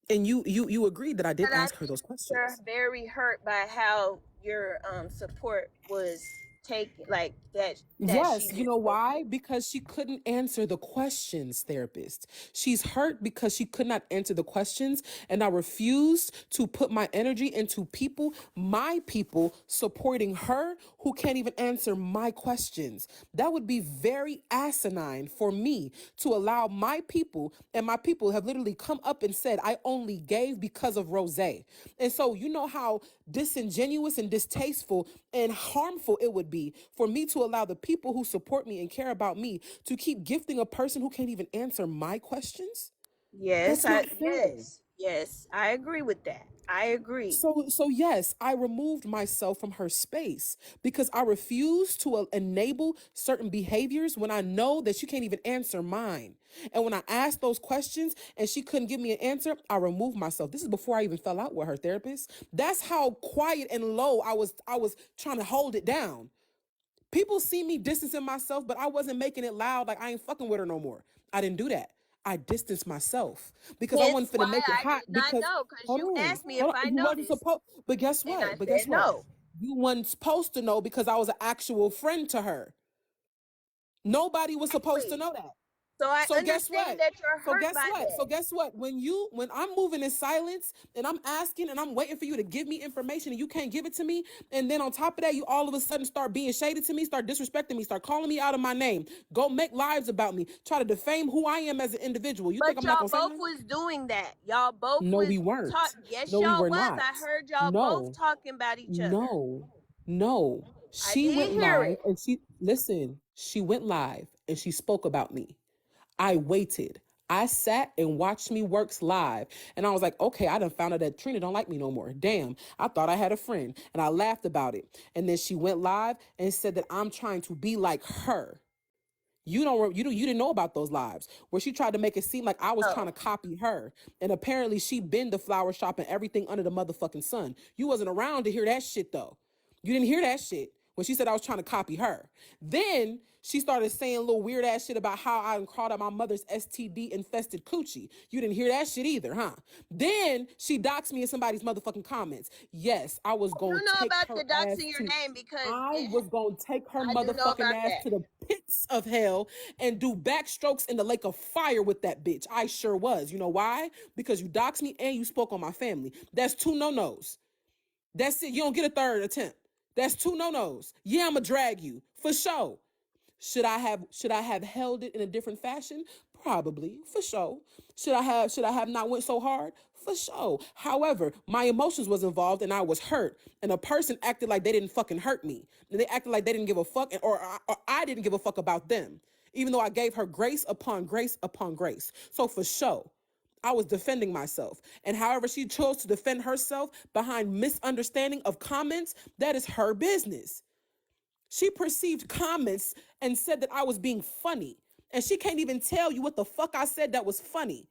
and you agreed that I did But I ask her think those you're questions. very hurt by how your support was taken, like that she Yes, you was. know why? Because she couldn't answer the questions, therapist. She's hurt because she could not answer the questions, and I refused to put my energy into people, my people, supporting her who can't even answer my questions. That would be very asinine for me to allow my people, and my people have literally come up and said, I only gave because of Rozay. And so, you know how disingenuous and distasteful and harmful it would be for me to allow the people who support me and care about me to keep gifting a person who can't even answer my questions? That's not fair. Yes, I agree with that. I agree. So yes, I removed myself from her space because I refuse to enable certain behaviors when I know that she can't even answer mine. And when I asked those questions and she couldn't give me an answer, I removed myself. This is before I even fell out with her therapist. That's how quiet and low I was trying to hold it down. People see me distancing myself, but I wasn't making it loud like I ain't fucking with her no more. I didn't do that. I distanced myself because I Hence wasn't finna why make it I hot did not because know, because hold you on, asked me if I you wasn't noticed, supposed, but guess and I what? But said guess what? no. You wasn't supposed to know because I was an actual friend to her. Nobody was supposed to Exactly. know that. So I So guess understand what? that you're So hurt guess by what? So that. guess what? When I'm moving in silence and I'm asking and I'm waiting for you to give me information and you can't give it to me, and then on top of that, you all of a sudden start being shady to me, start disrespecting me, start calling me out of my name, go make lives about me, try to defame who I am as an individual. You think But I'm not y'all gonna say both nothing? was doing that. Y'all both No, we was talk. weren't. Yes, No, we y'all were was. not. I heard y'all both No, talking about each other. no, no. I She did went hear live it. and she went live and she spoke about me. I waited. I sat and watched me works live. And I was like, okay, I done found out that Trina don't like me no more. Damn, I thought I had a friend. And I laughed about it. And then she went live and said that I'm trying to be like her. You didn't know about those lives where she tried to make it seem like I was trying Oh. to copy her. And apparently she been the flower shop and everything under the motherfucking sun. You wasn't around to hear that shit though. You didn't hear that shit when she said I was trying to copy her. Then she started saying little weird ass shit about how I called out my mother's STD infested coochie. You didn't hear that shit either, huh? Then she doxed me in somebody's motherfucking comments. Yes, I was You gonna know take about her the ass doxing your to name because I was gonna take her I do know motherfucking about ass that. to the pits of hell and do backstrokes in the lake of fire with that bitch. I sure was. You know why? Because you doxed me and you spoke on my family. That's 2 no-nos. That's it. You don't get a third attempt. That's 2 no-nos. Yeah, I'ma drag you for sure. Should I have held it in a different fashion? Probably, for sure. Should I have not went so hard? For sure. However, my emotions was involved and I was hurt. And a person acted like they didn't fucking hurt me. And they acted like they didn't give a fuck or I didn't give a fuck about them. Even though I gave her grace upon grace upon grace. So for sure. I was defending myself. And however she chose to defend herself behind misunderstanding of comments, that is her business. She perceived comments and said that I was being funny. And she can't even tell you what the fuck I said that was funny.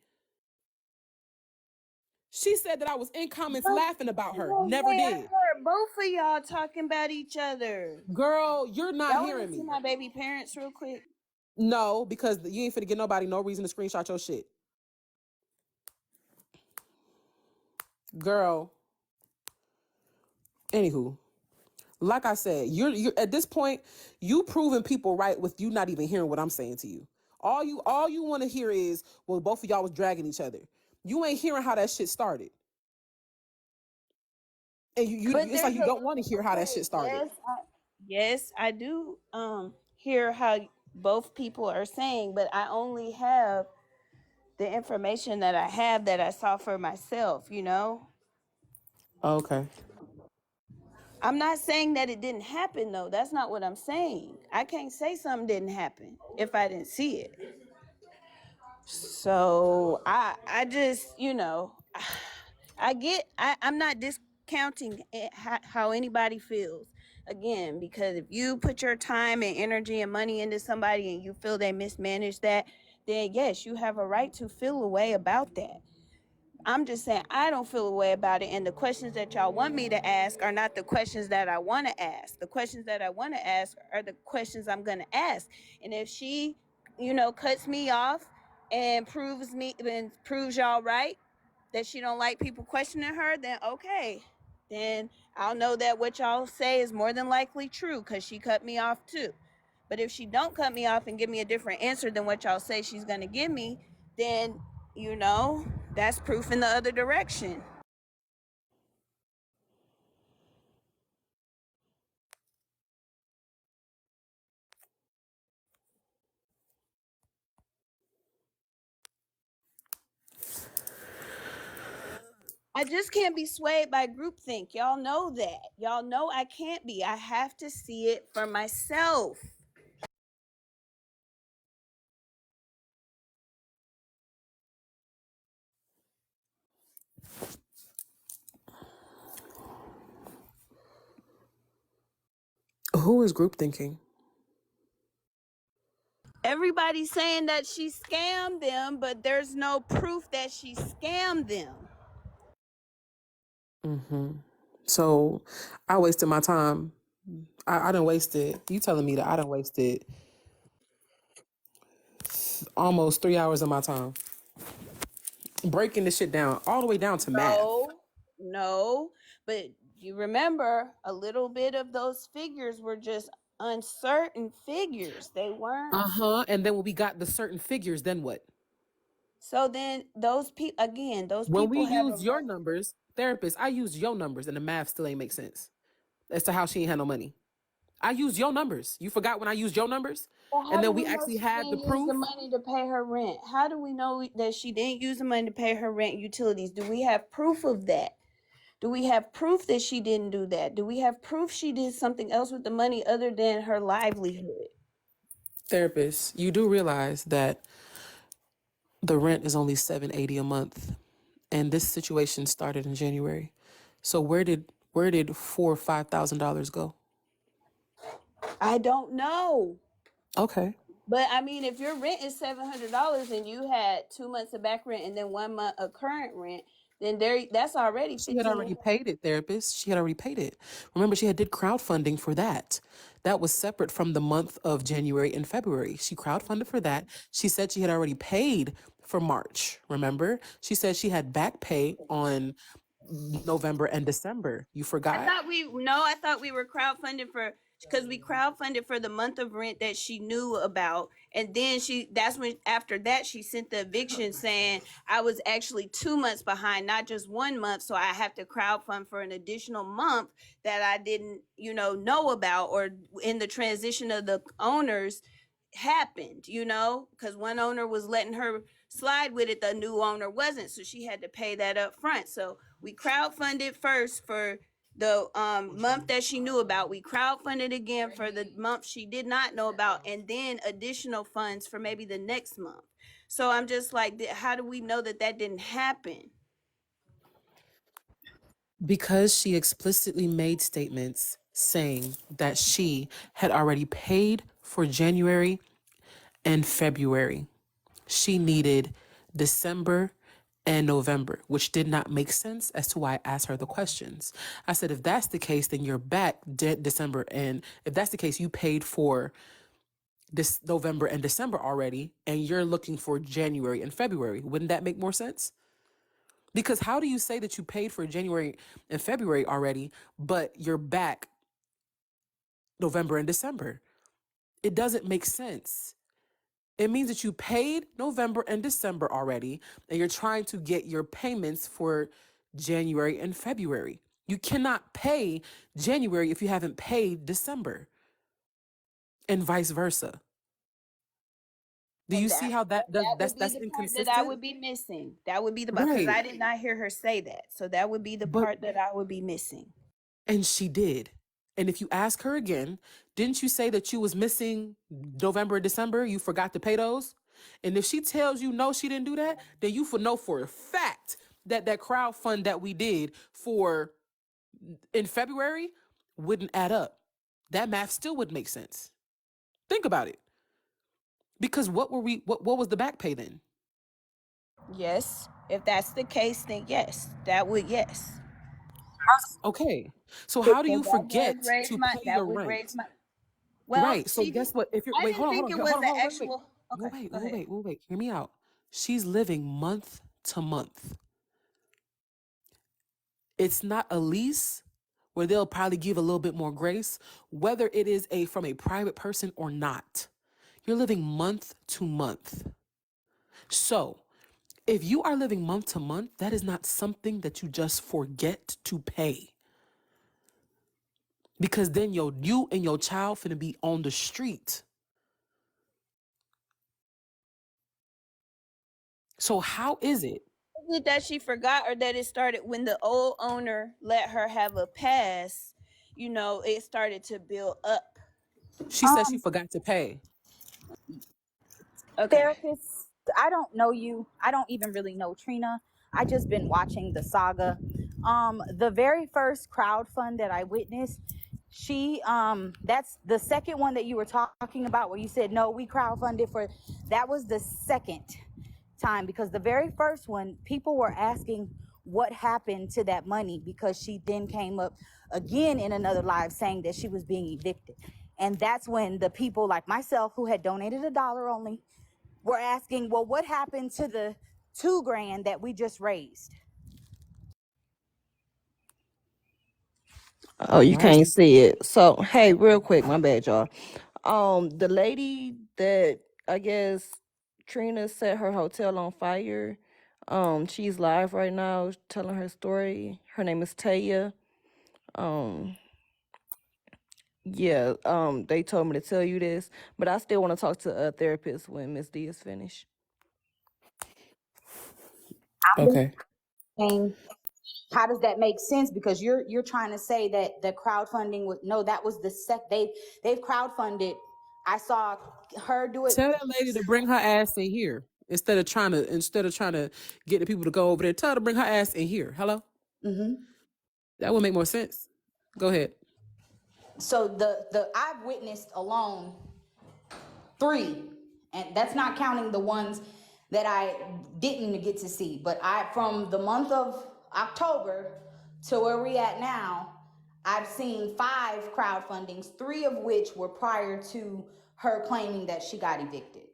She said that I was in comments laughing about her. Never Hey, I did. heard both of y'all talking about each other. Girl, you're not Y'all want hearing to see me. my baby parents real quick? No, because you ain't finna get nobody no reason to screenshot your shit. Girl. Anywho. Like I said, you're at this point, you proving people right with you not even hearing what I'm saying to you. All you want to hear is, well, both of y'all was dragging each other. You ain't hearing how that shit started. And But it's like there's you a don't want to hear how that wait. shit started. Yes, I do hear how both people are saying, but I only have the information that I have that I saw for myself, you know? Okay. I'm not saying that it didn't happen though. That's not what I'm saying. I can't say something didn't happen if I didn't see it. So I just, you know, I'm not discounting how anybody feels. Again, because if you put your time and energy and money into somebody and you feel they mismanaged that, then yes, you have a right to feel a way about that. I'm just saying I don't feel a way about it. And the questions that y'all want me to ask are not the questions that I want to ask. The questions that I want to ask are the questions I'm going to ask. And if she, you know, cuts me off and proves y'all right that she don't like people questioning her, then okay. Then I'll know that what y'all say is more than likely true because she cut me off too. But if she don't cut me off and give me a different answer than what y'all say she's going to give me, then you know, that's proof in the other direction. I just can't be swayed by groupthink. Y'all know that. Y'all know I can't be. I have to see it for myself. Who is group thinking? Everybody's saying that she scammed them, but there's no proof that she scammed them. Mm-hmm. So I wasted my time. I done wasted. You telling me that I done wasted almost 3 hours of my time breaking this shit down all the way down to math. No, but you remember a little bit of those figures were just uncertain figures. They weren't. And then when we got the certain figures, then what? So then those people, again, those When we people have a used your numbers, therapist, I used your numbers and the math still ain't make sense as to how she ain't had no money. I used your numbers. You forgot when I used your numbers? Well, how And do then we we know actually she had the didn't use the proof. money to pay her rent? How do we know that she didn't use the money to pay her rent and utilities? Do we have proof of that? Do we have proof that she didn't do that? Do we have proof she did something else with the money other than her livelihood? Therapist, you do realize that the rent is only $780 a month, and this situation started in January. So where did $4,000 or $5,000 go? I don't know. Okay. But I mean, if your rent is $700 and you had 2 months of back rent and then 1 month of current rent, then that's already She had already 15. paid it, therapist. She had already paid it. Remember, she had did crowdfunding for that. That was separate from the month of January and February. She crowdfunded for that. She said she had already paid for March. Remember? She said she had back pay on November and December. You forgot? I thought we were crowdfunding for, because we crowdfunded for the month of rent that she knew about, and then that's when after that she sent the eviction saying I was actually 2 months behind, not just 1 month, so I have to crowdfund for an additional month that I didn't know about, or in the transition of the owners happened, because one owner was letting her slide with it, the new owner wasn't, so she had to pay that up front. So we crowdfunded first for the month that she knew about. We crowdfunded again for the month she did not know about, and then additional funds for maybe the next month. So I'm just like, how do we know that didn't happen? Because she explicitly made statements saying that she had already paid for January and February. She needed December and November, which did not make sense as to why I asked her the questions. I said, if that's the case, then you're back December. And if that's the case, you paid for this November and December already, and you're looking for January and February. Wouldn't that make more sense? Because how do you say that you paid for January and February already, but you're back November and December? It doesn't make sense. It means that you paid November and December already, and you're trying to get your payments for January and February. You cannot pay January if you haven't paid December, and vice versa. Do you And see how that would be that's the part that I inconsistent? would be missing. That would be the part, because Right. I did not hear her say that. So that would be the But part that I would be missing. and she did. And if you ask her again, didn't you say that you was missing November and December? You forgot to pay those? And if she tells you no, she didn't do that, then you know for a fact that that crowd fund that we did for in February wouldn't add up. That math still would make sense. Think about it. Because what was the back pay then? Yes, if that's the case, then yes, yes. Okay. So how do So you that does forget raise to my, pay that your would rent? raise my, well, Right. So she guess didn't, what? If you're I wait, didn't hold on, think hold it on, was hold on, the hold on, actual, okay, go ahead. wait. Hear me out. She's living month to month. It's not a lease where they'll probably give a little bit more grace, whether it is from a private person or not. You're living month to month. So if you are living month to month, that is not something that you just forget to pay. Because then you and your child finna be on the street. So how is it? Is it that she forgot, or that it started when the old owner let her have a pass? It started to build up. She said she forgot to pay. Okay. Therapist, I don't know you. I don't even really know Trina. I just been watching the saga. The very first crowdfund that I witnessed, she that's the second one that you were talking about where you said no, we crowdfunded for, that was the second time, because the very first one people were asking what happened to that money, because she then came up again in another live saying that she was being evicted. And that's when the people like myself who had donated $1 only were asking, well, what happened to the $2,000 that we just raised? Oh, you Why is can't see it. So, hey, real quick, my bad, y'all. The lady that I guess Trina set her hotel on fire. She's live right now telling her story. Her name is Taya. Um, yeah, they told me to tell you this, but I still want to talk to a therapist when Miss D is finished. okay? And how does that make sense? Because you're trying to say that the crowdfunding would no, that was the they've crowdfunded. I saw her do it. Tell that lady to bring her ass in here instead of trying to get the people to go over there. Tell her to bring her ass in here. Hello, Mm-hmm. that would make more sense. Go ahead. So the I've witnessed alone 3, and that's not counting the ones that I didn't get to see. But I from the month of October to where we at now, I've seen 5 crowdfundings, 3 of which were prior to her claiming that she got evicted.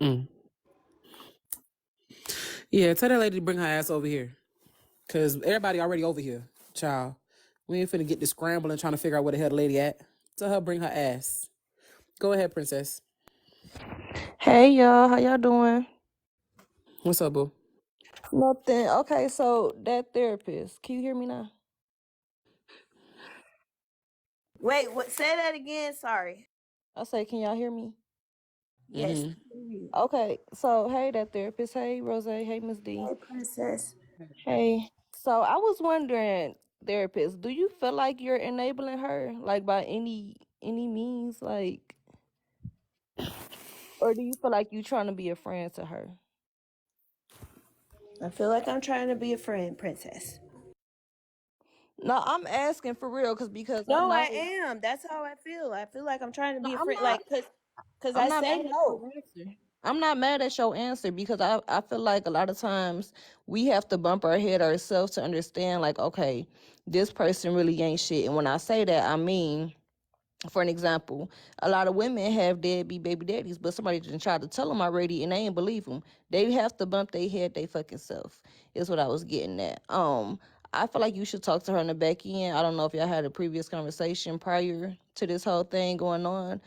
Mm. Yeah, tell that lady to bring her ass over here. Cause everybody already over here, child. We ain't finna get this scrambling trying to figure out where the hell the lady at. Tell her bring her ass. Go ahead, princess. Hey, y'all, how y'all doing? What's up, boo? Nothing. Okay, so that therapist, can you hear me now? Wait, what? Say that again. Sorry. I say, can y'all hear me? Yes. Mm-hmm. Okay, so hey, that therapist. Hey, Rose. Hey, Miss D. Hey, princess. Hey. So I was wondering, therapist, do you feel like you're enabling her, like by any means, like, or do you feel like you trying to be a friend to her? I feel like I'm trying to be a friend, princess. No, I'm asking for real, because I No, I know. am. That's how I feel. I feel like I'm trying to No, be a I'm friend, not. like, cause I'm I not say mad at no. your answer. I'm not mad at your answer because I feel like a lot of times we have to bump our head ourselves to understand, like, okay, this person really ain't shit. And when I say that, I mean, for an example, a lot of women have deadbeat baby daddies, but somebody didn't try to tell them already and they ain't believe them. They have to bump their head they fucking self, is what I was getting at. I feel like you should talk to her in the back end. I don't know if y'all had a previous conversation prior to this whole thing going on,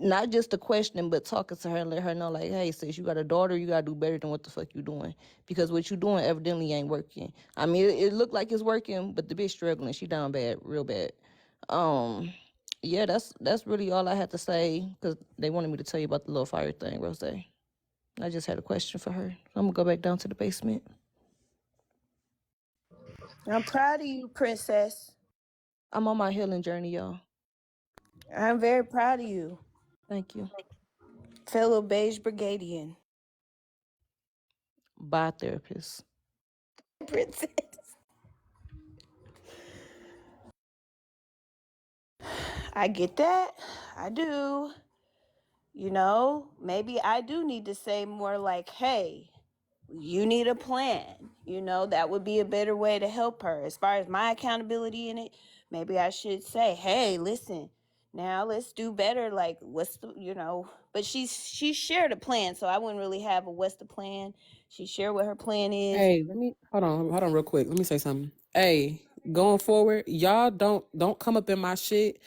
not just a question, but talking to her and let her know, like, hey, sis, you got a daughter, you gotta do better than what the fuck you doing, because what you doing evidently ain't working. I mean, it looked like it's working, but the bitch struggling, she down bad, real bad. um yeah, that's really all I had to say, because they wanted me to tell you about the little fire thing, Rose. I just had a question for her. I'm gonna go back down to the basement. I'm proud of you, princess. I'm on my healing journey, y'all. I'm very proud of you, Thank you. fellow beige brigadian. Bye, therapist. Princess. I get that. I do. You know, maybe I do need to say more like, hey, you need a plan. You know, that would be a better way to help her. As far as my accountability in it, maybe I should say, hey, listen, now let's do better. Like, what's the, you know, but she shared a plan, so I wouldn't really have a what's the plan. She shared what her plan is. Hey, let me hold on real quick. Let me say something. Hey, going forward, y'all don't come up in my shit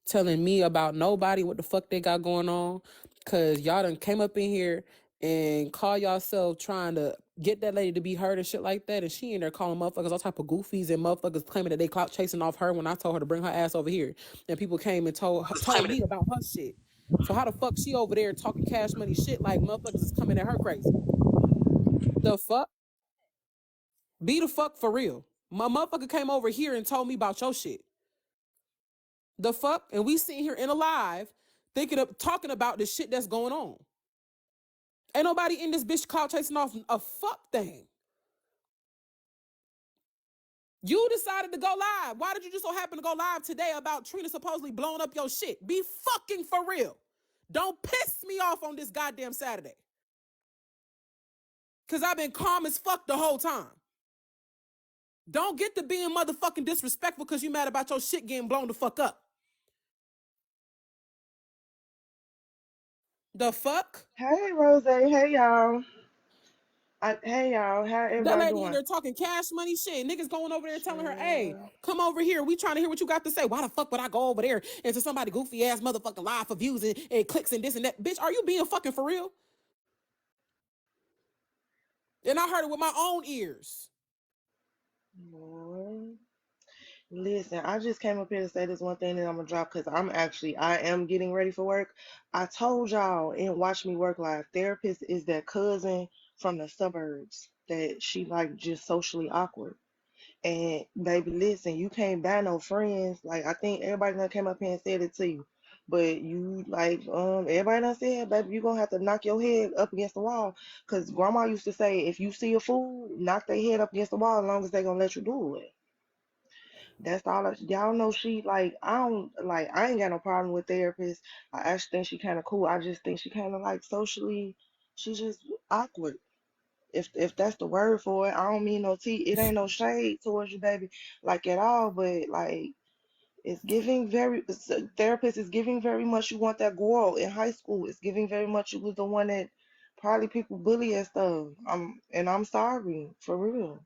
telling me about nobody what the fuck they got going on. Cause y'all done came up in here and call yourself trying to get that lady to be heard and shit like that. And she in there calling motherfuckers all type of goofies and motherfuckers claiming that they clout chasing off her when I told her to bring her ass over here. And people came and told me about her shit. So how the fuck she over there talking cash money shit like motherfuckers is coming at her crazy? The fuck? Be the fuck for real. My motherfucker came over here and told me about your shit. The fuck? And we sitting here in a live talking about the shit that's going on. Ain't nobody in this bitch clout chasing off a fuck thing. You decided to go live. Why did you just so happen to go live today about Trina supposedly blowing up your shit? Be fucking for real. Don't piss me off on this goddamn Saturday. Cause I've been calm as fuck the whole time. Don't get to being motherfucking disrespectful because you mad about your shit getting blown the fuck up. The fuck? Hey, Rose. Hey, y'all. Hey y'all, how That everybody lady in doing? there talking cash money shit. Niggas going over there telling her, hey, Chill. come over here. We trying to hear what you got to say. Why the fuck would I go over there into somebody goofy ass motherfucking live for views and clicks and this and that? Bitch, are you being fucking for real? And I heard it with my own ears. Lord. Listen, I just came up here to say this one thing that I'm gonna drop because I am getting ready for work. I told y'all in Watch Me Work Live, therapist is that cousin from the suburbs that she like just socially awkward. And baby, listen, you can't buy no friends. Like I think everybody done came up here and said it to you. But you like everybody done said, baby, you gonna have to knock your head up against the wall. Cause grandma used to say if you see a fool, knock their head up against the wall as long as they gonna let you do it. That's all y'all know. She like I ain't got no problem with therapists. I actually think she kind of cool. I just think she kind of like socially, she's just awkward. If that's the word for it, I don't mean no tea. It ain't no shade towards you, baby, like at all. But like therapist is giving very much. You want that girl in high school. It's giving very much. You was the one that probably people bully and stuff. I'm sorry for real.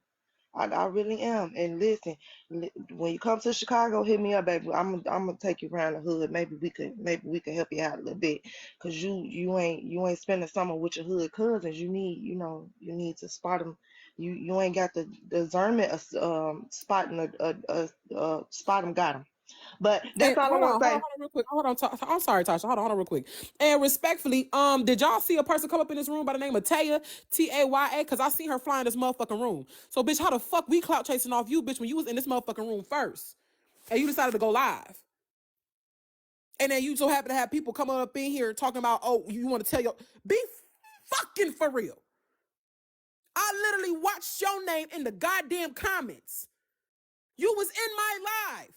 I really am. And listen, when you come to Chicago, hit me up, baby. I'm gonna take you around the hood. Maybe we could help you out a little bit, cause you ain't spending summer with your hood cousins. You need to spot them. You ain't got the discernment of spotting spot them got them. But that's And all I hold want on, to hold on, say. hold on, real quick. Hold on, I'm sorry, Tasha. Hold on, real quick. And respectfully, did y'all see a person come up in this room by the name of Taya, Taya? Cause I seen her fly in this motherfucking room. So, bitch, how the fuck we clout chasing off you, bitch, when you was in this motherfucking room first, and you decided to go live, and then you so happen to have people coming up in here talking about, oh, you want to tell your be fucking for real. I literally watched your name in the goddamn comments. You was in my live.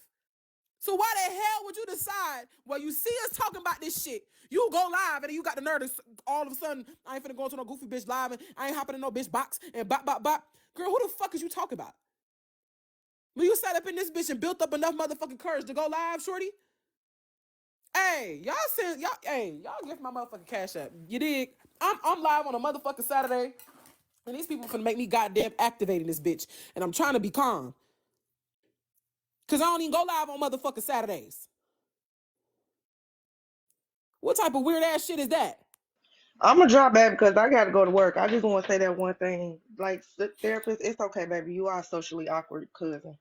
So why the hell would you decide, well, you see us talking about this shit, you go live, and then you got the nerve to all of a sudden, I ain't finna go into no goofy bitch live, and I ain't hopping in no bitch box, and bop, bop, bop. Girl, who the fuck is you talking about? When you sat up in this bitch and built up enough motherfucking courage to go live, shorty? Hey, y'all give my motherfucking cash up. You dig? I'm live on a motherfucking Saturday, and these people finna make me goddamn activating this bitch, and I'm trying to be calm. Cause I don't even go live on motherfucking Saturdays. What type of weird ass shit is that? I'm gonna drop, baby, because I gotta go to work. I just want to say that one thing. Like therapist, it's okay, baby. You are socially awkward cousin,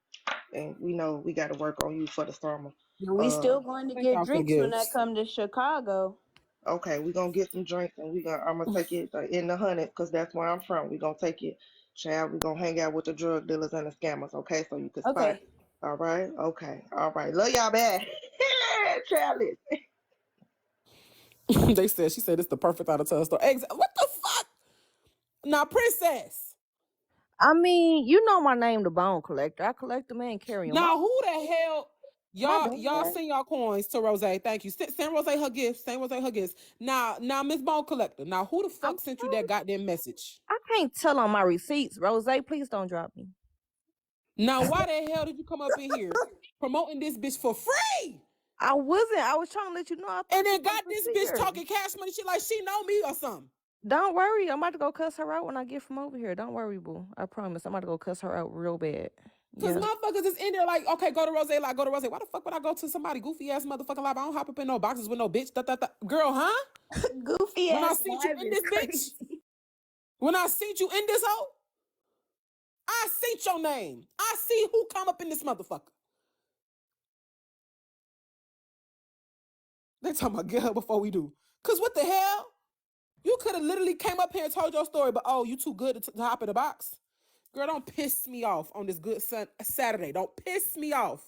and we know we got to work on you for the summer. We still going to Thank get y'all for the drinks when that gifts. come to Chicago. Okay, we gonna get some drinks, and I'm gonna take it in the honey, because that's where I'm from. We gonna take it, child. We gonna hang out with the drug dealers and the scammers. Okay, so you can spot. Okay. All right. Okay. All right. Love y'all back. Child. She said it's the perfect out of town store. What the fuck? Now, princess. I mean, you know my name, the Bone Collector. I collect them and carry them. Now, who the hell? My Y'all bad. send y'all coins to Rose. Thank you. Send Rose her gifts. Send Rose her gifts. Now, Miss Bone Collector. Now, who the I'm fuck sent you that goddamn message? I can't tell on my receipts. Rose, please don't drop me. Now, why the hell did you come up in here promoting this bitch for free? I wasn't. I was trying to let you know. I And thought you then was got this bitch sincere. talking cash money shit like she know me or something. Don't worry. I'm about to go cuss her out when I get from over here. Don't worry, boo. I promise. I'm about to go cuss her out real bad. Cause Yeah. motherfuckers is in there like, okay, go to Rose, like go to Rose. Why the fuck would I go to somebody goofy ass motherfucking live? I don't hop up in no boxes with no bitch. Girl, huh? Goofy When I ass seen you live in is this bitch, crazy. when I seen you in this hoe, I seen your name. I see who come up in this motherfucker. They talking about get her before we do. Cause what the hell? You could have literally came up here and told your story, but oh, you too good to hop in the box. Girl, don't piss me off on this good Saturday. Don't piss me off.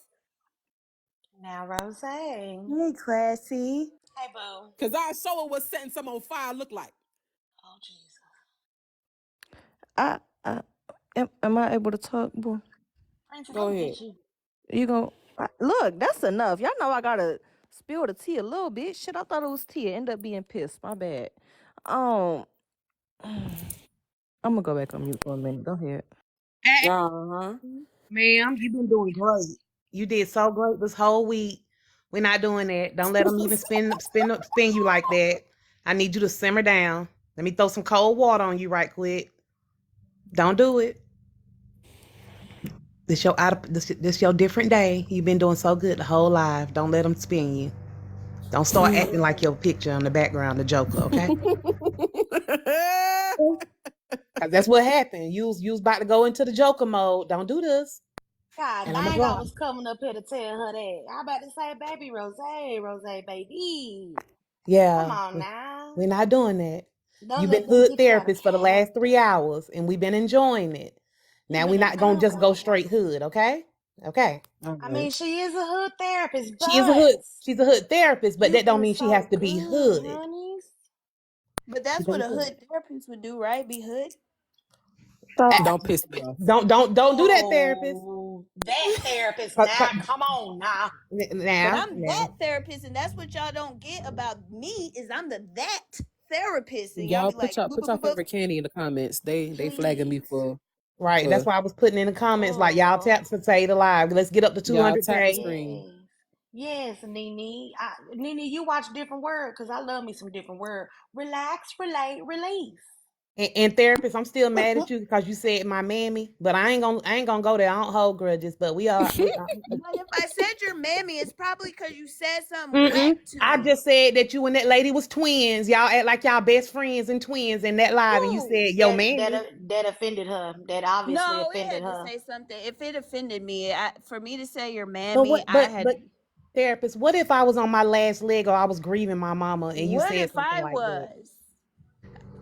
Now, Rose. Hey, Hey, classy. boo. Cause I show her what setting some on fire look like. Oh, Jesus. I am I able to talk, boo? Princess, Go look ahead. at you. You gonna look? That's enough. Y'all know I gotta spill the tea a little bit. Shit, I thought it was tea. It ended up being piss. My bad. Um, I'm gonna go back on mute for a minute. Go ahead. Uh-huh. Ma'am, you've been doing great. You did so great this whole week. We're not doing that. Don't let them even spin you like that. I need you to simmer down. Let me throw some cold water on you right quick. Don't do it. This your different day. You've been doing so good the whole life. Don't let them spin you. Don't start acting like your picture on the background, the Joker, okay? Cause that's what happened. You was about to go into the Joker mode. Don't do this. God And I'm a dang, I drop. was coming up here to tell her that. I about to say, baby, Rose, baby. Come Yeah, on now. we're not doing that. Don't You've been let them hood get you out of therapist for the last character. 3 hours, and we've been enjoying it. You Now been we're not gonna just go straight hood, okay? Okay. All I right. mean, she is a hood therapist, She is a but hood. She's a hood therapist, but you that don't do mean she has so to be good, hood. honeys. But She that's what goes a hood. hood therapist would do, right? Be hood. So Don't piss me off. Don't do that, therapist. Oh, that therapist now. Come on now. But Now, I'm that now. therapist, and that's what y'all don't get about me is I'm the that therapist, and y'all Y'all be put like, y'all boop, put boop, y'all boop, boop. favorite candy in the comments. They flagging me Please. Right. That's for why I was putting in the comments like y'all Oh, tap to say the live. Let's get up to y'all tap the 200K. screen. yes. Yes, Nene. Nene, you watch different word because I love me some different word. Relax, relate, release. And therapist, I'm still mad at you because you said my mammy, but I ain't gonna go there. I don't hold grudges, but we are. But if I said your mammy, it's probably because you said something whack Mm-mm. to I me. just said that you and that lady was twins. Y'all act like y'all best friends and twins in that live, and you Who? said yo That mammy. that offended her. That obviously No, it offended had to her. say something. If it offended me, for me to say your But mammy, what? But therapist, what if I was on my last leg or I was grieving my mama and you What said if something I like that? was?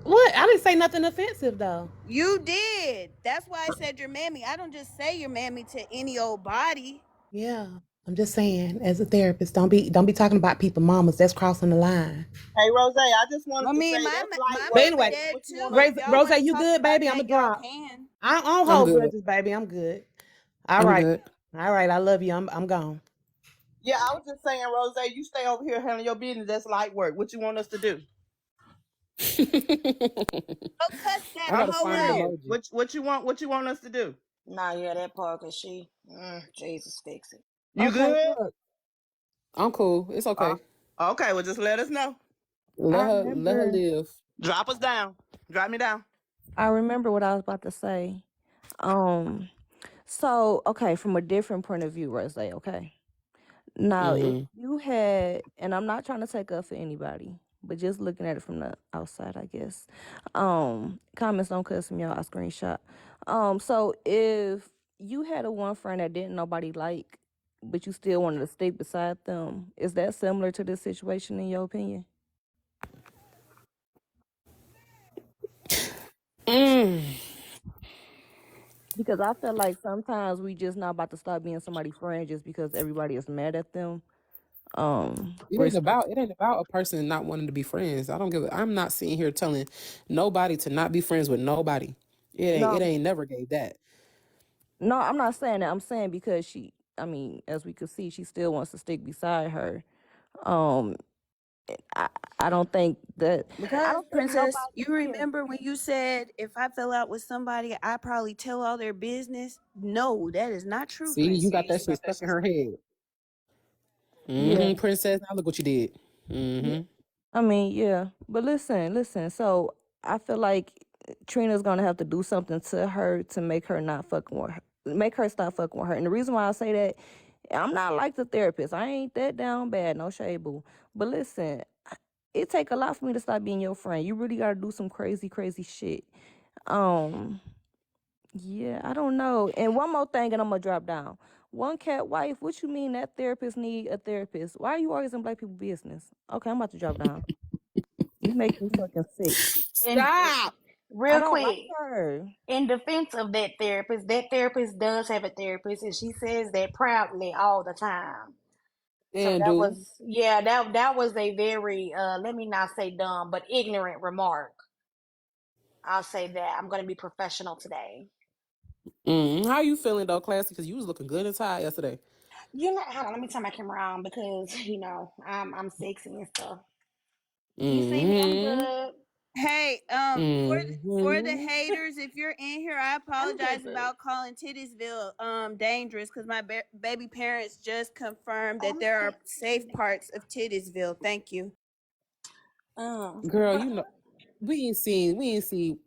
What? I didn't say nothing offensive though. You did. That's why I said your mammy. I don't just say your mammy to any old body. Yeah, I'm just saying, as a therapist, don't be talking about people mamas. That's crossing the line. Hey, Rose, I just I wanted to mean, say that's light my But work. mama anyway, dead What you too. want us If to y'all Rose, do? want to you talk good, about baby? I'm a that, y'all drop. can. I don't I'm hold good. grudges, baby. I'm good. All I'm right, good. all right. I love you. I'm gone. Yeah, I was just saying, Rose, you stay over here handling your business. That's light work. What you want us to do? Go cuss I that gotta hoe find an out. emoji. What you want us to do? Nah, yeah, that part cause Jesus fix it. You Okay, good? look. I'm cool. It's Uh, okay. okay, well just let us know. Let I her remember live. Drop us down. Drop me down. I remember what I was about to say. Um so okay, from a different point of view, Rose, okay. Now, if Mm-hmm. you had, and I'm not trying to take up for anybody, but just looking at it from the outside, I guess. Comments don't cuss me out. I screenshot. So if you had a one friend that didn't nobody like, but you still wanted to stick beside them, is that similar to this situation in your opinion? Mm. Because I feel like sometimes we just not about to stop being somebody's friend just because everybody is mad at them. It ain't about a person not wanting to be friends. I don't give I'm not sitting here telling nobody to not be friends with nobody. It No, ain't never gave that. no, I'm not saying that. I'm saying because as we could see, she still wants to stick beside her. Um, I, I don't think that, I Because, don't think Princess, nobody, you yeah. remember when you said if I fell out with somebody, I probably tell all their business? No, that is not true, See, you got that Princess. shit stuck in her head. Yeah. Mm-hmm, princess. Now look what you did. Yeah. Mm-hmm. Yeah. But listen. So I feel like Trina's gonna have to do something to her to make her not fucking with her, make her stop fucking with her. And the reason why I say that, I'm not like the therapist. I ain't that down bad, no shade, boo. But listen, it take a lot for me to stop being your friend. You really gotta do some crazy, crazy shit. Um, yeah, I don't know. And one more thing, and I'm gonna drop down. One cat wife. What you mean that therapist need a therapist? Why are you always in black people business? Okay, I'm about to drop down. You make me fucking sick. And Stop. I real don't like quick, her. in defense of that therapist does have a therapist, and she says that proudly all the time. So And that do. was, yeah, that was a very let me not say dumb, but ignorant remark. I'll say that. I'm gonna be professional today. How you feeling though, classy? Because you was looking good and tired yesterday. You know, hold on, let me turn my camera on because I'm sexy and stuff. You see me, I'm Mm-hmm. good. Hey, for the Mm-hmm. haters, if you're in here, I I'm good, apologize boo. about calling Tittiesville dangerous because my baby parents just confirmed Oh, that I'm there are safe sexy. parts of Tittiesville. Thank you. Girl, But you know we ain't seen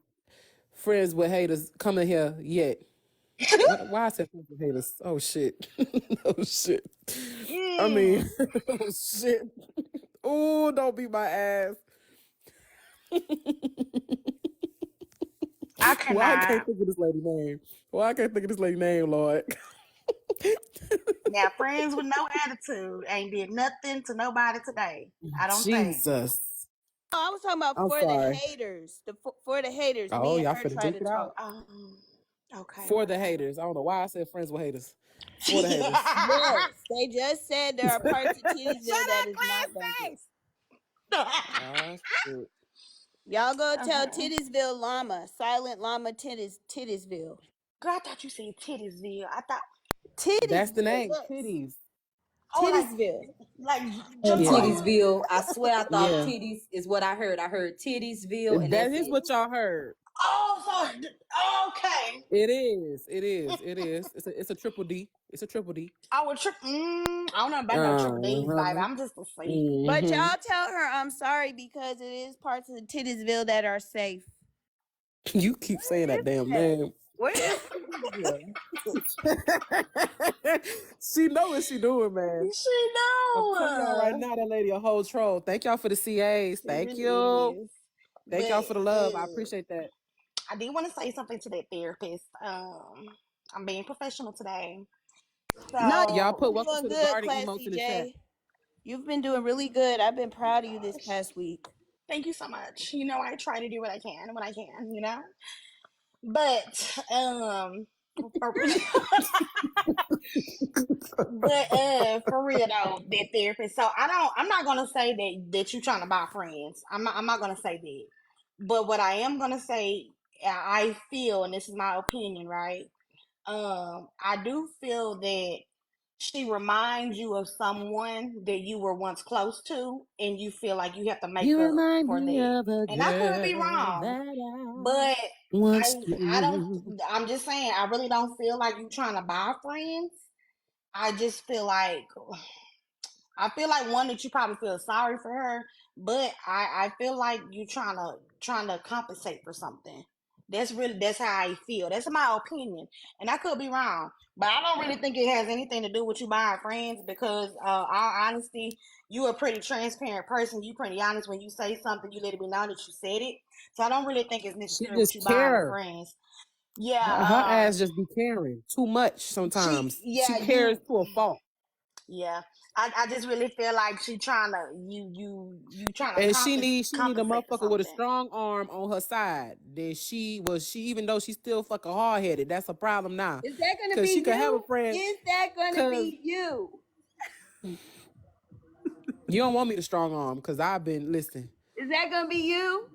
friends with haters coming here yet. Why I said friends with haters? Oh shit. Oh shit. I mean, oh shit. Oh, don't beat my ass. I Why I cannot. can't think of this lady name? Why I can't think of this lady name, Lord? Now, friends with no attitude ain't did nothing to nobody today. I don't think. Jesus. Oh, I was talking about I'm for the sorry. haters. For the haters. Oh, Me and y'all her finna try duke to it out. talk. Okay, For the whatever. haters. I don't know why I said friends with haters. For the haters. Yeah. Yes, they just said there are parts of Titties that is not dangerous. Ah, shit. Y'all go tell Okay. Tittiesville Llama, Silent Llama Tittiesville. Girl, I thought you said Tittiesville. I thought, That's the Tittiesville, name. yes. Titties. oh, Tittiesville. like And Yeah. Jamar. Tittiesville, I swear I thought Yeah. titties is what I heard. I heard Tittiesville, and That that's is it. what y'all heard. Oh, so okay. It is. It is. It is. It's a triple D. It's a triple D. I would trip. I don't know about no triple D's, baby. Uh-huh. I'm just a C. But Mm-hmm. y'all tell her I'm sorry because it is parts of Tittiesville that are safe. You keep saying that damn name. Where is Tittiesville? She know what she doing, man. She I'm telling y'all right know. now, that lady a whole troll. Thank y'all for the CAs. She Thank really you. is. Thank But y'all for the love. I appreciate that. I did want to say something to that therapist. I'm being professional today. No, Y'all So put you've been welcome doing to the good, garden emotes Classy in the chat. J. You've been doing really good. I've been proud of you this past week. thank you so much. You know, I try to do what I can when I can, you know? But for, for real though, that therapist. So I'm not gonna say that you trying to buy friends. I'm not gonna say that. But what I am gonna say, I feel, and this is my opinion, right? I do feel that she reminds you of someone that you were once close to, and you feel like you have to make You up remind for me that. of a And I could be girl wrong, that I but once I don't. knew. I'm just saying, I really don't feel like you trying to buy friends. I just feel like one that you probably feel sorry for her, but I feel like you trying to compensate for something. That's how I feel. That's my opinion, and I could be wrong, but I don't really think it has anything to do with you buying friends because, our honesty, you a pretty transparent person. You pretty honest when you say something. You let it be known that you said it. So I don't really think it's She necessarily with just you buying care. friends. Her Yeah. ass just be caring too much sometimes. She Yeah, cares to a fault. yeah. I just really feel like she trying to you trying to And she need a compensate for motherfucker with a something. strong arm on her side. Then she even though she's still fucking hard headed, that's a problem now. Is that gonna Cause she be could have a you? friend. Is that gonna Cause be you? you don't want me to strong arm. Cause I've been listening. Is that gonna be you?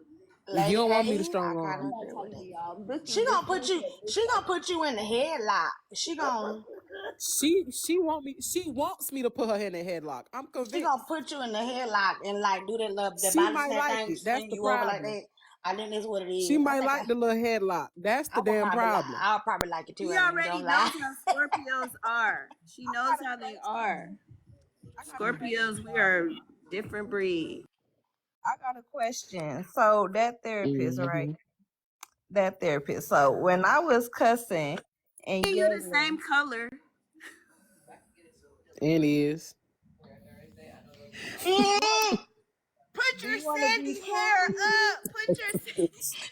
You Lady don't want me to A, I strong kind I'm of arm. not agree with talking to it. y'all. This is She this gonna put you. this She gonna put you in the headlock. She wants me to put her in a headlock. I'm She gonna convinced. put you in the headlock and like do that little the She body might snap like thing, it. That's swing the you over like problem. that. I think that's what it She is. might like the little headlock. That's the I would damn probably like. problem. I'll probably like it too. She I ain't already gonna lie. knows how Scorpios are. She knows how they are. I got a Scorpios, we are different breed. I got a question. So that therapist, right? Mm-hmm. That therapist. So when I was cussing and You the same yelling, color. And is. Put do your you want to be sandy hair cool? up. Put your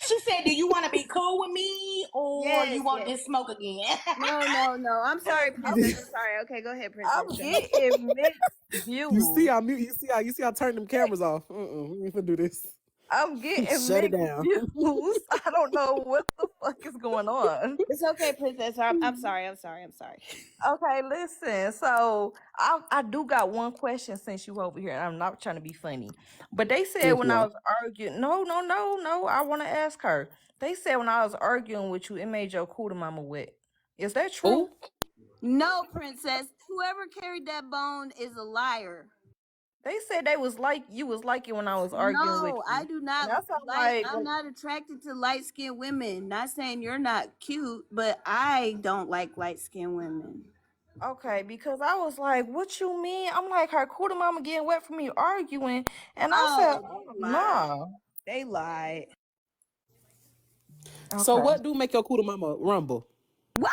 She said, "Do you want to be cool with me, or you yes, want yes. this smoke again?" No. I'm sorry, princess. I'm sorry. Okay, go ahead, princess. I'm Go ahead. getting mixed You see, views. I turn them cameras off. We ain't finna do this. I'm getting Shut it mixed down. views. I don't know what the fuck is going on. It's okay, princess. I'm sorry. I'm sorry. I'm sorry. Okay, listen. So I do got one question since you over here, and I'm not trying to be funny. But they said Yes, when you I are. was arguing, no. I want to ask her. They said when I was arguing with you, it made your cooter mama wet. Is that true? Oh, No, princess. Whoever carried that bone is a liar. They said they was like you was like it when I was arguing with No, I you, do and not that's I'm like. like, I'm not attracted to light skinned women. Not saying you're not cute, but I don't like light skinned women. okay, because I was like, what you mean? I'm like, her cooter mama getting wet for me arguing, and I said, Oh, oh, they lied. nah. They lied. So Okay. what do make your cooter mama rumble? What?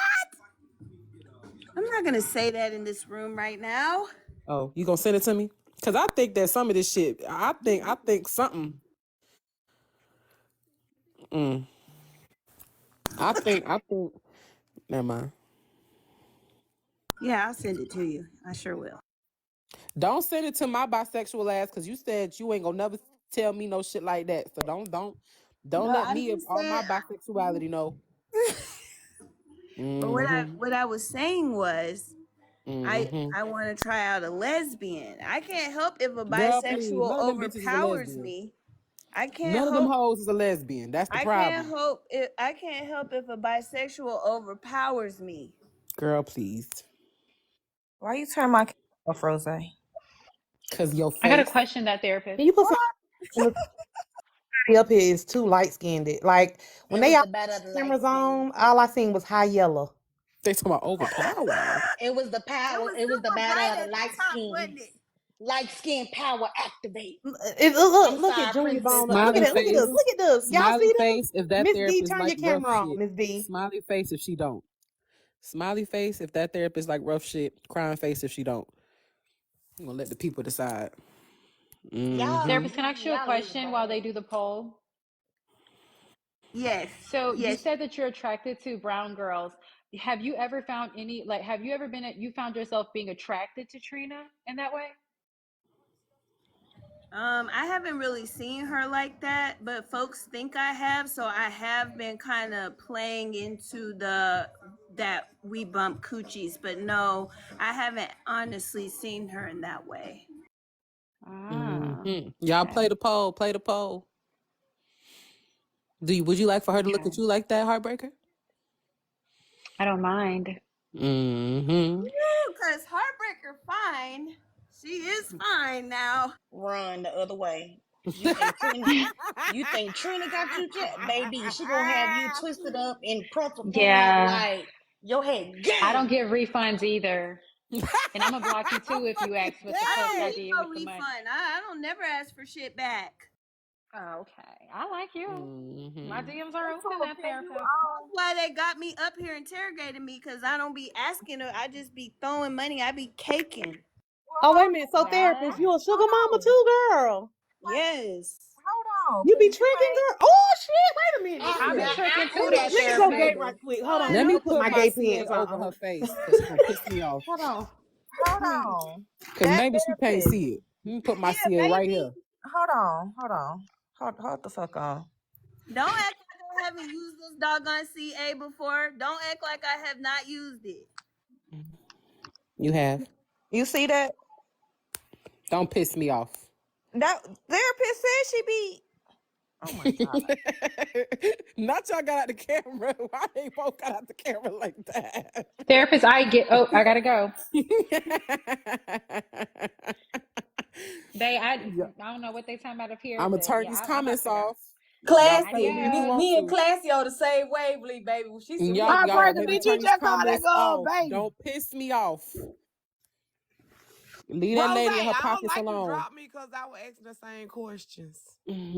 I'm not gonna say that in this room right now. Oh, you gonna send it to me? Cause I think that some of this shit, I think something. Mm, I think. Never mind. Yeah, I'll send it to you. I sure will. Don't send it to my bisexual ass, cause you said you ain't gonna never tell me no shit like that. So don't No, let I me just all my said. bisexuality know. But Mm-hmm. what I was saying was, Mm-hmm. I want to try out a lesbian. I can't help if a Girl, please, bisexual none of them bitches is a overpowers lesbian. me. I can't None of them hope. hoes is a lesbian. That's the problem. I can't help if a bisexual overpowers me. Girl, please. Why you turn my camera off, Rose? Cause your I got to face. question that therapist. Can you put some up here is too light skinned? Like when It they was all the better of the light cameras skin. on, all I seen was high yellow. They talking about overpower. It was the It power. was It was the super better bright of the at the light top, skin. wasn't it? Light skin power activate. I'm Look at sorry, Junior princess. Bone. Look at Smiley it. Look at this. face. Look at this. Y'all Smiley see this? face if that Miss B, therapist turn like your rough camera on, shit. Miss B. Smiley face if she don't. Smiley face if that therapist like rough shit. Crying face if she don't. I'm gonna let the people decide. Y'all, Mm-hmm. Therapist, can I ask you a y'all is question while they bad. do the poll? Yes. So you Yes. said that you're attracted to brown girls. Have you ever found any, like, have you ever you found yourself being attracted to Trina in that way? I haven't really seen her like that, but folks think I have, so I have been kind of playing into the that we bump coochies, but no, I haven't honestly seen her in that way. Ah, Mm-hmm. Y'all okay. play the poll. Play the poll. Would you like for her to look Okay. at you like that, heartbreaker? I don't mind. Mm-hmm. Cause Heartbreaker fine. She is fine now. Run the other way. You think Trina got you, baby? She gonna have you twisted up in pretzel form Yeah, like your head I don't game. get refunds either. And I'm gonna block you too if you ask what the I fuck don't I need did no with the money. refund. I don't never ask for shit back. Oh, okay. I like you. My Mm-hmm. DMs are So open, that can you therapist. That's why they got me up here interrogating me, because I don't be asking her. I just be throwing money. I be caking. Oh, wait a minute. So Yeah. therapist, you a sugar mama Hold on. too, girl? Yes. Hold on, You be cause you tricking, ain't. girl? Oh shit. Wait a minute. I be Now tricking I too, ain't that Let me shit, go therapist. gate baby. right quick. Hold on. Lord Let Let me me go help put put my me. my gay CA pants over on. her face because she gonna piss me off. Hold on. Hold on. Because That maybe she can't therapist. see it. Let me put my Yeah, CA right baby. here. Hold on. Hold on. Hold the fuck on. Don't act like I haven't used this doggone CA before. Don't act like I have not used it. You have. You see that? Don't piss me off. That therapist said she be. Oh my god. Not y'all got out the camera. Why they both got out the camera like that? Therapist, I gotta go. Yeah. I don't know what they talking about up here, I'm gonna but turn yeah, these I have comments to go. off. Y'all Classy. say it if you Adios. want Me and to. Classy on the same wavelength, baby. She said we Y'all, on the y'all, Heartbreaker, same maybe did you turn wavelength. these just call that comments girl off. baby? Don't piss me off. Leave that Rose, lady and her I don't pockets like you alone. dropped me because I was asking the same questions.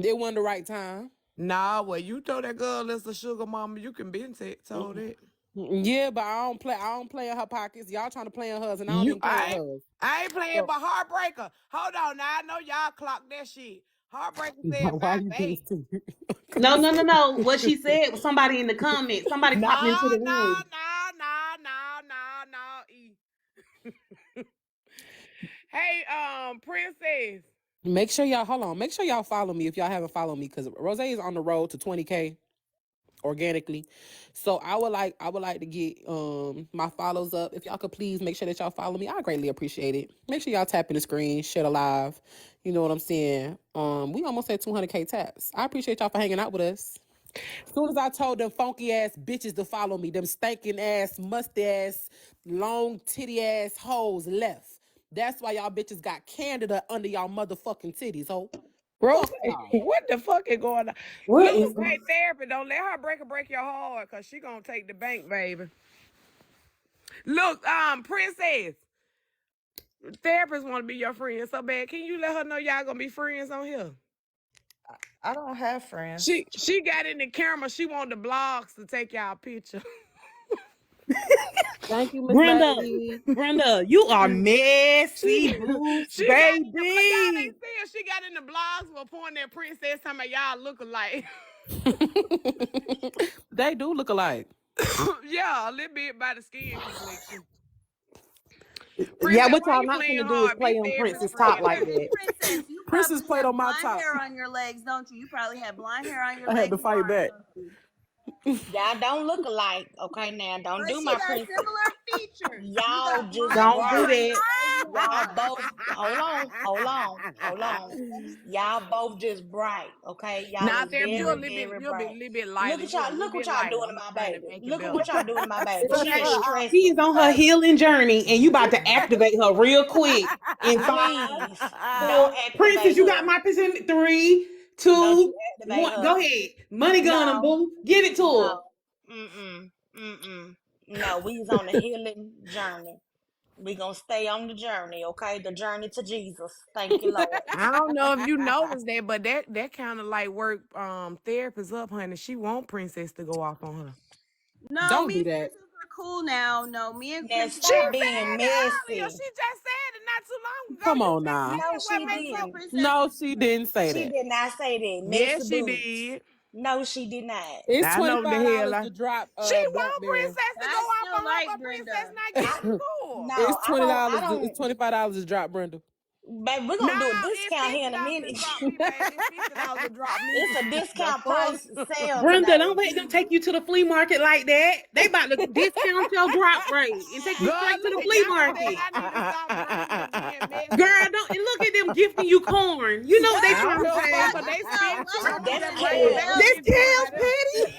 It wasn't the right time. Nah, well, you told that girl that's a sugar mama, you can be told it. Yeah, but I don't play. I don't play in her pockets. Y'all trying to play in hers, and I don't You even play in hers. I ain't playing So but Heartbreaker. Hold on now, I know y'all clocked that shit. Heartbreaker said why you being 5'8". stupid? No. What she said was somebody in the comments. Somebody No, popped into the no, room. no, no, no, no, no. E. Hey, princess. Make sure y'all hold on. Make sure y'all follow me if y'all haven't followed me because Rozay is on the road to 20K organically. So I would like to get my follows up. If y'all could please make sure that y'all follow me, I greatly appreciate it. Make sure y'all tap in the screen, share the live. You know what I'm saying? We almost had 200K taps. I appreciate y'all for hanging out with us. As soon as I told them funky ass bitches to follow me, them stinking ass, musty ass, long titty ass hoes left. That's why y'all bitches got Canada under y'all motherfucking titties, ho. Rose, Fuck y'all. what the fuck is going on? What Look, is hey, therapy, don't let her break your heart, cause she gonna take the bank, baby. Look, princess, therapist want to be your friend so bad. Can you let her know y'all gonna be friends on here? I don't have friends. She got in the camera. She want the blogs to take y'all picture. Thank you, Miss Brenda, Lady. Brenda, you are She messy, boo, she got in the but y'all baby. ain't saying she got in the blogs for pointing that princess talking about y'all look alike. They do look alike. Yeah, a little bit by the skin complexion. Yeah, Princess, what why y'all you not playing finna do is hard? Be play on therapist Prince's top friend like now. that. Princess, you Princess probably played have on my blonde top. hair on your legs, don't you? You probably have blonde hair on your I had to legs, fight Barb, back. don't you? Y'all don't look alike, okay? Now, don't But do she my got princess. similar features. You Y'all got just blonde Don't do hair bright. on your that. legs, Y'all Barb. both, hold on. Y'all both just bright, okay? Y'all Now is therapist, you a very, little bit, very you a bit, bright. little bit Look lighter. at You a y'all, little look what bit y'all lighter. doing I'm to my trying to baby. make it Look at better. what y'all doing to my baby. She is She is stressing. on her healing journey, and you about to activate her real quick in 5, Please, 4. don't Princess, activate you got her. my percent. 3, Don't you 2, activate 1. Go her. ahead. Money gun 'em, No, boo. Give it to her. no. Mm-mm. No, we's on a healing journey. We gonna stay on the journey, okay? The journey to Jesus. Thank you, Lord. I don't know if you noticed that, but that kind of like work therapist up, honey. She want princess to go off on her. No, Don't me do and that. Princess are cool now. No, me and Now Princess She stop are being said it earlier. messy. She just said it not too long ago. Come You on just now. No, said what she makes so her. didn't. Princess No, is she didn't say She that. did not say that. Yes, Messy she boots. did. No, she did not. It's I know the hell. $25 to drop She want Blackberry. princess to go I off still on her, like but princess Brenda. not I getting to her. no, It's twenty I dollars. It's don't. $25 to drop Brenda. Babe, we're gonna do a Now it's discount here in a $50 to minute. drop me, baby. It's $50 to drop me. It's a The discount fuck? price sale Brenda, don't today. let them take you to the flea market like that. They about to discount your drop rate and take you Girl, straight to the look, flea y'all said market. I need to stop being messy. Girl, don't and look at them gifting you corn. You know what they Wait, I don't trying to give a say. fuck what? 'cause they So spend what too. is I'm gonna That's just what bring is that Kels. Kels? This receipts to them Kale's right there. petty.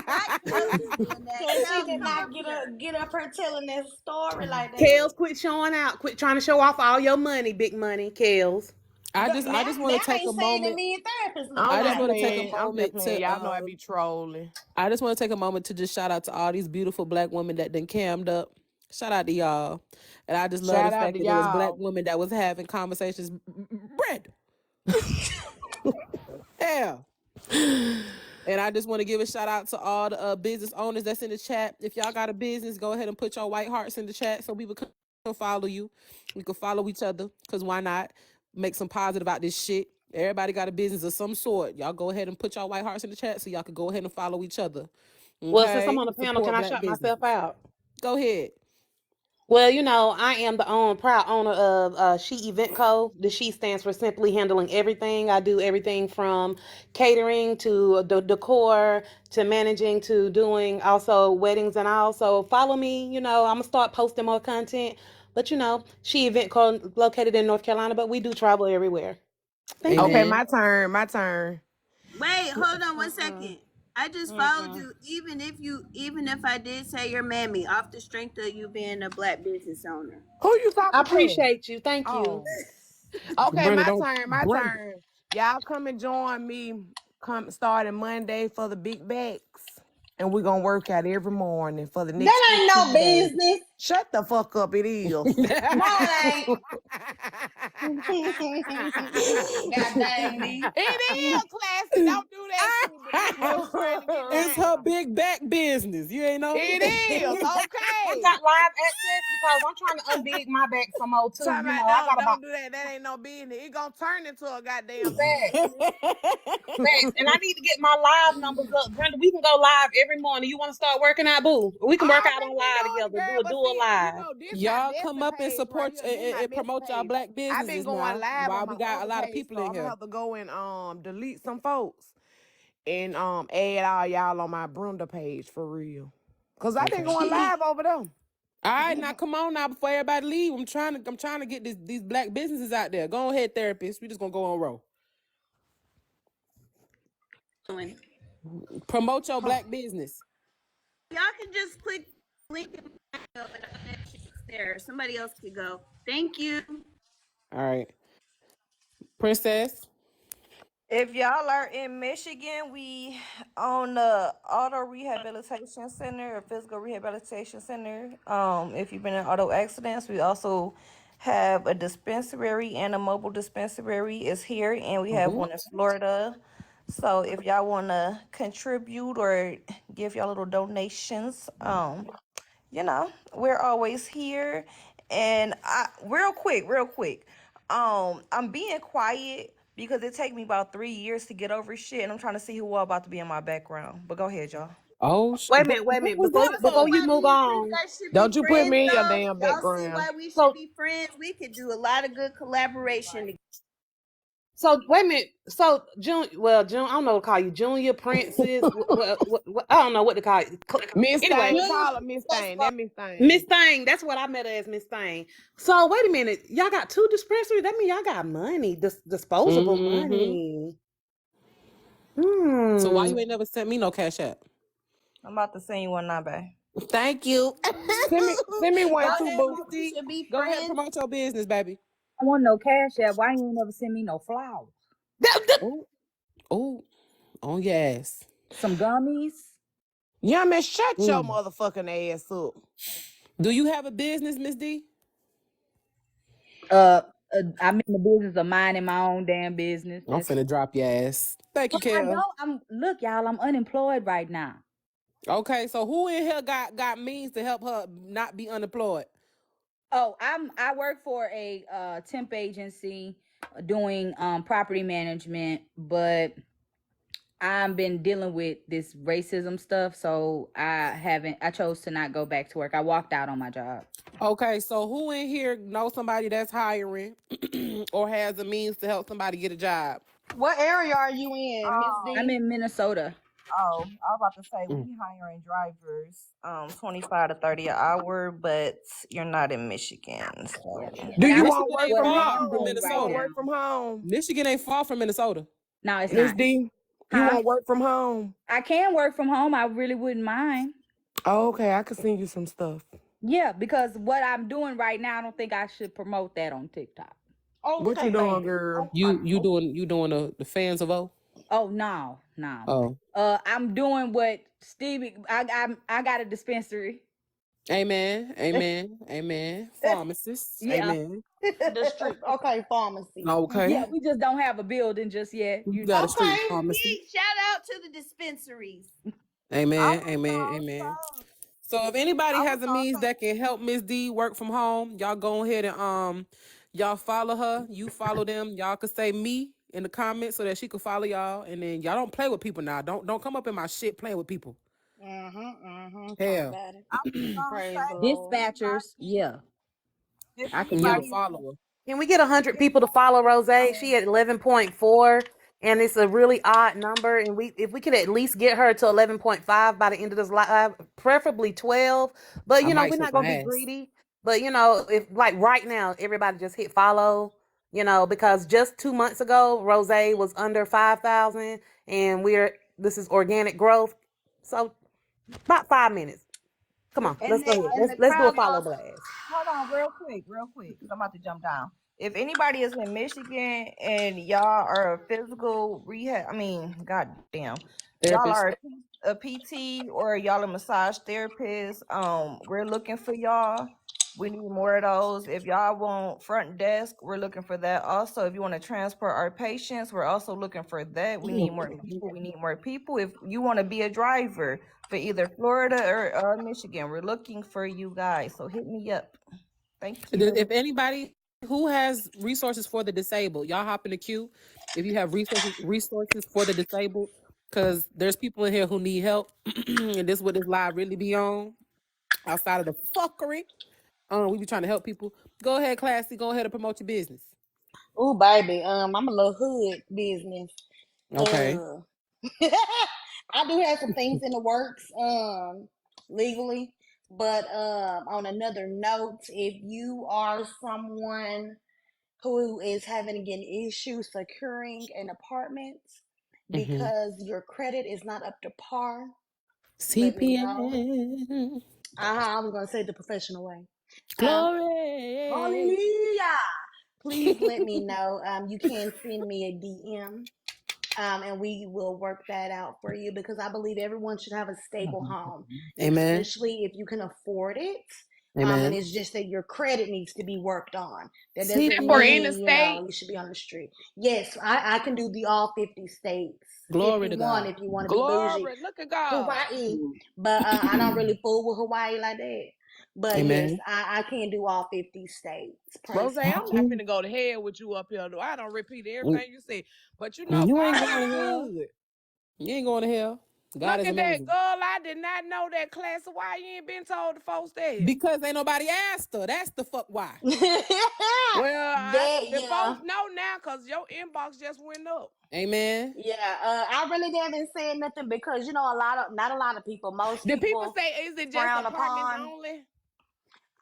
Why Kels is doing that? Cause she Kels, did come not up here. get up her telling that story like that. Kels, quit showing out. Quit trying to show off all your money, big money, Kels. I just want to Now take ain't a saying that moment. me and therapist look I'm I just just alike. want to take a playing. I'm just moment playing. to Y'all know I be trolling. I just want to take a moment to just shout out to all these beautiful black women that done cammed up. Shout out to y'all. And I just love the Shout out fact to that it was black y'all. women that was having conversations. Bread. Yeah. And I just want to give a shout out to all the business owners that's in the chat. If y'all got a business, go ahead and put your white hearts in the chat so people can follow you. We can follow each other because why not? Make some positive out this shit. Everybody got a business of some sort. Y'all go ahead and put your white hearts in the chat so y'all can go ahead and follow each other. Well, since I'm Okay? on the panel, can Support I black shout businesses. myself out? Go ahead. Well, I am the proud owner of She Event Co. The She stands for simply handling everything. I do everything from catering to the decor to managing to doing also weddings and all. So follow me. I'm gonna start posting more content. But She Event Co. located in North Carolina, but we do travel everywhere. Thank Okay, you. Amen. my turn. My turn. Wait, hold on one Mm-mm. second. I just followed Mm-mm. you. Even if I did say your mammy, off the strength of you being a black business owner. Who you I talking to? appreciate you. Thank you. Oh. Okay, Brenda, my don't turn. My Brenda. turn. Y'all come and join me. Come starting Monday for the big bags. And we're gonna work out every morning for the next That ain't no 15 days. business. Shut the fuck up, it is. No, it ain't. God dang me. It is classy. Don't do that shit, but we just trying to get It's her down. big back business. You ain't know? It is I okay. got live access because I'm trying to unbig my back some more too. Talking about I got about don't do that. That ain't no business. It gonna turn into a goddamn facts, business. facts, and I need to get my live numbers up. Brenda, we can go live every morning. You want to start working out, boo? We can work I out on already been live doing it, together. girl. Do But a see, live. this my Y'all come messy up and page right support here. This my and messy promote y'all page. black I've been businesses going now. live on While my we got a other lot of page, people so in I'm gonna here. have to go and delete some folks and add all y'all on my Brenda page for real. Cause I've been Okay. going live over there. All right, now come on now before everybody leave. I'm trying to get these black businesses out there. Go ahead, therapist. We just gonna go on roll. Doing. Promote your black business. Y'all can just click link in my bio and I'll let you there. Somebody else could go. Thank you. All right. Princess. If y'all are in Michigan, we own the auto rehabilitation center or physical rehabilitation center. If you've been in auto accidents, we also have a dispensary and a mobile dispensary is here, and we have one in Florida. So if y'all want to contribute or give y'all little donations, we're always here. And real quick, I'm being quiet because it take me about 3 years to get over shit, and I'm trying to see who all about to be in my background. But go ahead, y'all. Oh, Wait a what, minute, what was before that See you why for? move me and Chris on. guys should be Don't you put friends me in your though? damn Y'all see background. why we should So be friends? We could do a lot of good collaboration. so wait a minute. So June, I don't know what to call you, Junior Princess. I don't know what to call you. Miss Anyway, Thing, call her Miss Thing. That Miss Miss Thing. Thing. That's what I met her as, Miss Thing. So wait a minute, y'all got 2 dispensaries. That means y'all got money, disposable Mm-hmm. money. So why Hmm. you ain't never sent me no cash app? I'm about to send you one now, babe. Thank you. Send me Y'all one too, see boo. why we should be Go ahead and friends? promote your business, baby. I want no cash app. Why you ain't never send me no flowers? Oh, on your ass. Some gummies? Yeah, man, shut your Mm. motherfucking ass up. Do you have a business, Miss D? I'm in the business of minding my own damn business. I'm finna drop your ass. Thank you, I Kel. don't. Look, y'all. I'm unemployed right now. Okay, so who in here got means to help her not be unemployed? Oh, I work for a temp agency doing property management, but I've been dealing with this racism stuff, so I chose to not go back to work. I walked out on my job. Okay, so who in here knows somebody that's hiring or has the means to help somebody get a job? What area are you in, Miss I'm D? in Minnesota. Oh, I was about to say Mm. we hiring drivers, 25 to 30 an hour, but you're not in Michigan, so Do But you I'm want Michigan work ain't what from I far am from home? doing You right want Minnesota. now. work from home? Michigan ain't far from Minnesota. No, it's Miss not. D, you Huh? want work from home? I can work from home. I really wouldn't mind. Oh, okay, I can send you some stuff. Yeah, because what I'm doing right now, I don't think I should promote that on TikTok. What you Okay, doing, baby. girl? You doing the fans of O? Oh no, no. Oh. I'm doing what Stevie. I got a dispensary. Amen. Amen. Amen. Pharmacist. Yeah, Amen. The street. Okay, pharmacy. yeah. Okay. We just don't have a building just yet. You You got a know. street Okay. pharmacy. Shout out to the dispensaries. I Amen. was Amen. gonna Amen. say, So if anybody I was has a gonna means say, that can help Miss D work from home, y'all go ahead and y'all follow her. You follow them. Y'all could say me in the comments so that she could follow y'all. And then y'all don't play with people now. Don't come up in my shit playing with people. Talk Hell. about it. I was gonna Praise the say, Lord. Dispatchers. Yeah, if I can Yeah, do the it. anybody, follower. Can we get 100 people to follow Rose? She at 11.4, and it's a really odd number. And if we could at least get her to 11.5 by the end of this live, preferably 12. But I we're might not shake gonna my be ass. greedy. But if like right now, everybody just hit follow. Because just 2 months ago, Rose was under 5,000, and this is organic growth. So about 5 minutes. Come on, let's go ahead. and the Let's do a crowd follow y'all, blast. hold on, real quick, because I'm about to jump down. If anybody is in Michigan and y'all are a physical rehab, I mean, goddamn, y'all Therapist. are a PT or y'all a massage therapist, we're looking for y'all. We need more of those. If y'all want front desk, we're looking for that. Also, if you want to transport our patients, we're also looking for that. We need more people. We need more people. If you want to be a driver for either Florida or Michigan, we're looking for you guys. So hit me up. Thank you. If anybody who has resources for the disabled, y'all hop in the queue. If you have resources for the disabled, because there's people in here who need help, and this is what this live really be on. Outside of the fuckery, we be trying to help people. Go ahead, Classy. Go ahead and promote your business. Ooh, baby. I'm a little hood business. Okay. I do have some things in the works, legally. But on another note, if you are someone who is having an issue securing an apartment Mm-hmm. because your credit is not up to par, let me know. CPN. I was gonna say it the professional way. Glory. Hallelujah. Please let me know. You can send me a DM. And we will work that out for you because I believe everyone should have a stable home, Amen. especially if you can afford it. Amen. And it's just that your credit needs to be worked on. That See, doesn't for in the mean, state. you should be on the street. Yes, I can do the all 50 states Glory to God. if you want to be bougie. Glory, look at God. Hawaii, but I don't really fool with Hawaii like that. But yes, Amen. I can do all 50 states Rose, I'm not personally. finna go to hell with you up here, though. I don't repeat everything you said. But you know, You ain't God going is to hell. good. You ain't going to hell. God Look is at that amazing. girl. I did not know that class. Why you ain't been told the folks that? Because ain't nobody asked her. That's the fuck why. Well, That, the yeah. folks know now because your inbox just went up. Amen. Yeah, I really haven't said nothing because not a lot of people, most Did people people say, is it just frown apartments upon. only?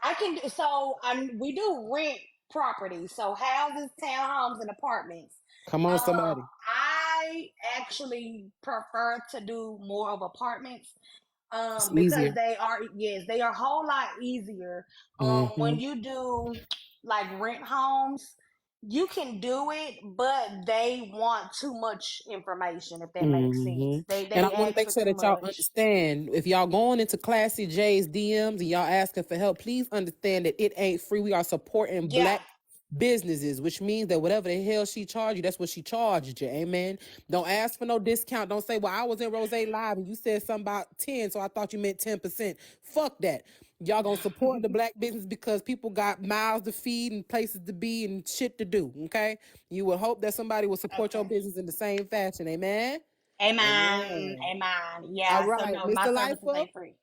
I can do so. We do rent properties, so houses, townhomes, and apartments. Come on, Um, somebody. I actually prefer to do more of apartments. It's Because easier. they are a whole lot easier. Mm-hmm. When you do like rent homes, you can do it, but they want too much information, if that makes sense. Mm-hmm. And I They want to ask make for sure too that y'all much. understand, if y'all going into Classy J's DMs and y'all asking for help, please understand that it ain't free. We are supporting Yeah. Black businesses, which means that whatever the hell she charged you, that's what she charged you. Amen. Don't ask for no discount. Don't say, well, I was in Rose Live and you said something about 10, so I thought you meant 10%. Fuck that. Y'all gonna support the Black business because people got mouths to feed and places to be and shit to do. Okay. You would hope that somebody will support your Okay. business in the same fashion. Amen. Amen. Amen. Amen. All Yeah. So right, no, my Mr. services Lifer, ain't free.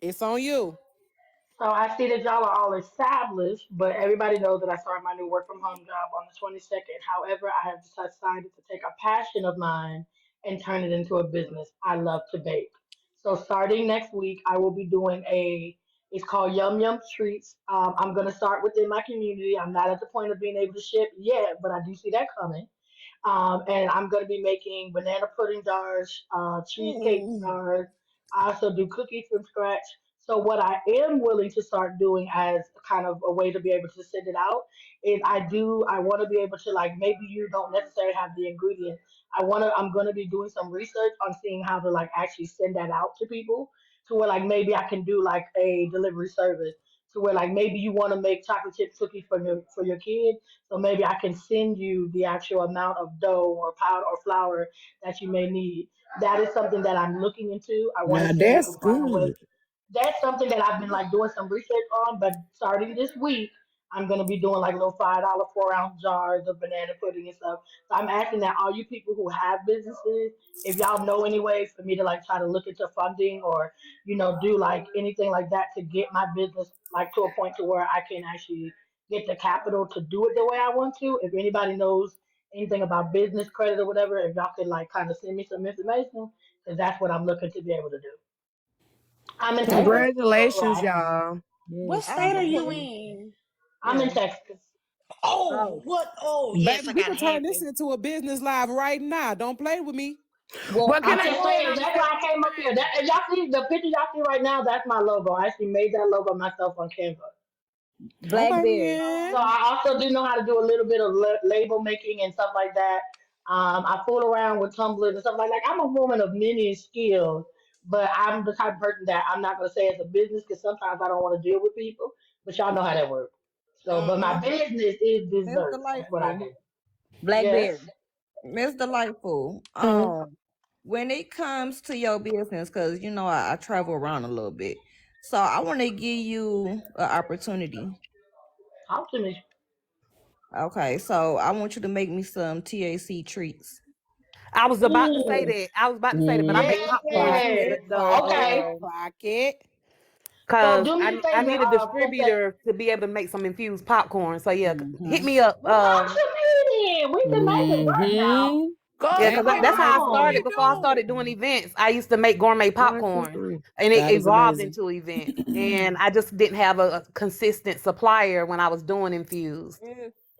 it's on you. So I see that y'all are all established, but everybody knows that I started my new work from home job on the 22nd. However, I have decided to take a passion of mine and turn it into a business. I love to bake. So starting next week, I will be doing it's called Yum Yum Treats. I'm going to start within my community. I'm not at the point of being able to ship yet, but I do see that coming. And I'm going to be making banana pudding jars, cheesecake Mm. jars. I also do cookies from scratch. So what I am willing to start doing as kind of a way to be able to send it out is I want to be able to, like, maybe you don't necessarily have the ingredients. I'm going to be doing some research on seeing how to like actually send that out to people to where like maybe I can do like a delivery service to where like maybe you want to make chocolate chip cookies for your kid, so maybe I can send you the actual amount of dough or powder or flour that you may need. That is something that I'm looking into. I want Now to see if we that's can find a way. good. That's something that I've been like doing some research on, but starting this week, I'm gonna be doing like little $5 4-ounce jars of banana pudding and stuff. So I'm asking that all you people who have businesses, if y'all know any ways for me to like try to look into funding or do like anything like that to get my business like to a point to where I can actually get the capital to do it the way I want to. If anybody knows anything about business credit or whatever, if y'all could like kind of send me some information, because that's what I'm looking to be able to do. I'm in All Texas. right. That's Congratulations, right. y'all. What Yes, state are you man. in? I'm in Yeah. Texas. Oh, Oh. what? Oh, yes, Baby, I we gotta can turn have this to. into a business live right now. Don't play with me. Well, Well, can I'm I just go ahead saying on and that's say why I one more came up here. That thing? if y'all see the picture y'all see right now, that's my logo. I actually made that logo myself on Canva. Okay, Blackberry. So then. I also do know how to do a little bit of label making and stuff like that. I fool around with tumblers and stuff like that. I'm a woman of many skills, but I'm the type of person that I'm not going to say it's a business because sometimes I don't want to deal with people. But y'all know how that works. So, but my Miss business is Miss desserts. That's what I Delightful. do. Yes. Blackberry. Miss Delightful. Hmm. When it comes to your business, because you know I travel around a little bit. So I want to give you an opportunity. Talk to me. Okay, so I want you to make me some TAC treats. I was about to say Ooh. that. I was about to say that, but I make popcorn Clock Yeah. too. it, So clock it, Okay. clock it. So cause do me a I favor, need a Princess. distributor to be able to make some infused popcorn. So yeah, hit Mm-hmm. me up. Well, talk to me then. We can make it work now. Mm-hmm. Yeah, Girl, because you can that's do how I that for Come started me, on. before I started too. doing events. I used to make gourmet 1, 2, popcorn 3. and it God is evolved amazing. into events. And I just didn't have a consistent supplier when I was doing infused.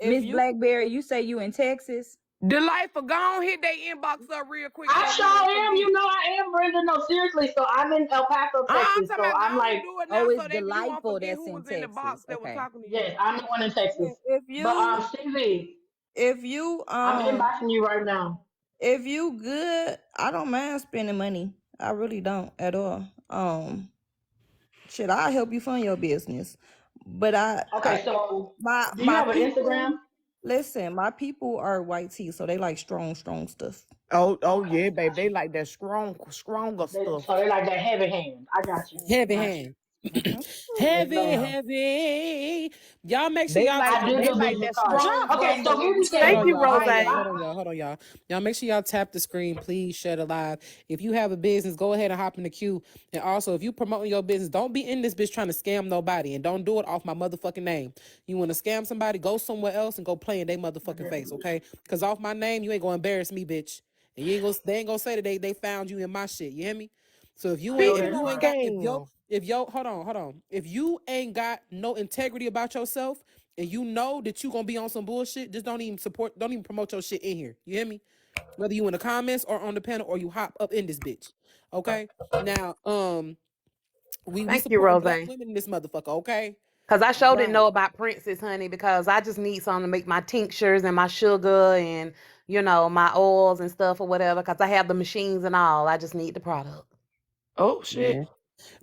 Miss If you Blackberry, you say you in Texas? Delightful, go on, hit that inbox up real quick I so we sure won't am. forget. You know I am, Brenda. No, seriously. So I'm in El Paso, I'm Texas. talking So about go I'm on like, and do it now Oh, it's so that you won't Delightful forget that's who in was in the box Texas. that was Okay. talking to you. yes, I'm the one in Texas. if But you Stevie, if you I'm inboxing you right now. if you good, I don't mind spending money. I really don't at all. Shit, I'll help you fund your business. But Okay, so do you my have an people, Instagram? listen, my people are white tea, so they like strong stuff. Oh Okay, yeah, babe. They gotcha. like that stronger stuff. So they like that heavy hand. I got you. Heavy Got you. hand. Mm-hmm. Yes, Heavy, ma'am. heavy. Y'all make sure They y'all like I tap. do They do like business that cards. stronger Okay, so stuff. here's the Hold thing. on, If y'all. I Hold on, if y'all. I Hold on, y'all. Hold on, y'all. Y'all make sure y'all tap the screen. Please share the live. If you have a business, go ahead and hop in the queue. And also, if you promoting your business, don't be in this bitch trying to scam nobody. And don't do it off my motherfucking name. You want to scam somebody, go somewhere else and go play in their motherfucking face, okay? Because off my name, you ain't gonna embarrass me, bitch. And they ain't gonna say that they found you in my shit. You hear me? So if you know ain't that's right. if yo hold on. If you ain't got no integrity about yourself and you know that you gonna be on some bullshit, just don't even promote your shit in here. You hear me? Whether you in the comments or on the panel or you hop up in this bitch. Okay? Now, we Thank you, supporting Rose. black women in this motherfucker, okay? Cause I All sure didn't right. know about Princess, honey, because I just need something to make my tinctures and my sugar and my oils and stuff or whatever. Cause I have the machines and all. I just need the product. Oh Yeah. shit.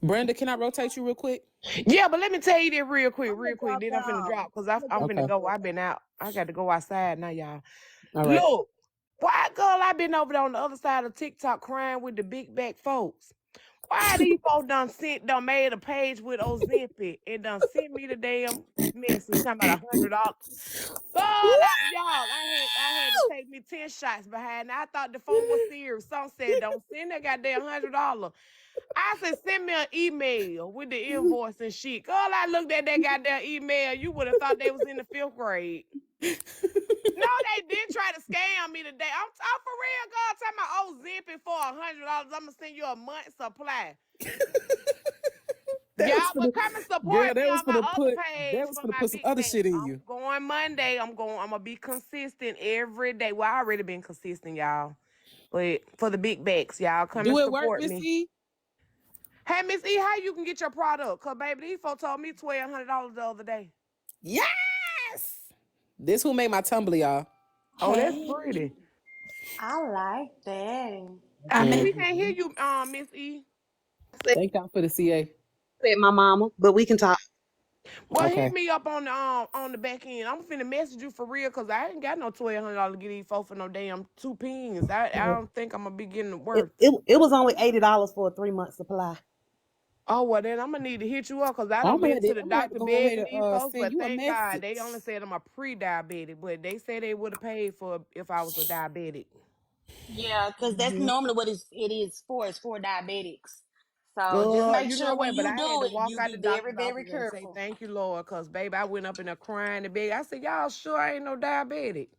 Brenda, can I rotate you real quick? Yeah, but let me tell you this real quick. Drop Then I'm finna down. drop because I'm gonna I'm drop finna down go. real I've fast. been out. I got to go outside now, y'all. All right. Look, why, girl, I been over there on the other side of TikTok crying with the big back folks. Why these folks done made a page with Ozempic and done sent me the damn message talking about $100. Girl, I had to take me 10 shots behind. I thought the phone was serious. Some said don't send that goddamn $100. I said, send me an email with the invoice and shit. Girl, I looked at that goddamn email. You would have thought they was in the 5th grade. No, they didn't try to scam me today. I'm for real, girl. Talking about Ozempic for $100. I'm gonna send you a month's supply. That Y'all was for but the come and support girl. me on my other That page was for for the my put some big other bag. shit in I'm you. going Monday. I'm gonna be consistent every day. Well, I already been consistent, y'all. But for the big bags, y'all come and Do it work, support Miss me. E? Hey, Miss E, how you can get your product? Cause baby, these folks told me $1,200 the other day. Yes. This who made my Tumblr, y'all. Oh, that's Hey, pretty. I like that. We Mhm. can't hear you, Miss E. Thank y'all for the CA. Said my mama, but we can talk. Well, hit Okay. me up on the back end. I'm finna message you for real, cause I ain't got no $1,200 to get these folks for no damn 2 pins. I don't think I'm gonna be getting the It, worth. it, it was only $80 for a 3-month supply. Oh well, then I'm gonna need to hit you up, cause I I'm done gonna been have to, to the I'm gonna have to doctor go ahead begging and these folks, send but you a thank God they message. only said I'm a pre-diabetic, but they said they would have paid for if I was a diabetic. Yeah, because that's Mm-hmm. normally what it is for. It's for diabetics. So just Good, make you know sure when what? But you I had do to it, walk you out be the very, doctor's very office and say careful. thank you, Lord, cause baby, I went up in there crying and begging. I said, y'all sure I ain't no diabetic?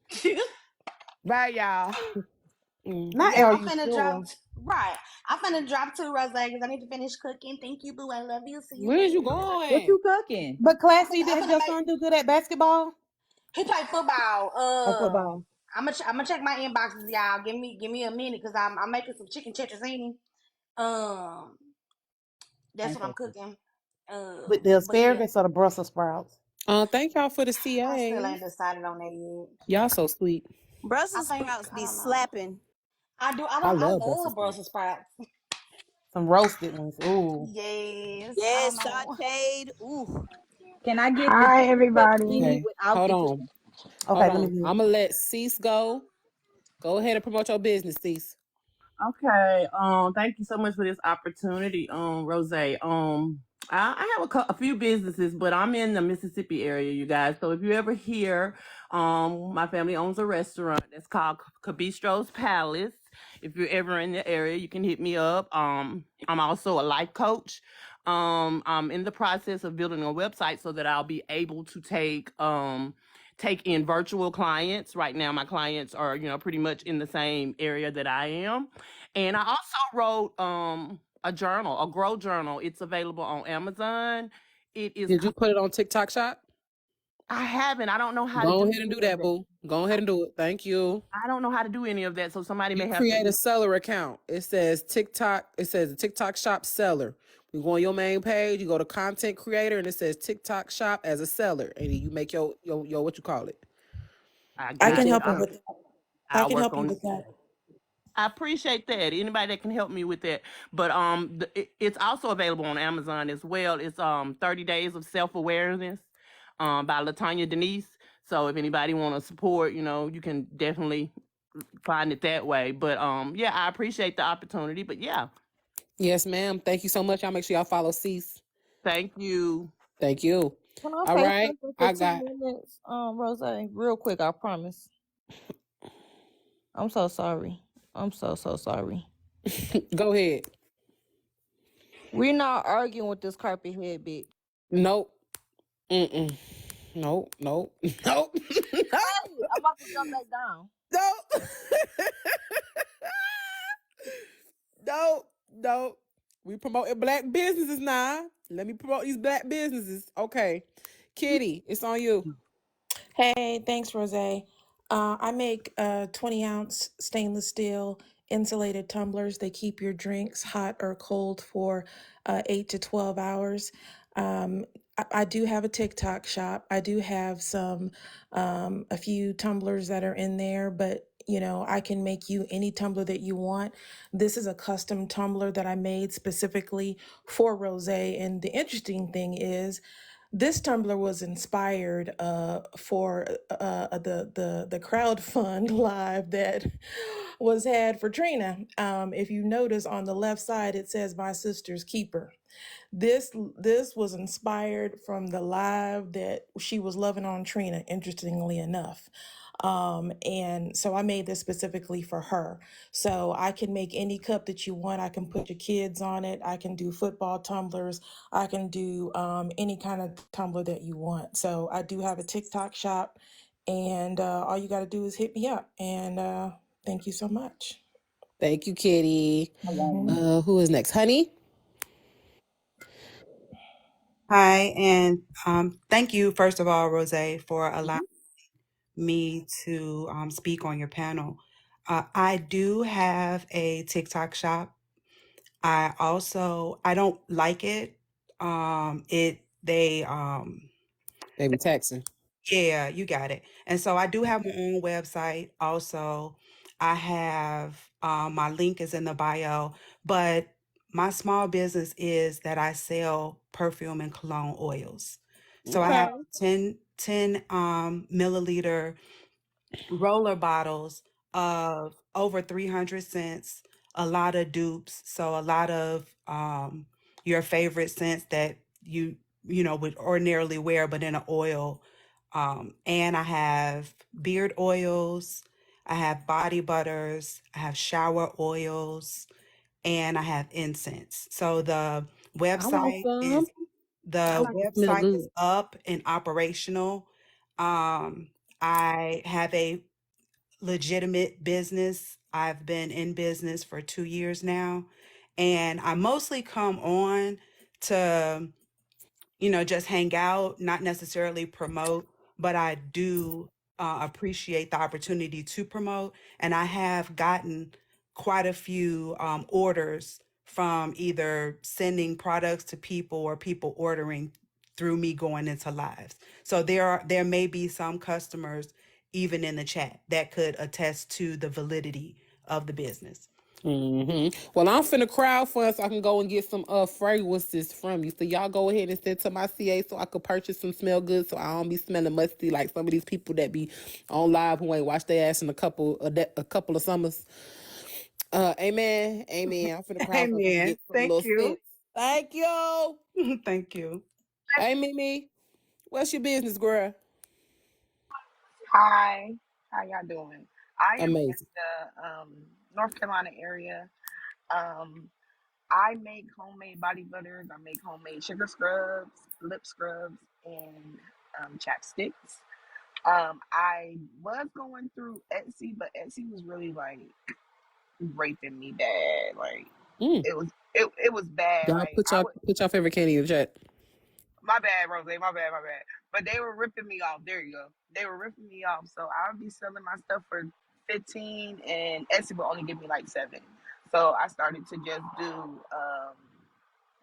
Bye, y'all. Not Yeah, are I'm you finna sure? drop. Right, I'm finna drop to Rose because I need to finish cooking. Thank you, boo. I love you. See you Where's you later. What going? you cooking? But Classy, I'm did finna your make. son do good at basketball He play football. or football? I'm gonna check my inboxes, y'all. Give me a minute because I'm making some chicken tetrazzini. Um, that's what I'm cooking. With the But yeah, asparagus or the Brussels sprouts? Thank y'all for the I still CA. ain't decided on that yet. Y'all so sweet. I Brussels think sprouts I be don't know. slapping. I do. I I don't. I love Brussels love sprouts. Brussels sprouts. Some roasted ones. Ooh. Yes. I don't Yes, know. sauteed. Ooh. Can I get the Hi, chicken everybody. fettuccine Okay. without Hold the on. chicken? Okay, Hold let me on. mute. I'm gonna let Cease go. Go ahead and promote your business, Cease. Okay. Thank you so much for this opportunity, Rose. I have a few businesses, but I'm in the Mississippi area, you guys. So if you ever hear, my family owns a restaurant that's called Cabistro's Palace. If you're ever in the area, you can hit me up. I'm also a life coach. I'm in the process of building a website so that I'll be able to take in virtual clients. Right now, my clients are, pretty much in the same area that I am. And I also wrote a journal, a grow journal. It's available on Amazon. It is Did you put it on TikTok Shop? I haven't. I don't know how to Go do ahead and do any of that, that. boo. Go ahead and do it. Thank you. I don't know how to do any of that. So somebody You may have to create a seller account. It says TikTok. It says TikTok Shop seller. You go on your main page. You go to content creator, and it says TikTok Shop as a seller, and you make your what you call it. I Your I can got you. help TikTok. him with that. I I'll can work help you on with that. I appreciate that. Anybody that can help me with that. But it's also available on Amazon as well. It's 30 Days of Self-Awareness by Latanya Denise. So if anybody want to support, you can definitely find it that way. But yeah, I appreciate the opportunity. But yeah, Yes, ma'am. Thank you so much. Y'all make sure y'all follow Cease. thank you. Thank you. Can I All say right. something for I two got minutes, Rozay? Real quick, I promise. I'm so sorry. I'm so sorry. go ahead. We're not arguing with this carpet head bitch. Nope. Mm-mm. Nope. Nope. Nope. Hey, I'm about to jump back down. Nope. Nope. Nope. We promoting black businesses now. Let me promote these black businesses. Okay. Kitty, it's on you. Hey, thanks, Rozay. I make 20-ounce stainless steel insulated tumblers. They keep your drinks hot or cold for 8 to 12 hours. I do have a TikTok shop. I do have a few tumblers that are in there, but I can make you any tumbler that you want. This is a custom tumbler that I made specifically for Rozay. And the interesting thing is, this tumbler was inspired for the crowdfund live that was had for Trina. If you notice on the left side, it says "My Sister's Keeper." This was inspired from the live that she was loving on Trina, interestingly enough. And so I made this specifically for her. So I can make any cup that you want. I can put your kids on it. I can do football tumblers. I can do any kind of tumbler that you want. So I do have a TikTok shop, and all you got to do is hit me up. And thank you so much. Thank you, Kitty. Mhm. Who is next? Honey? Hi, and thank you, first of all, Rozay, for allowing me to speak on your panel. I do have a TikTok shop. I don't like it. They They be texting. Yeah, you got it. And so I do have my own website also. I have my link is in the bio, but my small business is that I sell perfume and cologne oils. So I have Okay. 10 milliliter roller bottles of over 300 scents, a lot of dupes, so a lot of your favorite scents that you would ordinarily wear but in an oil. And I have beard oils, I have body butters, I have shower oils, and I have incense. So I want website some. is I the like to smell website is good. up and operational. Um, I have a legitimate business. I've been in business for 2 years now, and I mostly come on to just hang out, not necessarily promote, but I do appreciate the opportunity to promote. And I have gotten quite a few orders from either sending products to people or people ordering through me going into lives. So there may be some customers even in the chat that could attest to the validity of the business. Well, I'm finna crowdfund so I can go and get some fragrances from you. So y'all go ahead and send to my CA so I could purchase some smell good, so I don't be smelling musty like some of these people that be on live who ain't washed their ass in a couple of summers. Amen. Amen. I'm finna crowdfund so I can Amen. get some Thank little you. scents. Thank you. Thank you. Hey, Mimi, what's your business, girl? Hi, how y'all doing? I am in Amazing. the North Carolina area. Um, I make homemade body butters. I make homemade sugar scrubs, lip scrubs, and chapsticks. I was going through Etsy, but Etsy was really like raping me bad. Like Mm. it was bad. Y'all Like I would. put your favorite candy in the chat. My bad, Rose. My bad. My bad. But they were ripping me off. There you go. They were ripping me off. So I would be selling my stuff for 15, and Etsy would only give me like 7. So I started to just do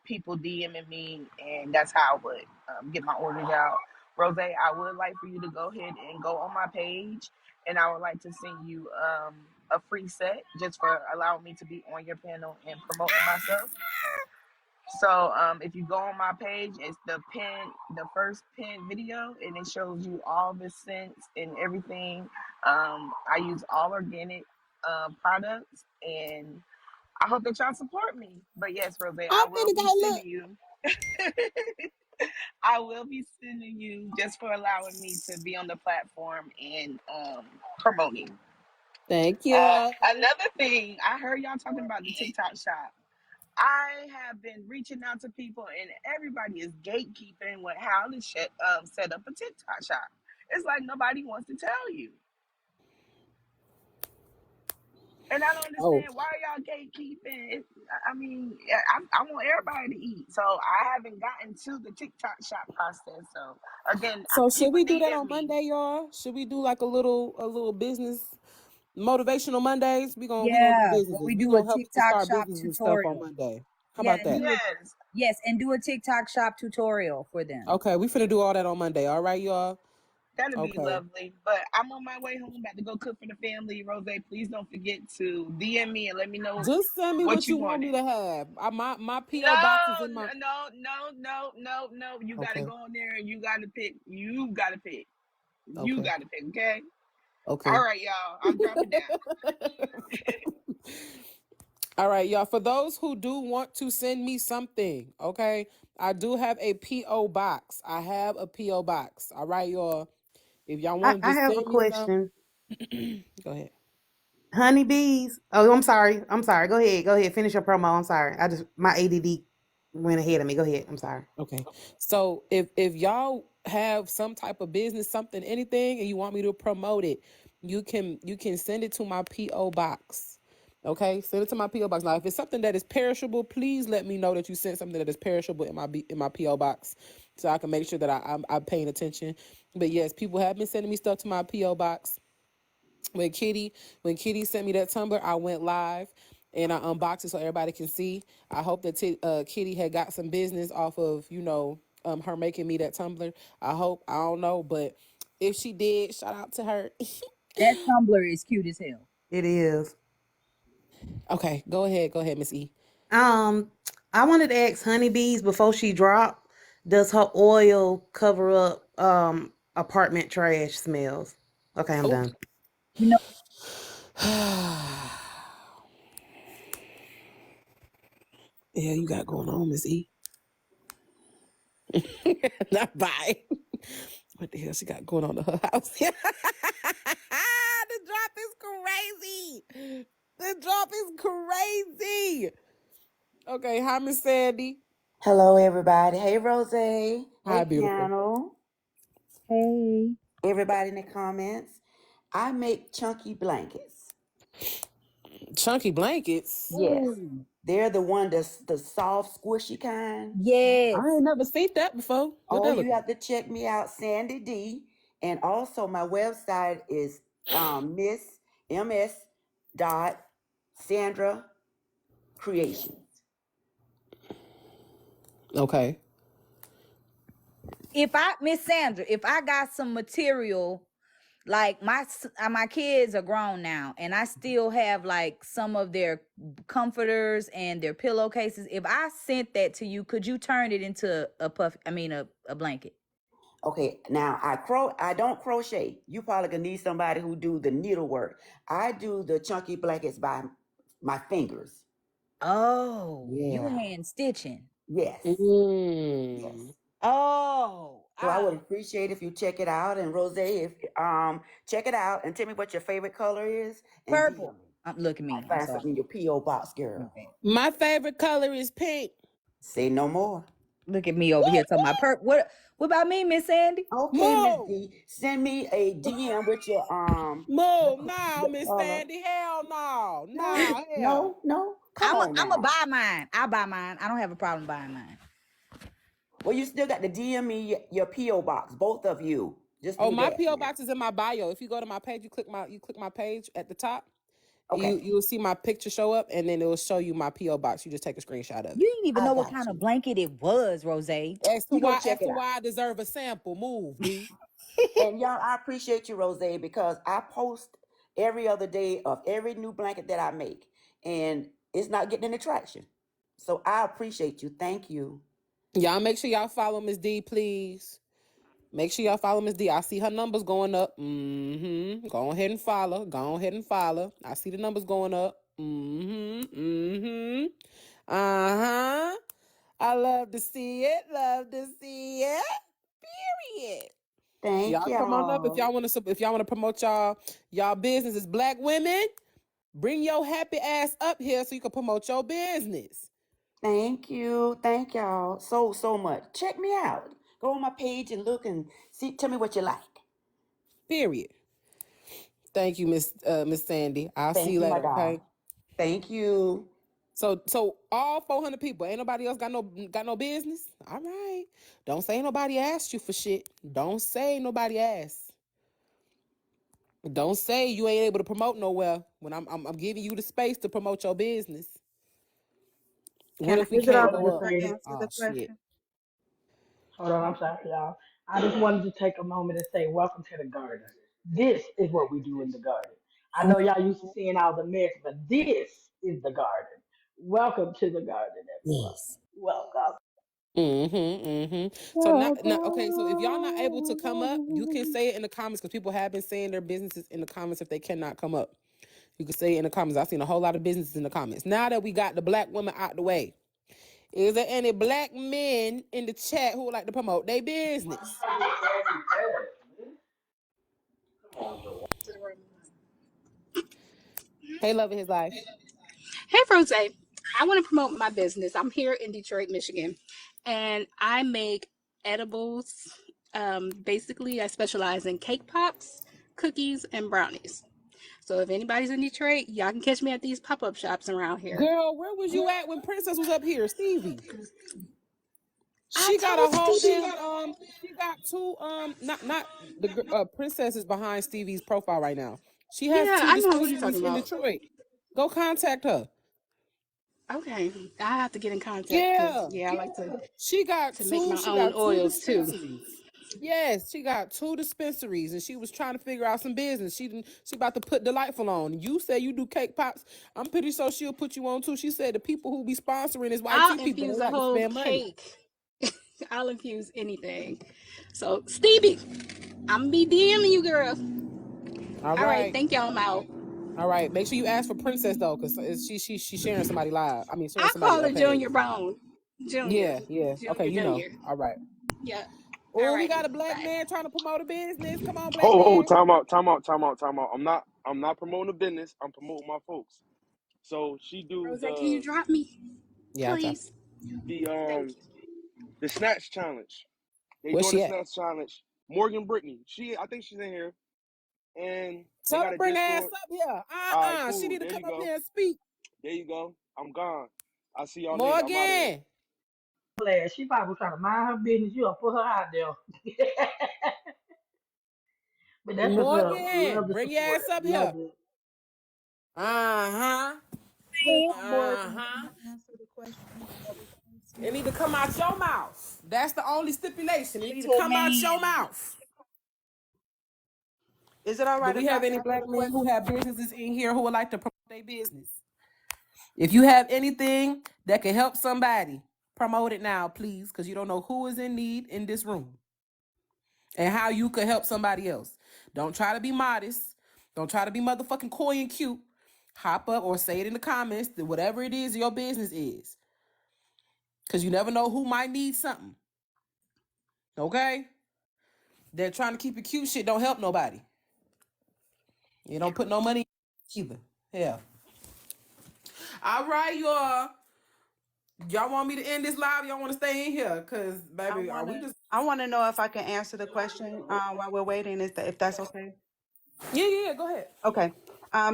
people DMing me, and that's how I would get my orders out. Rose, I would like for you to go ahead and go on my page, and I would like to send you a free set just for allowing me to be on your panel and promoting myself. So if you go on my page, it's the first pin video, and it shows you all the scents and everything. I use all organic products, and I hope that y'all support me. But yes, Rose, I I'm will finna be go look. sending you. I will be sending you just for allowing me to be on the platform and promoting. Thank you. Another thing, I heard y'all talking about the TikTok shop. I have been reaching out to people, and everybody is gatekeeping with how to set up a TikTok shop. It's like nobody wants to tell you, and I don't Oh, understand why y'all gatekeeping. I mean, I want everybody to eat, so I haven't gotten to the TikTok shop process. So again, so should people we do that DM on me. Monday, y'all? Should we do like a little business motivational Mondays? We gonna do Yeah, where businesses. we We do a gonna help people TikTok start shop businesses and stuff on tutorial. Monday. How Yeah, about and that? do a Yes, yes, and do a TikTok shop tutorial for them. Okay, we finna do all that on Monday. All right, y'all. that'd be Okay. lovely. But I'm on my way home, about to go cook for the family. Rose, please don't forget to DM me and let me know Just send me what what you you want me wanted. to have. My PO box is No, in my. no. You gotta Okay. go on there and you gotta pick. You gotta pick. You Okay. gotta pick. Okay. All Okay. right, y'all. I'm dropping down. All right, y'all. For those who do want to send me something, okay, I do have a PO box. I have a PO box. All right, y'all. If y'all want to I just have a send me some, question. go ahead. Honeybees. Oh, I'm sorry. I'm sorry. Go ahead. Go ahead. Finish your promo. I'm sorry. My ADD went ahead of me. Go ahead. I'm sorry. Okay. So if y'all have some type of business, something, anything, and you want me to promote it, you can send it to my PO box. Okay, send it to my PO box. Now, if it's something that is perishable, please let me know that you sent something that is perishable in my PO box, so I can make sure that I'm paying attention. But yes, people have been sending me stuff to my PO box. When Kitty sent me that tumbler, I went live and I unboxed it so everybody can see. I hope that Kitty had got some business off of her making me that tumbler. I don't know, but if she did, shout out to her. That Tumblr is cute as hell. It is. Okay, go ahead, Miss E. I wanted to ask Honeybees before she dropped, does her oil cover up apartment trash smells? Okay, I'm Oh. done. You know, Yeah, you got going on, Miss E. Not bye. What the hell she got going on in her house? The drop is crazy. The drop is crazy. Okay, hi, Miss Sandy. Hello, everybody. Hey, Rose. Hey, Hi, beautiful. Piano. hey. Everybody in the comments. I make chunky blankets. Chunky blankets. Yes. Ooh. They're the soft, squishy kind. I Yes. ain't never seen that before. What Oh, that look you like? have to check me out, Sandy D. And also, my website is Miss MS dot Sandra Creations. Okay. If I Miss Sandra, if I got some material, like my kids are grown now, and I still have like some of their comforters and their pillowcases. If I sent that to you, could you turn it into a puff? I mean, a blanket. Okay, now I don't crochet. You probably gonna need somebody who do the needlework. I do the chunky blankets by my fingers. Oh, you Yeah. hand stitching. Yes. Yes. Mm. Oh, So I would appreciate if you check it out. And Rose, if check it out and tell me what your favorite color is and DM purple. me. Look at I'll me. I'm find sorry. something in your P.O. box, My girl. bad. My favorite color is pink. Say no more. Look at me over here talking about purple. What about me, Miss Sandy? Okay, Miss Move. D. Send me a DM with your Move now, your Miss color. Sandy. Hell no. No, No, hell. no. Come on I'm a now. buy mine. I'll buy mine. I don't have a problem buying mine. Well, you still got to DM me your P.O. box, both of you. Just Oh, do my that PO now. box is in my bio. If you go to my page, you click my page at the top, Okay. You'll see my picture show up, and then it will show you my PO box. You just take a screenshot of You it. didn't even I know what got kind of you. blanket it was, Rozay. As to We go why, check it out. I deserve a sample. Move, D. And y'all, I appreciate you, Rose, because I post every other day of every new blanket that I make, and it's not getting any traction. So I appreciate you. Thank you. Y'all make sure y'all follow Miss D, please. Make sure y'all follow Miss D. I see her numbers going up. Go ahead and follow. Go ahead and follow. I see the numbers going up. Uh-huh. I love to see it. Love to see it. Period. Thank Y'all come on up if y'all. y'all want to promote y'all business as Black women. Bring your happy ass up here so you can promote your business. Thank you. Thank y'all so much. Check me out. Go on my page and look and see. Tell me what you like. Period. Thank you, Miss Sandy. I'll see Thank you you, my later. doll. Okay. Thank you. So all 400 people, ain't nobody else got no business. All right. Don't say nobody asked you for shit. Don't say nobody asked. Don't say you ain't able to promote nowhere when I'm giving you the space to promote your business. What Can I if we Is it can't all go right to up? say? answer Oh the shit. question? Hold on, I'm sorry, y'all. I just wanted to take a moment and say, welcome to the garden. This is what we do in the garden. I know y'all used to seeing all the mess, but this is the garden. Welcome to the garden, everyone. Yes. Welcome. So now, okay. So if y'all not able to come up, you can say it in the comments because people have been saying their businesses in the comments if they cannot come up. You can say it in the comments. I've seen a whole lot of businesses in the comments. Now that we got the Black women out the way, is there any Black men in the chat who would like to promote their business? Hey, loving his life. Hey, Rose. I want to promote my business. I'm here in Detroit, Michigan, and I make edibles. Basically, I specialize in cake pops, cookies, and brownies. So if anybody's in Detroit, y'all can catch me at these pop up shops around here. Girl, where was you at when Princess was up here, Stevie? I She got told a whole Stevie. damn she got two not the Princess is behind Stevie's profile right now. She has Yeah, two I know who you're dispensaries talking in about. Detroit. Go contact her. Okay, I have to get in contact because Yeah. yeah, I like to She got make my she own got two oils too. dispensaries. Yes, she got two dispensaries and she was trying to figure out some business. She about to put Delightful on. You say you do cake pops. I'm pretty sure she'll put you on too. She said the people who be sponsoring is white I'll tea people. infuse They a like to whole spend money. cake. I'll infuse anything. So Stevie, I'm gonna be DMing you, girl. All All right, right. thank y'all. I'm out. All right. Make sure you ask for Princess though, because she's sharing somebody live. I mean sharing I somebody call her page. Junior Bone. Junior. Yeah, yeah. Okay, you know. Junior. All right. Yeah. All Oh, we right. got a Black Bye. man trying to promote a business. Come on, Black Oh, man. time out, time out, time out, time out. I'm not promoting a business. I'm promoting my folks. So she do Rose, can you drop me? Yeah, I'll drop. Please. the Thank um you. the snatch challenge. They Where's doing the she at? snatch challenge. Morgan Brittany. I think she's in here. And they Tell her got to a bring her ass Discord. up here. All right, She cool. need to There come you up go. here and speak. There you go. I'm gone. I'll see y'all later. I'm out of here. Morgan. Glad she probably was trying to mind her business. You don't put her out there. But that's what's up. Morgan. Love the Bring your support. ass up Love here. it. Uh-huh. Quick, Morgan, Uh-huh. can I answer the question that was It posted? need to come out your mouth. That's the only stipulation. It need to Little come out man. your mouth. Is it all Do right we if I have any answer Black the men who question? have businesses in here who would like to promote their business? If you have anything that can help somebody, promote it now, please, because you don't know who is in need in this room and how you could help somebody else. Don't try to be modest. Don't try to be motherfucking coy and cute. Hop up or say it in the comments that whatever it is your business is, because you never know who might need something. Okay? They're trying to keep it cute. Shit don't help nobody. You don't put no money either. Hell. All right, y'all. Y'all want me to end this live? Y'all want to stay in here? Cause baby, are we just? I wanna know if I can answer the question while we're waiting, if that's okay. Yeah. Go ahead. Okay.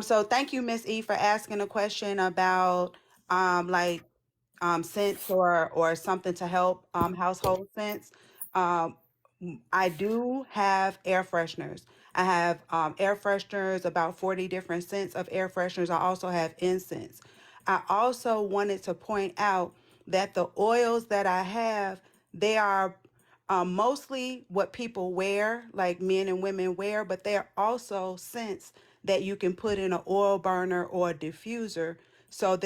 So thank you, Miss E, for asking a question about like scents or something to help household scents. I do have air fresheners. I have air fresheners, about 40 different scents of air fresheners. I also have incense. I also wanted to point out that the oils that I have, they are mostly what people wear, like men and women wear, but they're also scents that you can put in an oil burner or a diffuser. So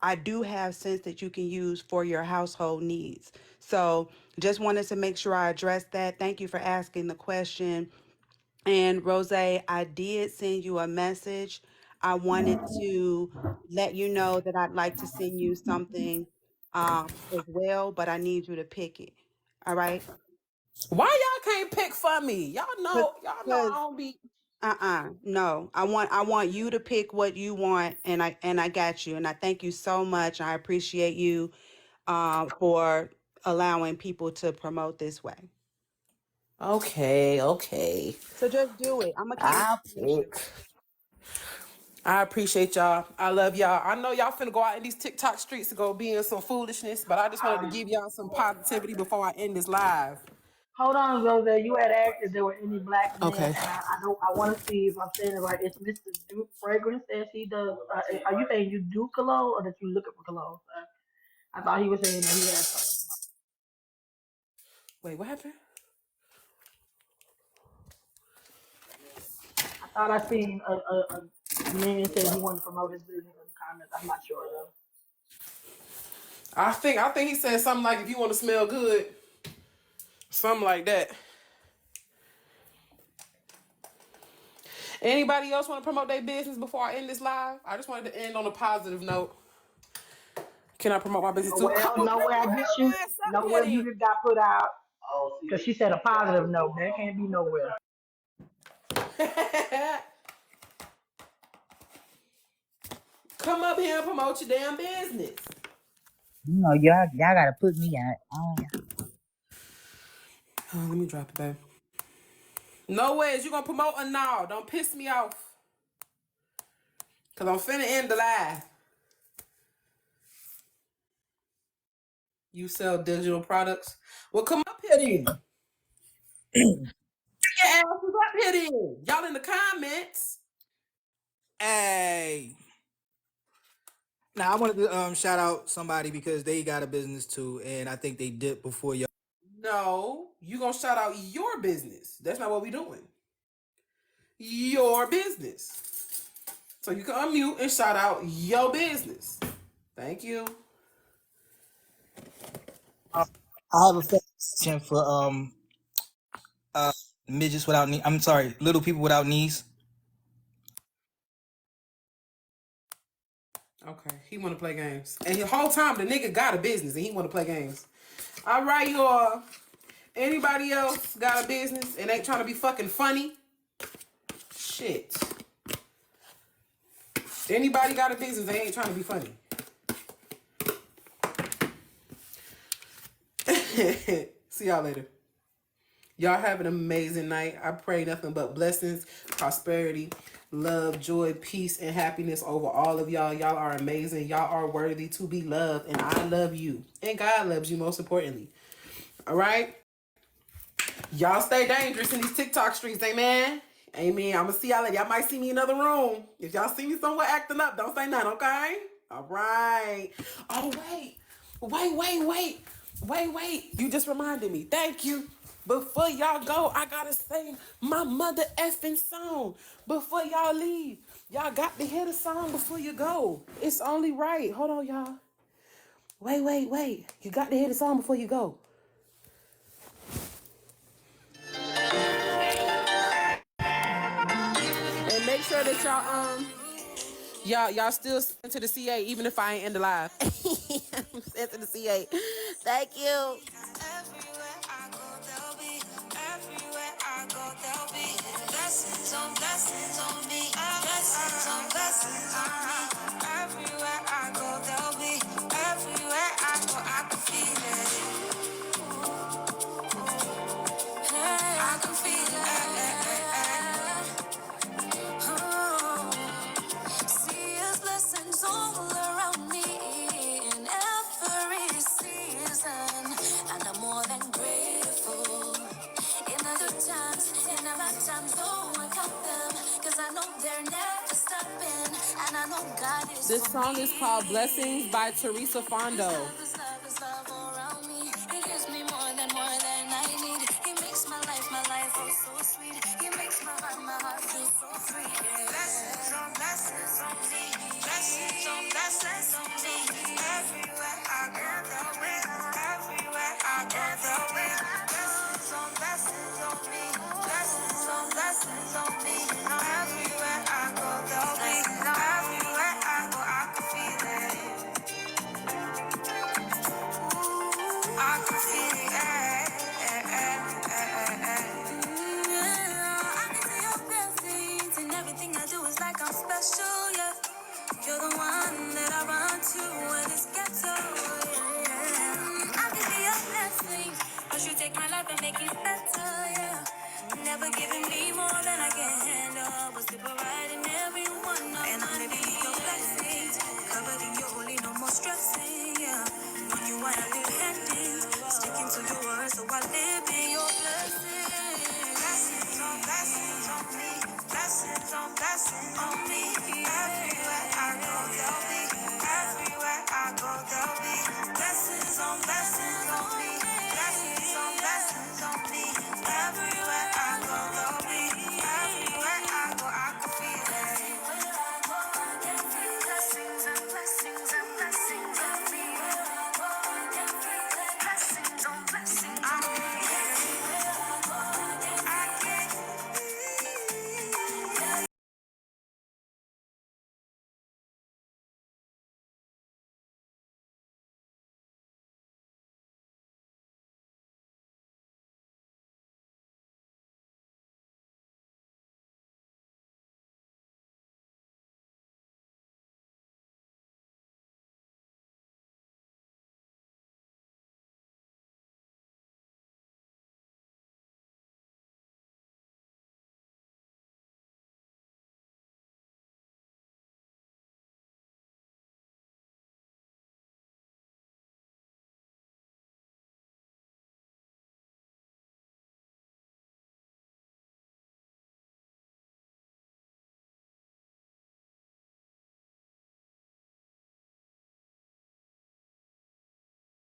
I do have scents that you can use for your household needs. So just wanted to make sure I addressed that. Thank you for asking the question. And Rose, I did send you a message. I wanted to let you know that I'd like to send you something as well, but I need you to pick it. All right? Why y'all can't pick for me? Y'all know I Because don't be. no. I want you to pick what you want, and I got you. And I thank you so much. I appreciate you for allowing people to promote this way. Okay. So just do it. I'm gonna keep I'll pushing. pick. I appreciate y'all. I love y'all. I know y'all finna go out in these TikTok streets to go be in some foolishness, but I just wanted to give y'all some positivity before I end this live. Hold on, Rose. You had asked if there were any black men, Okay. and I don't. I want to see if I'm saying it right. It's Mr. Duke Fragrance says he does. Are you saying you do cologne or that you looking for cologne? I thought he was saying that he had something. Wait, what happened? I thought I seen a man said he wanted to promote his business in the comments. I'm not sure though. I think he said something like if you want to smell good, something like that. Anybody else want to promote their business before I end this live? I just wanted to end on a positive note. Can I promote my business too? Come Well, on, nowhere I bring get you. your ass Nowhere up you just got put out. Because she said a positive note. That can't be nowhere. here. Come up here and promote your damn business. You know, y'all gotta put me out. Oh, let me drop it, babe. No way. Is you gonna promote or no? Don't piss me off. Cause I'm finna end the live. You sell digital products? Well, come up here then. Your asses up here then. Y'all in the comments. Hey. Now I wanted to shout out somebody because they got a business too, and I think they dipped before y'all. No, you gonna shout out your business. That's not what we doing. Your business. So you can unmute and shout out your business. Thank you. I have a fashion for uh midgets without knee. I'm sorry, little people without knees. Okay, he want to play games. And the whole time the nigga got a business and he want to play games. All right, y'all. Anybody else got a business and ain't trying to be fucking funny? Shit. Anybody got a business they ain't trying to be funny? See y'all later. Y'all have an amazing night. I pray nothing but blessings, prosperity, love, joy, peace, and happiness over all of y'all. Y'all are amazing. Y'all are worthy to be loved. And I love you. And God loves you most importantly. All right? Y'all stay dangerous in these TikTok streets, amen? Amen. I'm going to see y'all later. Y'all might see me in another room. If y'all see me somewhere acting up, don't say nothing, okay? All right. Oh, wait. Wait. You just reminded me. Thank you. Before y'all go, I got to sing my mother effing song. Before y'all leave. Y'all got to hear the song before you go. It's only right. Hold on, y'all. Wait. You got to hear the song before you go. And make sure that y'all still send to the CA even if I ain't in the live. Send to the CA. Thank you. Everywhere I go, there'll be. Everywhere I go, there'll be blessings on me. Blessings on me. Everywhere I go, there'll be. Everywhere I go, I can feel it. I can feel it. See his blessings all around me in every season, and I'm more than grateful. In the good times, in the bad times, oh This song is called Blessings by Teresa Fondo. You're the one that I run to when it's ghetto. Yeah. I can be a blessing, cause you take my life and make it better. Yeah. Never giving me more than I can handle, but super right in every one of